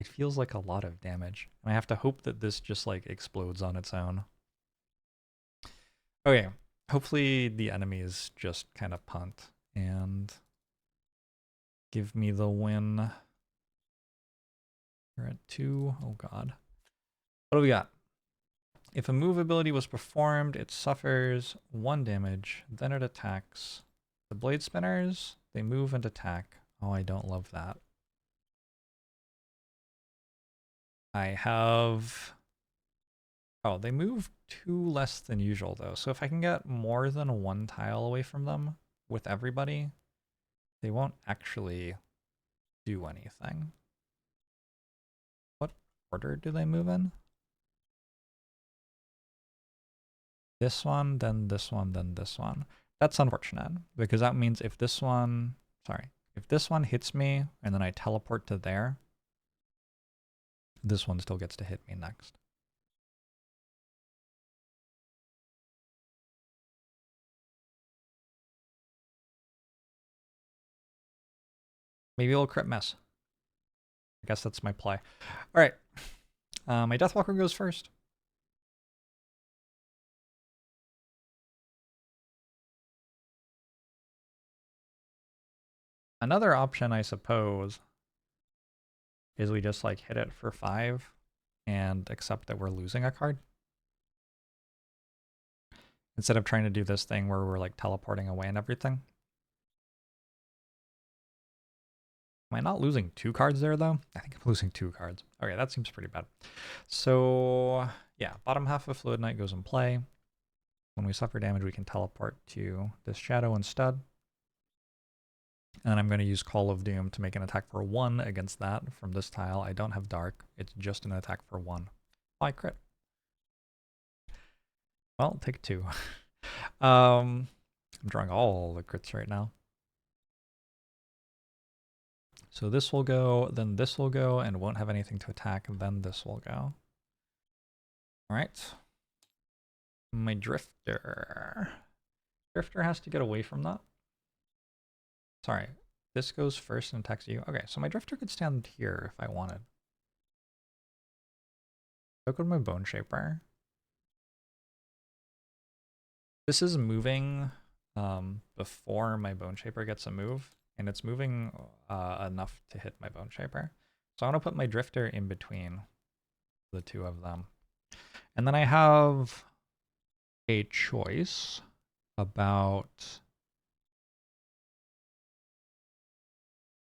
It feels like a lot of damage. And I have to hope that this just, like, explodes on its own. Okay. Hopefully the enemies just kind of punt and give me the win. We're at 2. Oh god. What do we got? If a move ability was performed, it suffers 1 damage, then it attacks. The blade spinners, they move and attack. Oh, I don't love that. I have... Oh, they move 2 less than usual, though. So if I can get more than 1 tile away from them with everybody, they won't actually do anything. What order do they move in? This one, then this one, then this one. That's unfortunate, because that means if this one... Sorry. If this one hits me, and then I teleport to there, this one still gets to hit me next. Maybe it'll crit miss. I guess that's my play. Alright. My Deathwalker goes first. Another option, I suppose, is we just like hit it for 5 and accept that we're losing a card. Instead of trying to do this thing where we're like teleporting away and everything. Am I not losing 2 cards there though? I think I'm losing 2 cards. Okay, that seems pretty bad. So yeah, bottom half of Fluid Knight goes in play. When we suffer damage, we can teleport to this shadow instead. And then I'm going to use Call of Doom to make an attack for 1 against that from this tile. I don't have Dark. It's just an attack for 1. Oh, I crit. Well, take 2. I'm drawing all the crits right now. So this will go, then this will go, and won't have anything to attack, and then this will go. Alright. My Drifter. Drifter has to get away from that. Sorry, this goes first and attacks you. Okay, so my Drifter could stand here if I wanted. Look at my Bone Shaper. This is moving before my Bone Shaper gets a move, and it's moving enough to hit my Bone Shaper. So I want to put my Drifter in between the two of them. And then I have a choice about...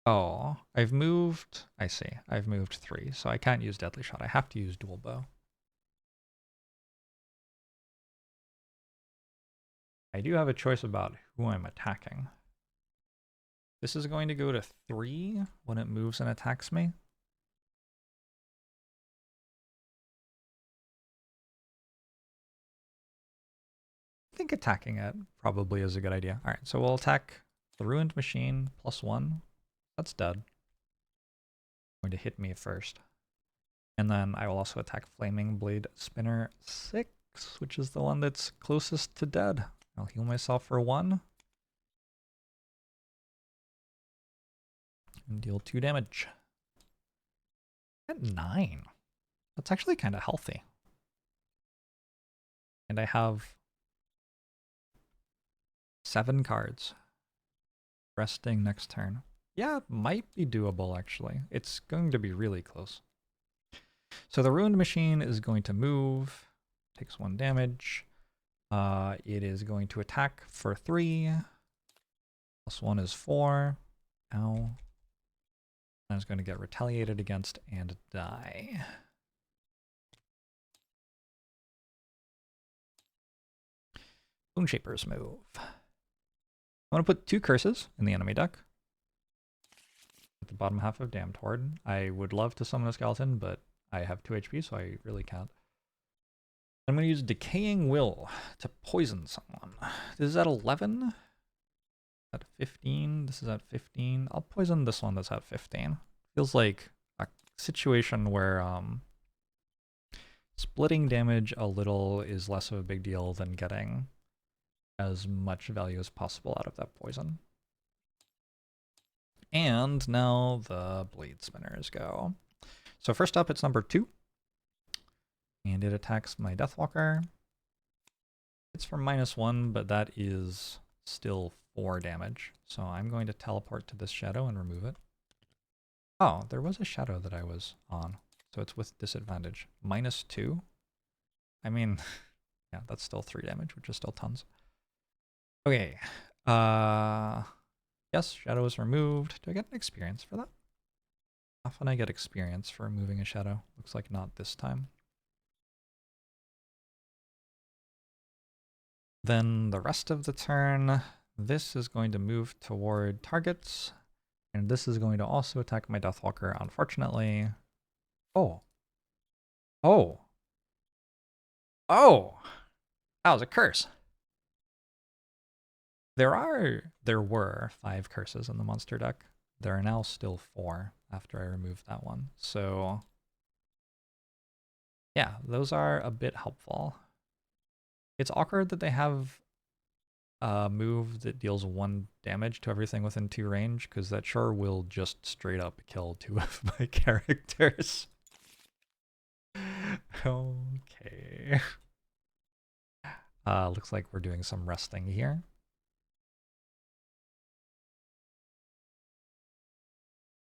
Oh, I've moved... I see. I've moved 3, so I can't use Deadly Shot. I have to use Dual Bow. I do have a choice about who I'm attacking. This is going to go to 3 when it moves and attacks me. I think attacking it probably is a good idea. All right, so we'll attack the Ruined Machine +1. That's dead. Going to hit me first. And then I will also attack Flaming Blade Spinner 6, which is the one that's closest to dead. I'll heal myself for 1. And deal 2 damage. At 9. That's actually kind of healthy. And I have 7 cards. Resting next turn. Yeah, it might be doable actually. It's going to be really close. So the Ruined Machine is going to move. Takes 1 damage. It is going to attack for 3. +1 is 4. Ow. And it's going to get retaliated against and die. Bone Shaper's move. I want to put 2 curses in the enemy deck. At the bottom half of Damned Horde. I would love to summon a skeleton, but I have 2 HP, so I really can't. I'm going to use Decaying Will to poison someone. This is at 11. At 15. This is at 15. I'll poison this one that's at 15. Feels like a situation where splitting damage a little is less of a big deal than getting as much value as possible out of that poison. And now the Blade Spinners go. So first up, it's number 2. And it attacks my Deathwalker. It's for -1, but that is still 4 damage. So I'm going to teleport to this shadow and remove it. Oh, there was a shadow that I was on. So it's with disadvantage. -2? I mean, yeah, that's still 3 damage, which is still tons. Okay. Yes, shadow is removed. Do I get an experience for that? Often I get experience for removing a shadow. Looks like not this time. Then the rest of the turn, this is going to move toward targets. And this is going to also attack my Deathwalker, unfortunately. Oh. Oh. Oh! That was a curse. There were 5 curses in the monster deck. There are now still 4 after I removed that one. So yeah, those are a bit helpful. It's awkward that they have a move that deals 1 damage to everything within 2 range, because that sure will just straight up kill 2 of my characters. Okay. Looks like we're doing some resting here.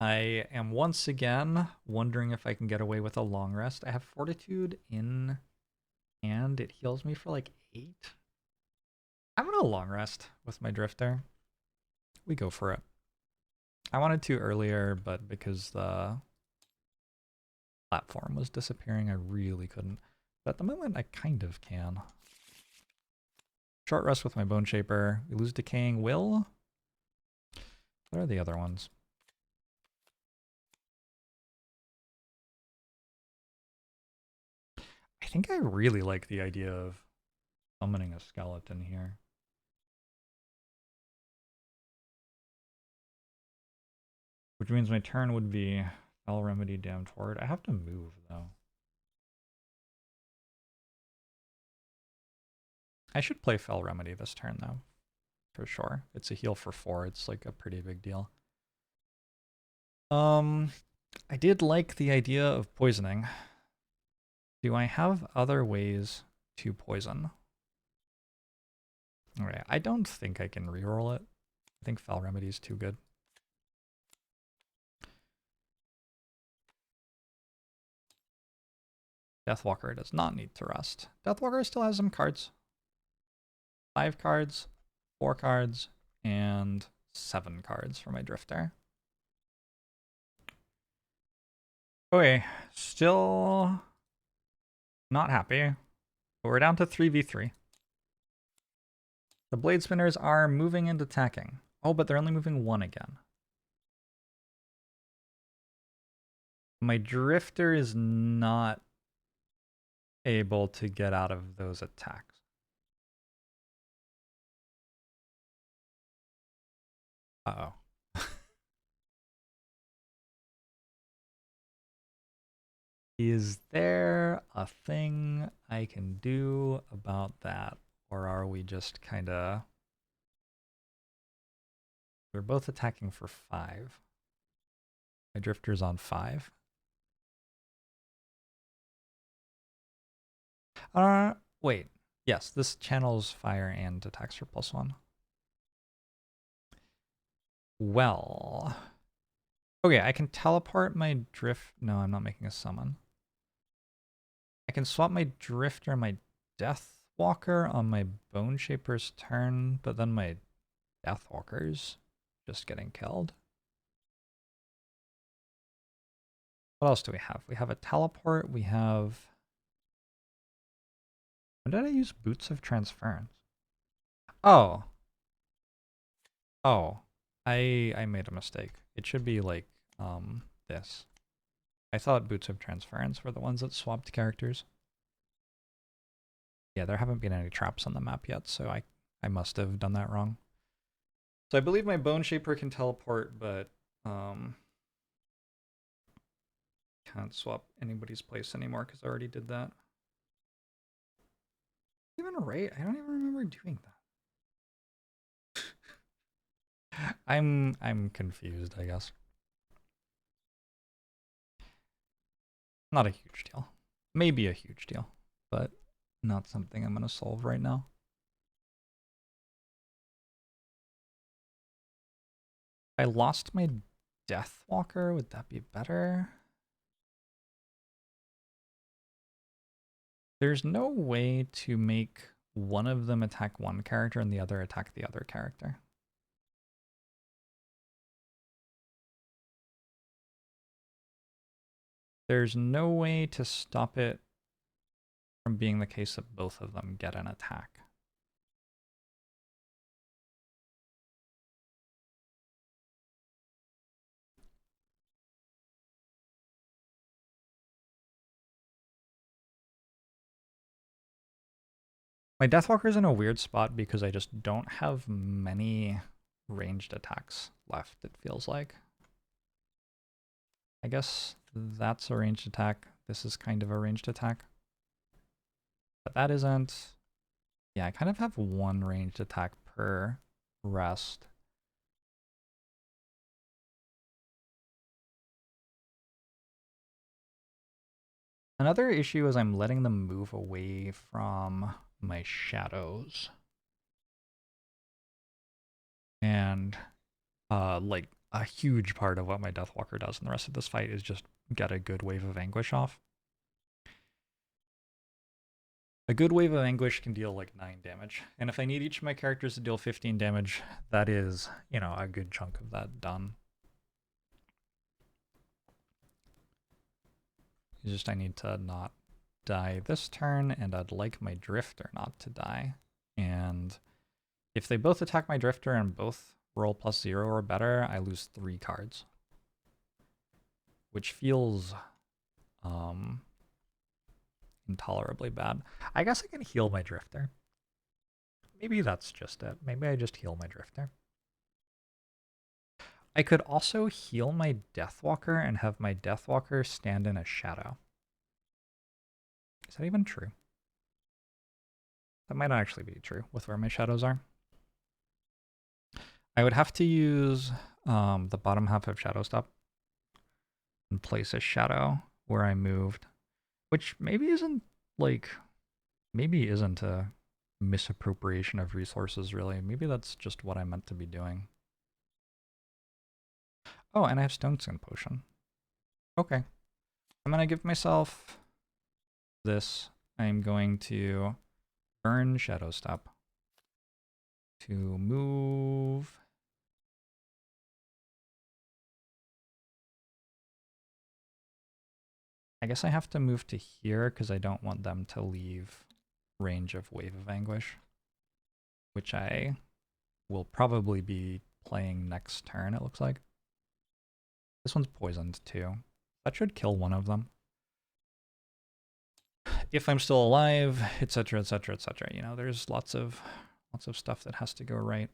I am once again wondering if I can get away with a long rest. I have Fortitude in and it heals me for like 8. I'm gonna long rest with my Drifter. We go for it. I wanted to earlier, but because the platform was disappearing, I really couldn't. But at the moment, I kind of can. Short rest with my Bone Shaper. We lose Decaying Will. What are the other ones? I think I really like the idea of summoning a skeleton here. Which means my turn would be Fell Remedy Damned Horde. I have to move, though. I should play Fell Remedy this turn, though. For sure. It's a heal for 4. It's like a pretty big deal. I did like the idea of poisoning. Do I have other ways to poison? Okay, I don't think I can reroll it. I think Fell Remedy is too good. Deathwalker does not need to rest. Deathwalker still has some cards. 5 cards, 4 cards, and 7 cards for my Drifter. Okay, still not happy. But we're down to 3v3. The Blade Spinners are moving and attacking. Oh, but they're only moving 1 again. My Drifter is not able to get out of those attacks. Uh-oh. Is there a thing I can do about that? Or are we just kind of... We're both attacking for 5. My Drifter's on 5. Wait. Yes, this channels fire and attacks for +1. Well... Okay, I can teleport my drift... No, I'm not making a summon. I can swap my Drifter and my Deathwalker on my Bone Shaper's turn, but then my Deathwalker's just getting killed. What else do we have? We have a teleport, we have... When did I use Boots of Transference? Oh. Oh. I made a mistake. It should be like, this. I thought Boots of Transference were the ones that swapped characters. Yeah, there haven't been any traps on the map yet, so I must have done that wrong. So I believe my Bone Shaper can teleport, but can't swap anybody's place anymore because I already did that. Even right? I don't even remember doing that. I'm confused, I guess. Not a huge deal. Maybe a huge deal, but not something I'm going to solve right now. If I lost my Deathwalker, would that be better? There's no way to make one of them attack one character and the other attack the other character. There's no way to stop it from being the case that both of them get an attack. My Deathwalker's in a weird spot because I just don't have many ranged attacks left, it feels like. I guess that's a ranged attack. This is kind of a ranged attack. But that isn't... Yeah, I kind of have 1 ranged attack per rest. Another issue is I'm letting them move away from my shadows. And like a huge part of what my Deathwalker does in the rest of this fight is just get a good Wave of Anguish off. A good Wave of Anguish can deal like 9 damage, and if I need each of my characters to deal 15 damage, that is, you know, a good chunk of that done. It's just I need to not die this turn, and I'd like my Drifter not to die. And if they both attack my Drifter and both roll +0 or better, I lose 3 cards. Which feels intolerably bad. I guess I can heal my Drifter. Maybe that's just it. Maybe I just heal my Drifter. I could also heal my Deathwalker and have my Deathwalker stand in a shadow. Is that even true? That might not actually be true with where my shadows are. I would have to use the bottom half of Shadow Stop and place a shadow where I moved, which maybe isn't a misappropriation of resources, really. Maybe that's just what I meant to be doing. Oh, and I have Stone Skin Potion. Okay. I'm gonna give myself this. I'm going to burn Shadow Stop to move. I guess I have to move to here because I don't want them to leave range of Wave of Anguish, which I will probably be playing next turn, it looks like. This one's poisoned too. That should kill one of them. If I'm still alive, etc., etc., etc. You know, there's lots of stuff that has to go right.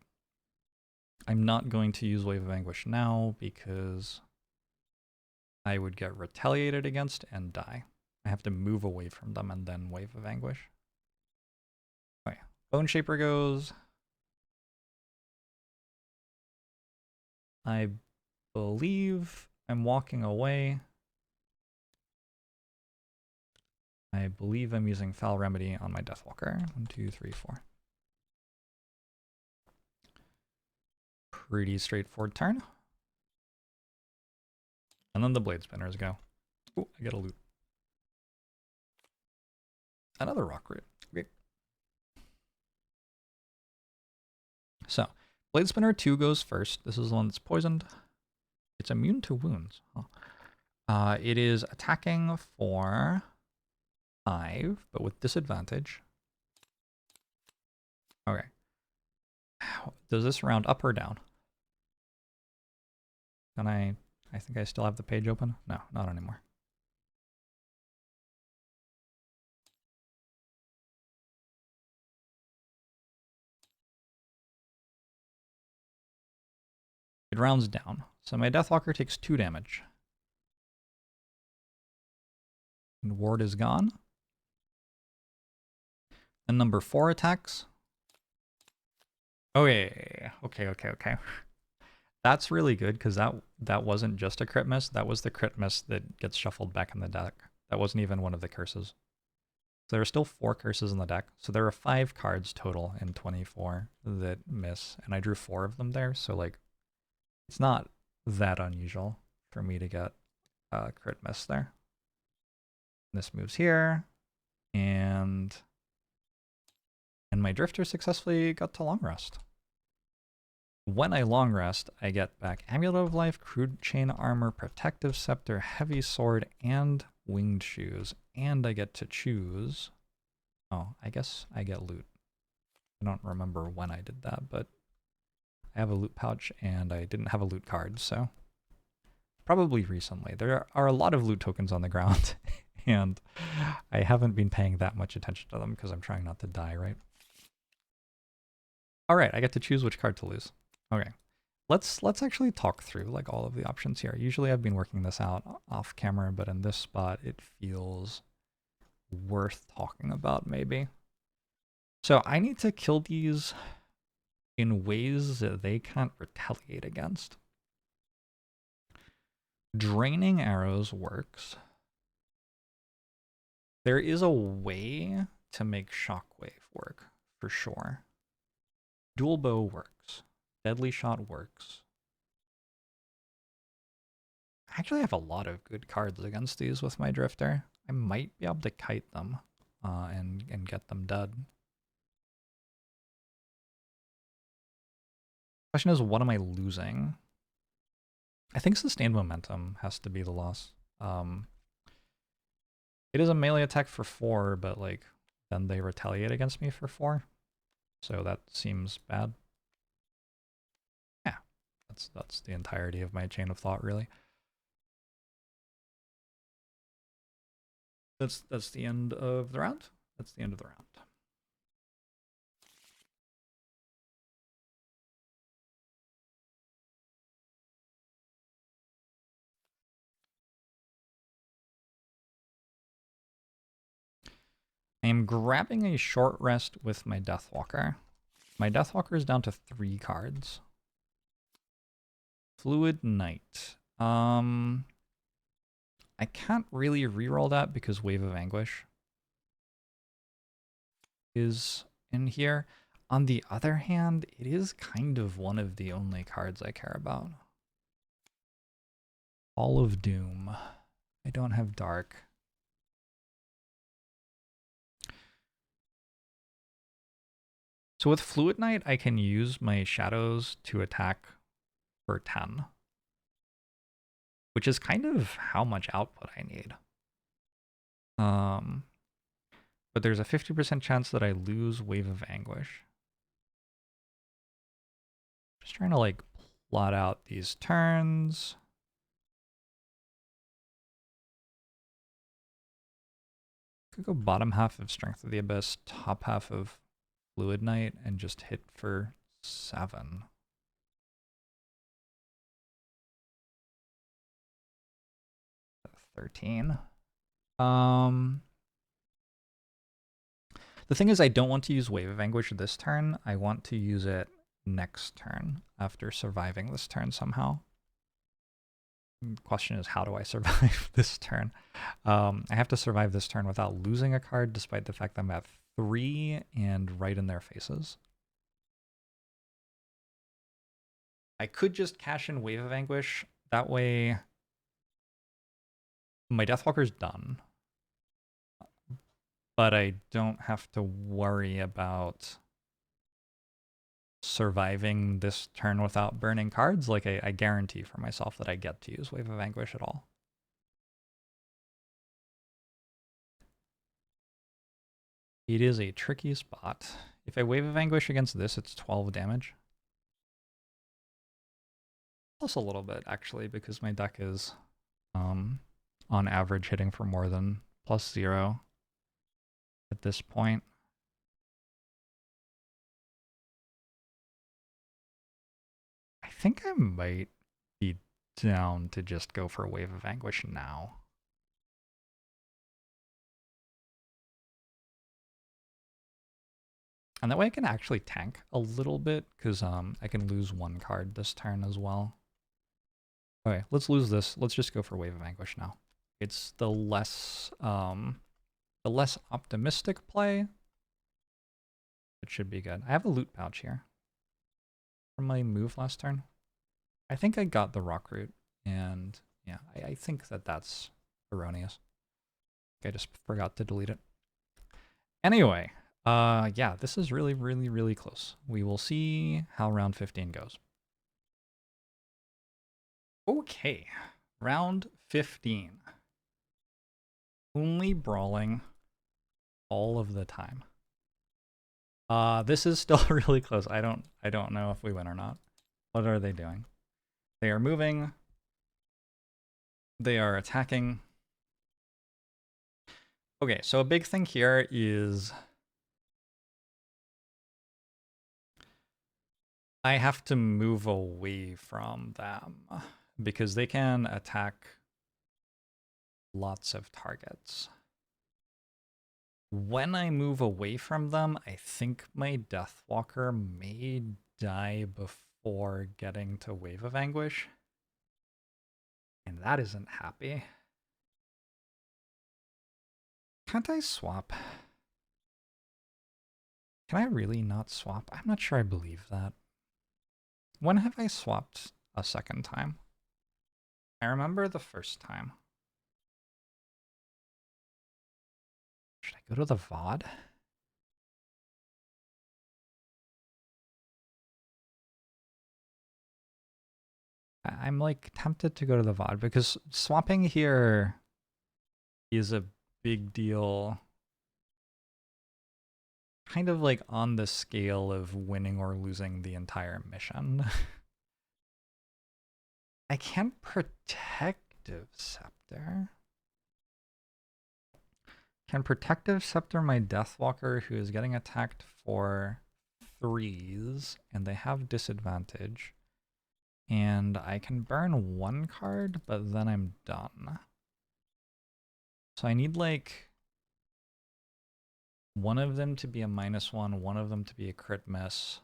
I'm not going to use Wave of Anguish now because I would get retaliated against and die. I have to move away from them and then Wave of Anguish. Okay, Bone Shaper goes. I believe I'm walking away. I believe I'm using Foul Remedy on my Deathwalker. 1, 2, 3, 4. Pretty straightforward turn. And then the Blade Spinners go. Ooh, I get a loot. Another Rock Root. Great. So, Blade Spinner 2 goes first. This is the one that's poisoned. It's immune to wounds. Huh. It is attacking for 5, but with disadvantage. Okay. Does this round up or down? Can I think I still have the page open? No, not anymore. It rounds down. So my Deathwalker takes 2 damage. And Ward is gone. And number 4 attacks. Okay. That's really good because that wasn't just a crit miss. That was the crit miss that gets shuffled back in the deck. That wasn't even one of the curses. So there are still 4 curses in the deck. So there are 5 cards total in 24 that miss. And I drew 4 of them there. So like, it's not that unusual for me to get a crit miss there. This moves here. And my Drifter successfully got to long rest. When I long rest, I get back Amulet of Life, Crude Chain Armor, Protective Scepter, Heavy Sword, and Winged Shoes. And I get to choose... Oh, I guess I get loot. I don't remember when I did that, but I have a loot pouch and I didn't have a loot card, so... Probably recently. There are a lot of loot tokens on the ground, and I haven't been paying that much attention to them because I'm trying not to die, right? Alright, I get to choose which card to lose. Okay, let's actually talk through like all of the options here. Usually I've been working this out off camera, but in this spot it feels worth talking about maybe. So I need to kill these in ways that they can't retaliate against. Draining arrows works. There is a way to make shockwave work for sure. Dual bow works. Deadly shot works. I actually have a lot of good cards against these with my Drifter. I might be able to kite them and get them dead. Question is, what am I losing? I think sustained momentum has to be the loss. It is a melee attack for 4, but like then they retaliate against me for 4. So that seems bad. Yeah, that's the entirety of my chain of thought, really. That's the end of the round. That's the end of the round. I am grabbing a short rest with my Deathwalker. My Deathwalker is down to 3 cards. Fluid Knight. I can't really reroll that because Wave of Anguish is in here. On the other hand, it is kind of one of the only cards I care about. All of Doom. I don't have Dark. So with Fluid Knight, I can use my shadows to attack for 10. Which is kind of how much output I need. But there's a 50% chance that I lose Wave of Anguish. Just trying to like plot out these turns. Could go bottom half of Strength of the Abyss, top half of Fluid Knight, and just hit for 7. $13. The thing is, I don't want to use Wave of Anguish this turn. I want to use it next turn after surviving this turn somehow. The question is, how do I survive this turn? I have to survive this turn without losing a card, despite the fact that I'm at 3 and right in their faces. I could just cash in Wave of Anguish. That way, my Deathwalker's done. But I don't have to worry about surviving this turn without burning cards. Like, I guarantee for myself that I get to use Wave of Anguish at all. It is a tricky spot. If I Wave of Anguish against this, it's 12 damage. Plus a little bit, actually, because my deck is, on average, hitting for more than +0 at this point. I think I might be down to just go for Wave of Anguish now. And that way I can actually tank a little bit, because I can lose 1 card this turn as well. Okay, let's lose this. Let's just go for Wave of Anguish now. It's the less optimistic play. It should be good. I have a loot pouch here from my move last turn. I think I got the rock root, and yeah, I think that that's erroneous. I just forgot to delete it. Anyway, yeah, this is really, really, really close. We will see how round 15 goes. Okay, round 15. Only brawling all of the time. This is still really close. I don't know if we win or not. What are they doing? They are moving. They are attacking. Okay, so a big thing here is I have to move away from them because they can attack lots of targets. When I move away from them, I think my Deathwalker may die before getting to Wave of Anguish. And that isn't happy. Can't I swap? Can I really not swap? I'm not sure I believe that. When have I swapped a second time? I remember the first time. Should I go to the VOD? I'm like tempted to go to the VOD because swapping here is a big deal. Kind of like on the scale of winning or losing the entire mission. I can't Protective Scepter. Can Protective Scepter my Deathwalker who is getting attacked for 3s and they have disadvantage. And I can burn 1 card, but then I'm done. So I need like one of them to be a -1, one of them to be a crit miss.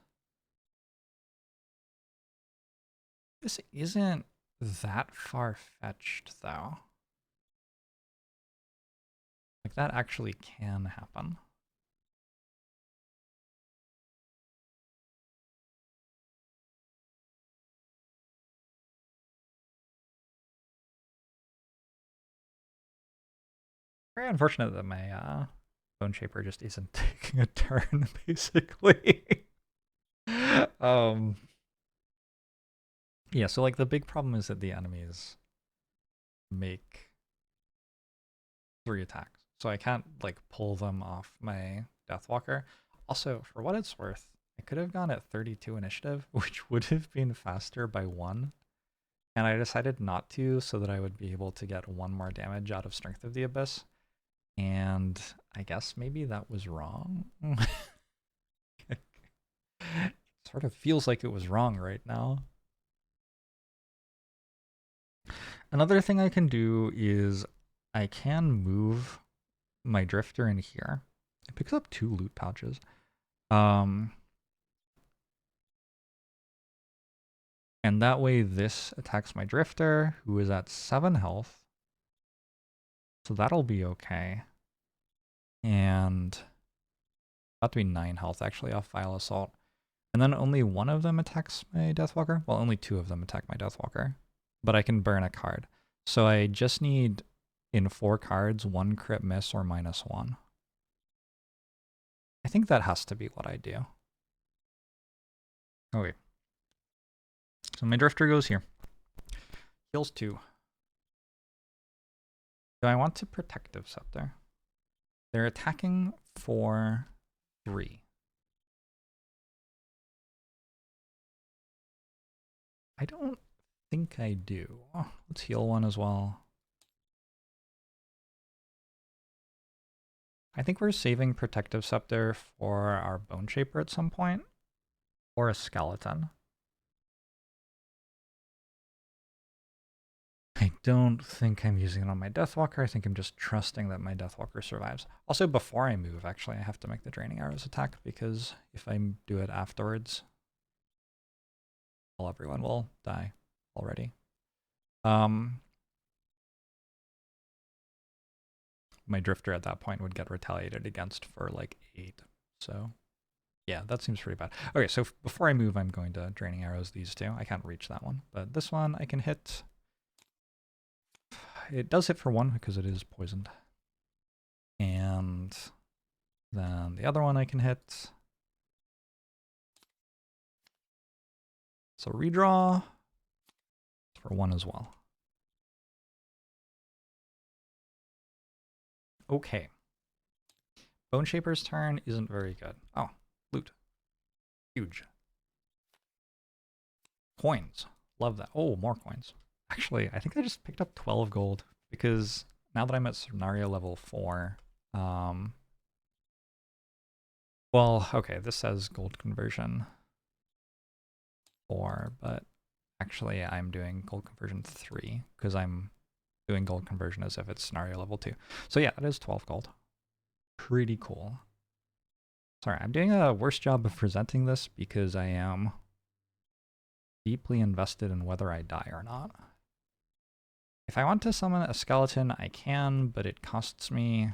This isn't that far-fetched, though. Like, that actually can happen. Very unfortunate that my Bone Shaper just isn't taking a turn, basically. Yeah, so like the big problem is that the enemies make 3 attacks. So I can't like pull them off my Deathwalker. Also, for what it's worth, I could have gone at 32 initiative, which would have been faster by 1. And I decided not to so that I would be able to get 1 more damage out of Strength of the Abyss. And I guess maybe that was wrong. It sort of feels like it was wrong right now. Another thing I can do is I can move my Drifter in here. It picks up 2 loot pouches. And that way this attacks my Drifter, who is at 7 health. So that'll be okay. And about to be 9 health actually off Vile Assault. And then only 1 of them attacks my Deathwalker. Well, only 2 of them attack my Deathwalker. But I can burn a card. So I just need, in 4 cards, 1 crit miss or -1. I think that has to be what I do. Okay. So my Drifter goes here. Heals 2. Do I want to Protective Scepter? They're attacking for 3. I don't think I do. Oh, let's heal 1 as well. I think we're saving Protective Scepter for our Bone Shaper at some point. Or a Skeleton. I don't think I'm using it on my Deathwalker. I think I'm just trusting that my Deathwalker survives. Also, before I move, actually, I have to make the Draining Arrows attack, because if I do it afterwards, well, everyone will die already. My Drifter at that point would get retaliated against for like 8. So yeah, that seems pretty bad. Okay, so before I move, I'm going to Draining Arrows these 2. I can't reach that one, but this one I can hit. It does hit for 1 because it is poisoned. And then the other one I can hit. So redraw for 1 as well. Okay. Bone Shaper's turn isn't very good. Oh, loot. Huge. Coins. Love that. Oh, more coins. Actually, I think I just picked up 12 gold because now that I'm at scenario level 4, well, okay, this says gold conversion 4, but actually I'm doing gold conversion 3 because I'm doing gold conversion as if it's scenario level 2. So yeah, that is 12 gold. Pretty cool. Sorry, I'm doing a worse job of presenting this because I am deeply invested in whether I die or not. If I want to summon a skeleton, I can, but it costs me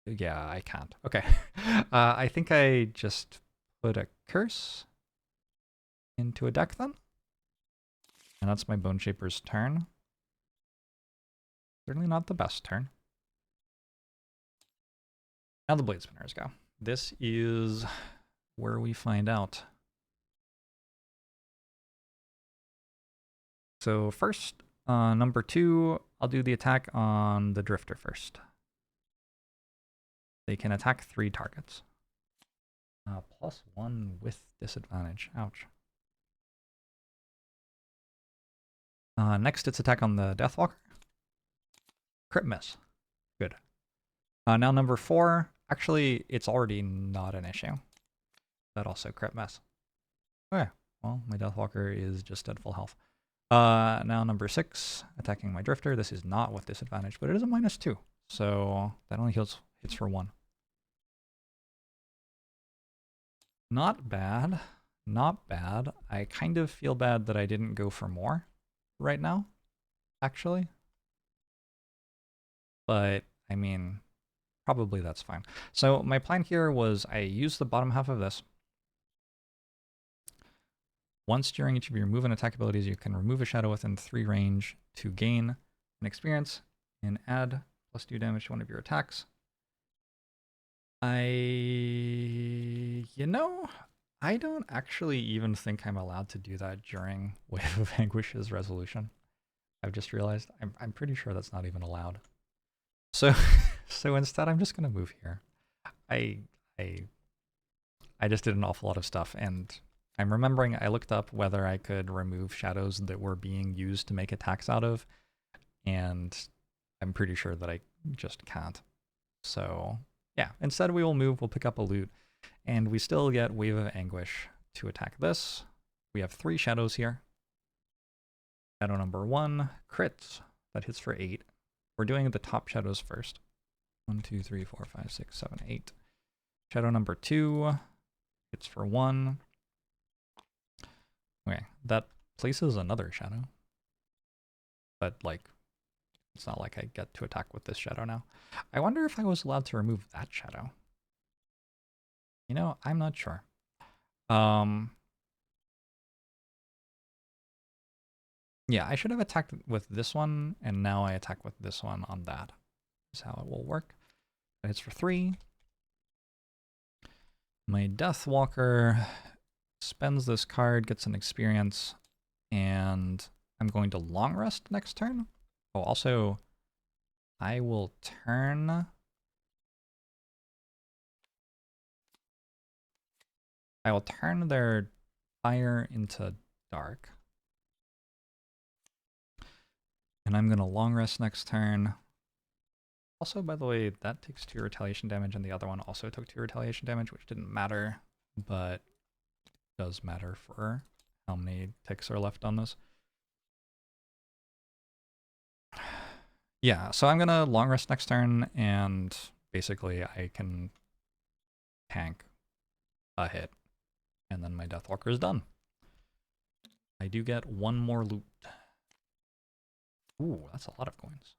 yeah, I can't. Okay. I think I just put a curse into a deck then. And that's my Bone Shaper's turn. Certainly not the best turn. Now the Blade Spinners go. This is where we find out. So first, number 2, I'll do the attack on the Drifter first. They can attack 3 targets. +1 with disadvantage. Ouch. Next, it's attack on the Deathwalker. Crit miss. Good. Now number 4, actually, it's already not an issue. That also crit miss. Okay, well, my Deathwalker is just at full health. Now number 6, attacking my Drifter. This is not with disadvantage, but it is a -2. So that only hits for 1. Not bad. Not bad. I kind of feel bad that I didn't go for more right now, actually. But, I mean, probably that's fine. So my plan here was I use the bottom half of this. Once during each of your move and attack abilities, you can remove a shadow within 3 range to gain an experience and add +2 damage to one of your attacks. I don't actually even think I'm allowed to do that during Wave of Anguish's resolution. I've just realized I'm pretty sure that's not even allowed. So so instead I'm just gonna move here. I just did an awful lot of stuff, and I'm remembering I looked up whether I could remove shadows that were being used to make attacks out of, and I'm pretty sure that I just can't. So yeah, instead we will move, we'll pick up a loot, and we still get Wave of Anguish to attack this. We have 3 shadows here. Shadow number 1, crits. That hits for 8. We're doing the top shadows first. 1, 2, 3, 4, 5, 6, 7, 8. Shadow number 2 hits for 1. Okay, that places another shadow. But, like, it's not like I get to attack with this shadow now. I wonder if I was allowed to remove that shadow. You know, I'm not sure. Yeah, I should have attacked with this one, and now I attack with this one on that. Is how it will work. It hits for 3. My Deathwalker spends this card, gets an experience, and I'm going to long rest next turn. Oh, also, I will turn... their fire into dark. And I'm going to long rest next turn. Also, by the way, that takes 2 retaliation damage, and the other one also took 2 retaliation damage, which didn't matter, but does matter for how many ticks are left on this. Yeah, so I'm going to long rest next turn, and basically I can tank a hit, and then my Deathwalker is done. I do get 1 more loot. Ooh, that's a lot of coins.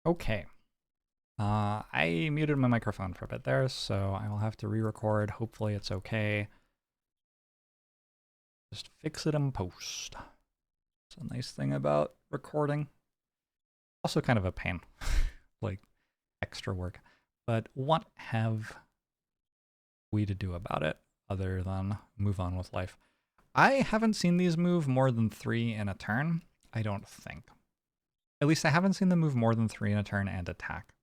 Okay. I muted my microphone for a bit there, so I will have to re-record. Hopefully it's okay. Just fix it in post. It's a nice thing about recording. Also kind of a pain, like extra work. But what have we to do about it other than move on with life? I haven't seen these move more than 3 in a turn, I don't think. At least I haven't seen them move more than 3 in a turn and attack.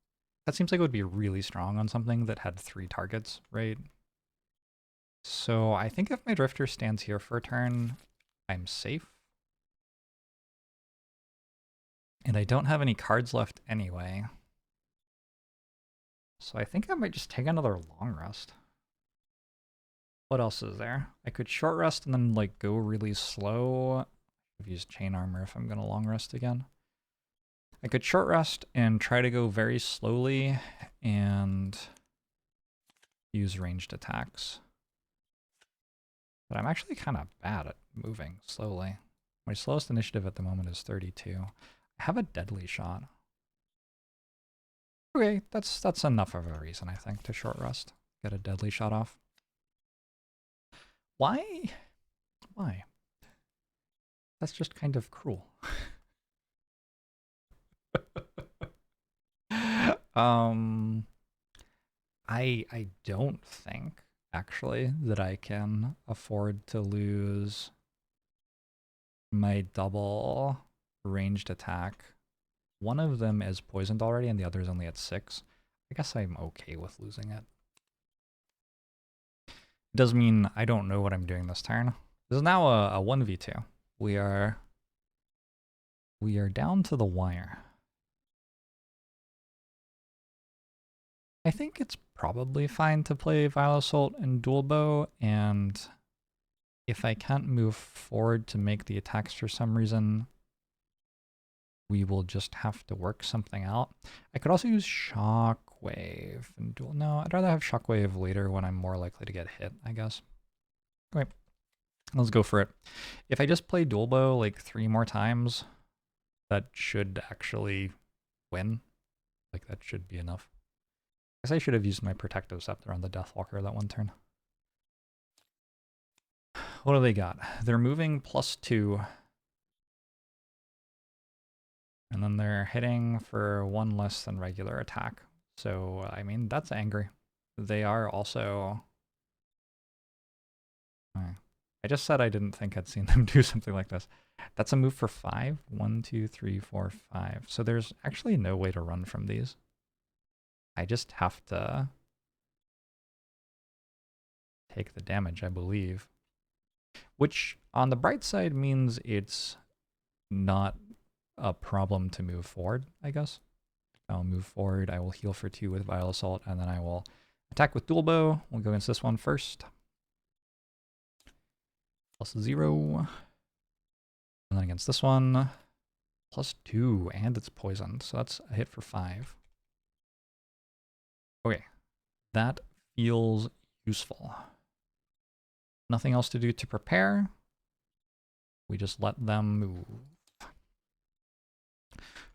That seems like it would be really strong on something that had 3 targets, right? So I think if my Drifter stands here for a turn, I'm safe. And I don't have any cards left anyway. So I think I might just take another long rest. What else is there? I could short rest and then like go really slow. I've used chain armor if I'm gonna long rest again. I could short rest and try to go very slowly and use ranged attacks. But I'm actually kind of bad at moving slowly. My slowest initiative at the moment is 32. I have a deadly shot. Okay, that's enough of a reason, I think, to short rest. Get a deadly shot off. Why? Why? That's just kind of cruel. I don't think actually that I can afford to lose my double ranged attack. One of them is poisoned already and the other is only at 6. I guess I'm okay with losing it. It does mean I don't know what I'm doing this turn. This is now a 1v2. We are down to the wire. I think it's probably fine to play Vile Assault and Dual Bow, and if I can't move forward to make the attacks for some reason, we will just have to work something out. I could also use Shockwave and Dual. No, I'd rather have Shockwave later when I'm more likely to get hit, I guess. Okay, let's go for it. If I just play Dual Bow like 3 more times, that should actually win. Like, that should be enough. I guess I should have used my Protective Scepter on the Deathwalker that one turn. What do they got? They're moving +2. And then they're hitting for 1 less than regular attack. So, I mean, that's angry. They are also... I just said I didn't think I'd seen them do something like this. That's a move for 5. 1, 2, 3, 4, 5. So there's actually no way to run from these. I just have to take the damage, I believe. Which, on the bright side, means it's not a problem to move forward, I guess. I'll move forward, I will heal for 2 with Vile Assault, and then I will attack with Dual Bow. We'll go against this one first. +0. And then against this one, +2, and it's poisoned, so that's a hit for 5. Okay, that feels useful. Nothing else to do to prepare. We just let them move.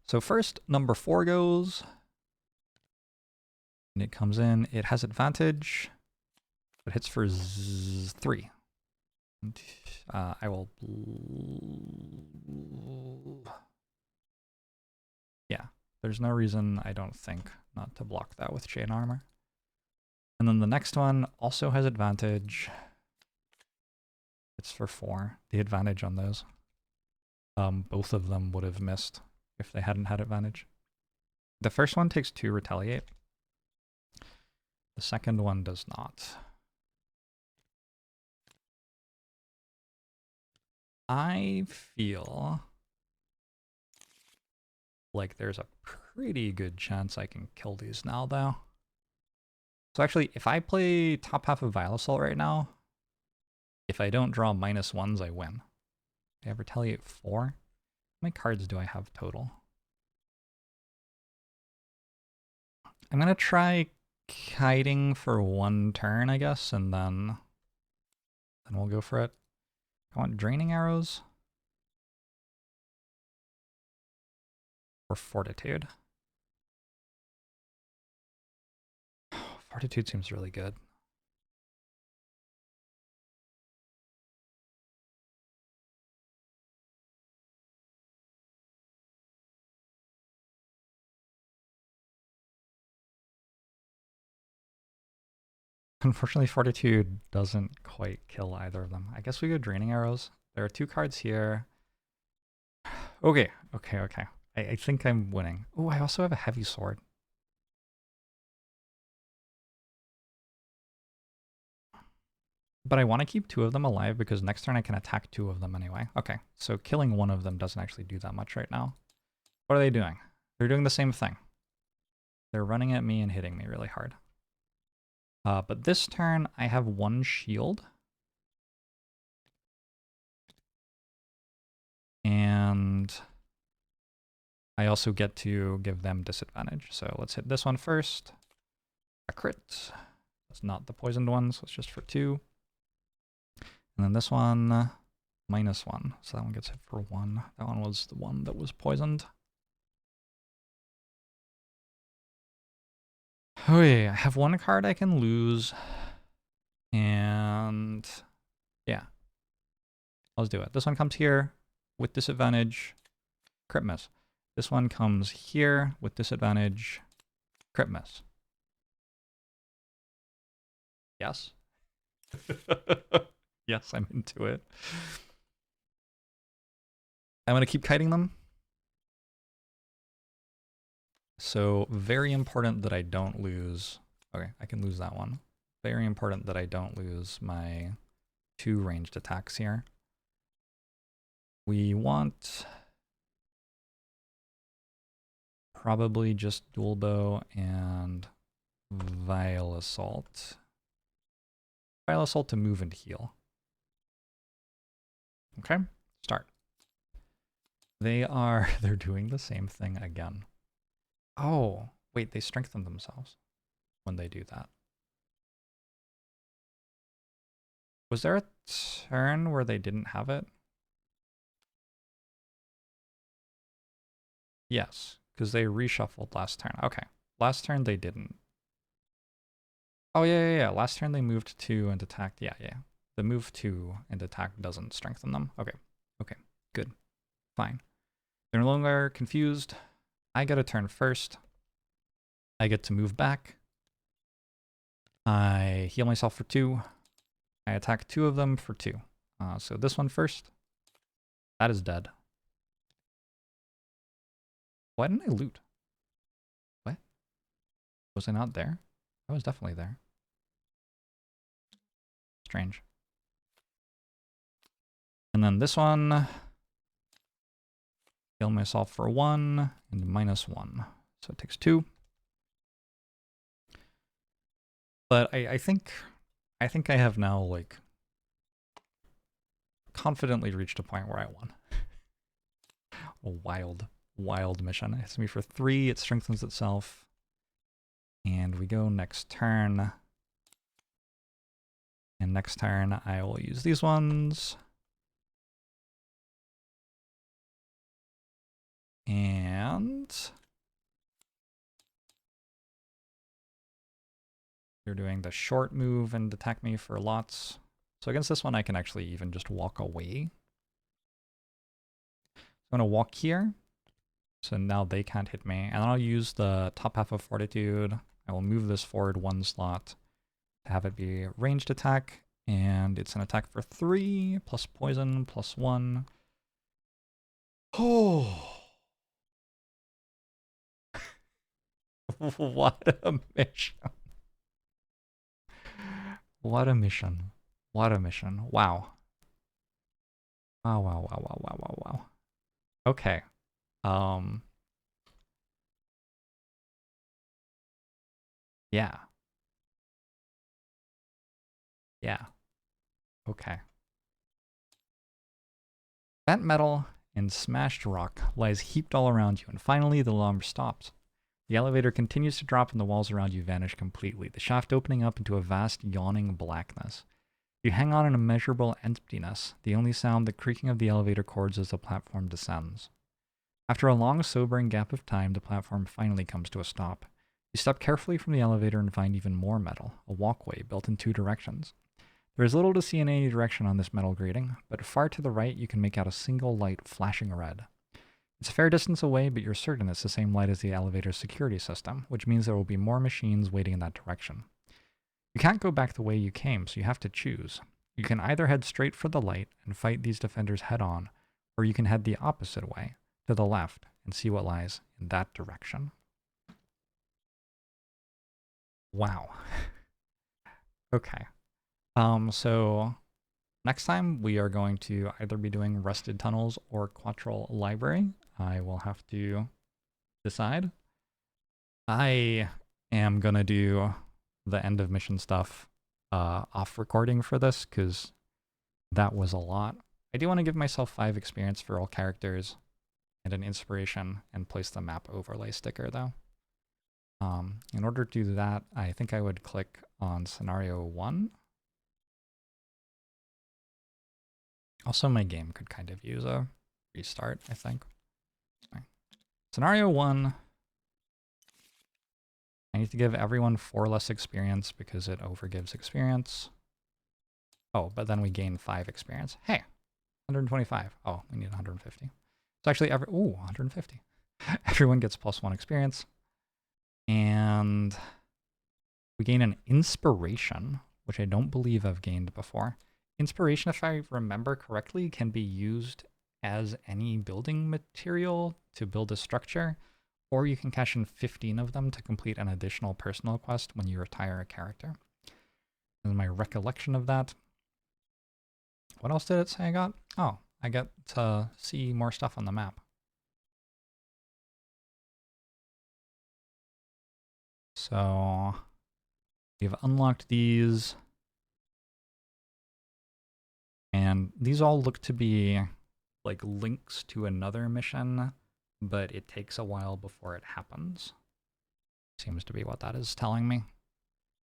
So first, number 4 goes. And it comes in. It has advantage. It hits for 3. And, I will... Yeah, there's no reason, I don't think, not to block that with chain armor. And then the next one also has advantage. It's for 4. The advantage on those. Both of them would have missed if they hadn't had advantage. The first one takes 2 retaliate. The second one does not. I feel like there's a pretty good chance I can kill these now, though. So actually, if I play top half of Vile Assault right now, if I don't draw -1s, I win. I have retaliate 4. How many cards do I have total? I'm gonna try kiting for 1 turn, I guess, and then we'll go for it. I want draining arrows or fortitude. Fortitude seems really good. Unfortunately, Fortitude doesn't quite kill either of them. I guess we go Draining Arrows. There are 2 cards here. Okay. I think I'm winning. Oh, I also have a Heavy Sword. But I want to keep 2 of them alive because next turn I can attack 2 of them anyway. Okay, so killing 1 of them doesn't actually do that much right now. What are they doing? They're doing the same thing. They're running at me and hitting me really hard. But this turn I have 1 shield. And I also get to give them disadvantage. So let's hit this one first. A crit. That's not the poisoned one, so it's just for 2. And then this one, -1. So that one gets hit for 1. That one was the one that was poisoned. Okay, I have 1 card I can lose. And yeah. Let's do it. This one comes here with disadvantage. Crit miss. This one comes here with disadvantage. Crit miss. Yes. Yes, I'm into it. I'm going to keep kiting them. So very important that I don't lose. Okay, I can lose that one. Very important that I don't lose my 2 ranged attacks here. We want probably just dual bow and Vile Assault. Vile Assault to move and heal. Okay, start. They're doing the same thing again. Oh, wait, they strengthen themselves when they do that. Was there a turn where they didn't have it? Yes, because they reshuffled last turn. Okay, last turn they didn't. Oh, yeah. Last turn they moved 2 and attacked. Yeah. The move 2 and attack doesn't strengthen them. Okay, good. Fine. They're no longer confused. I get a turn first. I get to move back. I heal myself for 2. I attack 2 of them for 2. So this one first. That is dead. Why didn't I loot? What? Was I not there? I was definitely there. Strange. And then this one. Heal myself for 1 and -1. So it takes 2. But I think I have now like confidently reached a point where I won. A wild mission. It hits me for 3, it strengthens itself. And we go next turn. And next turn I will use these ones. And they're doing the short move and attack me for lots. So against this one I can actually even just walk away. I'm going to walk here. So now they can't hit me. And then I'll use the top half of Fortitude. I will move this forward 1 slot to have it be ranged attack. And it's an attack for 3, plus poison, plus 1. Oh. What a mission. What a mission. What a mission. Wow. Wow. Okay. Yeah. Okay. Bent metal and smashed rock lies heaped all around you, and finally the alarm stops. The elevator continues to drop and the walls around you vanish completely, the shaft opening up into a vast yawning blackness. You hang on in immeasurable emptiness, the only sound the creaking of the elevator cords as the platform descends. After a long, sobering gap of time, the platform finally comes to a stop. You step carefully from the elevator and find even more metal, a walkway built in 2 directions. There is little to see in any direction on this metal grating, but far to the right you can make out a single light flashing red. It's a fair distance away, but you're certain it's the same light as the elevator's security system, which means there will be more machines waiting in that direction. You can't go back the way you came, so you have to choose. You can either head straight for the light and fight these defenders head on, or you can head the opposite way, to the left, and see what lies in that direction. Wow. Okay. So next time we are going to either be doing Rusted Tunnels or Quattrel Library. I will have to decide. I am gonna do the end of mission stuff off recording for this because that was a lot. I do want to give myself 5 experience for all characters and an inspiration and place the map overlay sticker though. In order to do that, I think I would click on scenario 1. Also, my game could kind of use a restart, I think. Okay. Scenario 1. I need to give everyone 4 less experience because it overgives experience. Oh, but then we gain 5 experience. Hey, 125. Oh, we need 150. So actually, 150. Everyone gets +1 experience. And we gain an inspiration, which I don't believe I've gained before. Inspiration, if I remember correctly, can be used as any building material to build a structure, or you can cash in 15 of them to complete an additional personal quest when you retire a character. This is my recollection of that. What else did it say I got? Oh, I get to see more stuff on the map. So we've unlocked these. And these all look to be like links to another mission, but it takes a while before it happens. Seems to be what that is telling me.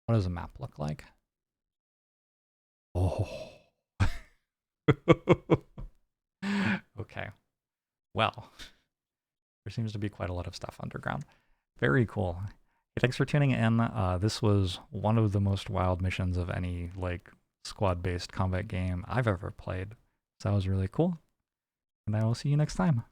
What does a map look like? Oh. Okay. Well, there seems to be quite a lot of stuff underground. Very cool. Hey, thanks for tuning in. This was one of the most wild missions of any like squad-based combat game I've ever played. So that was really cool. And I will see you next time.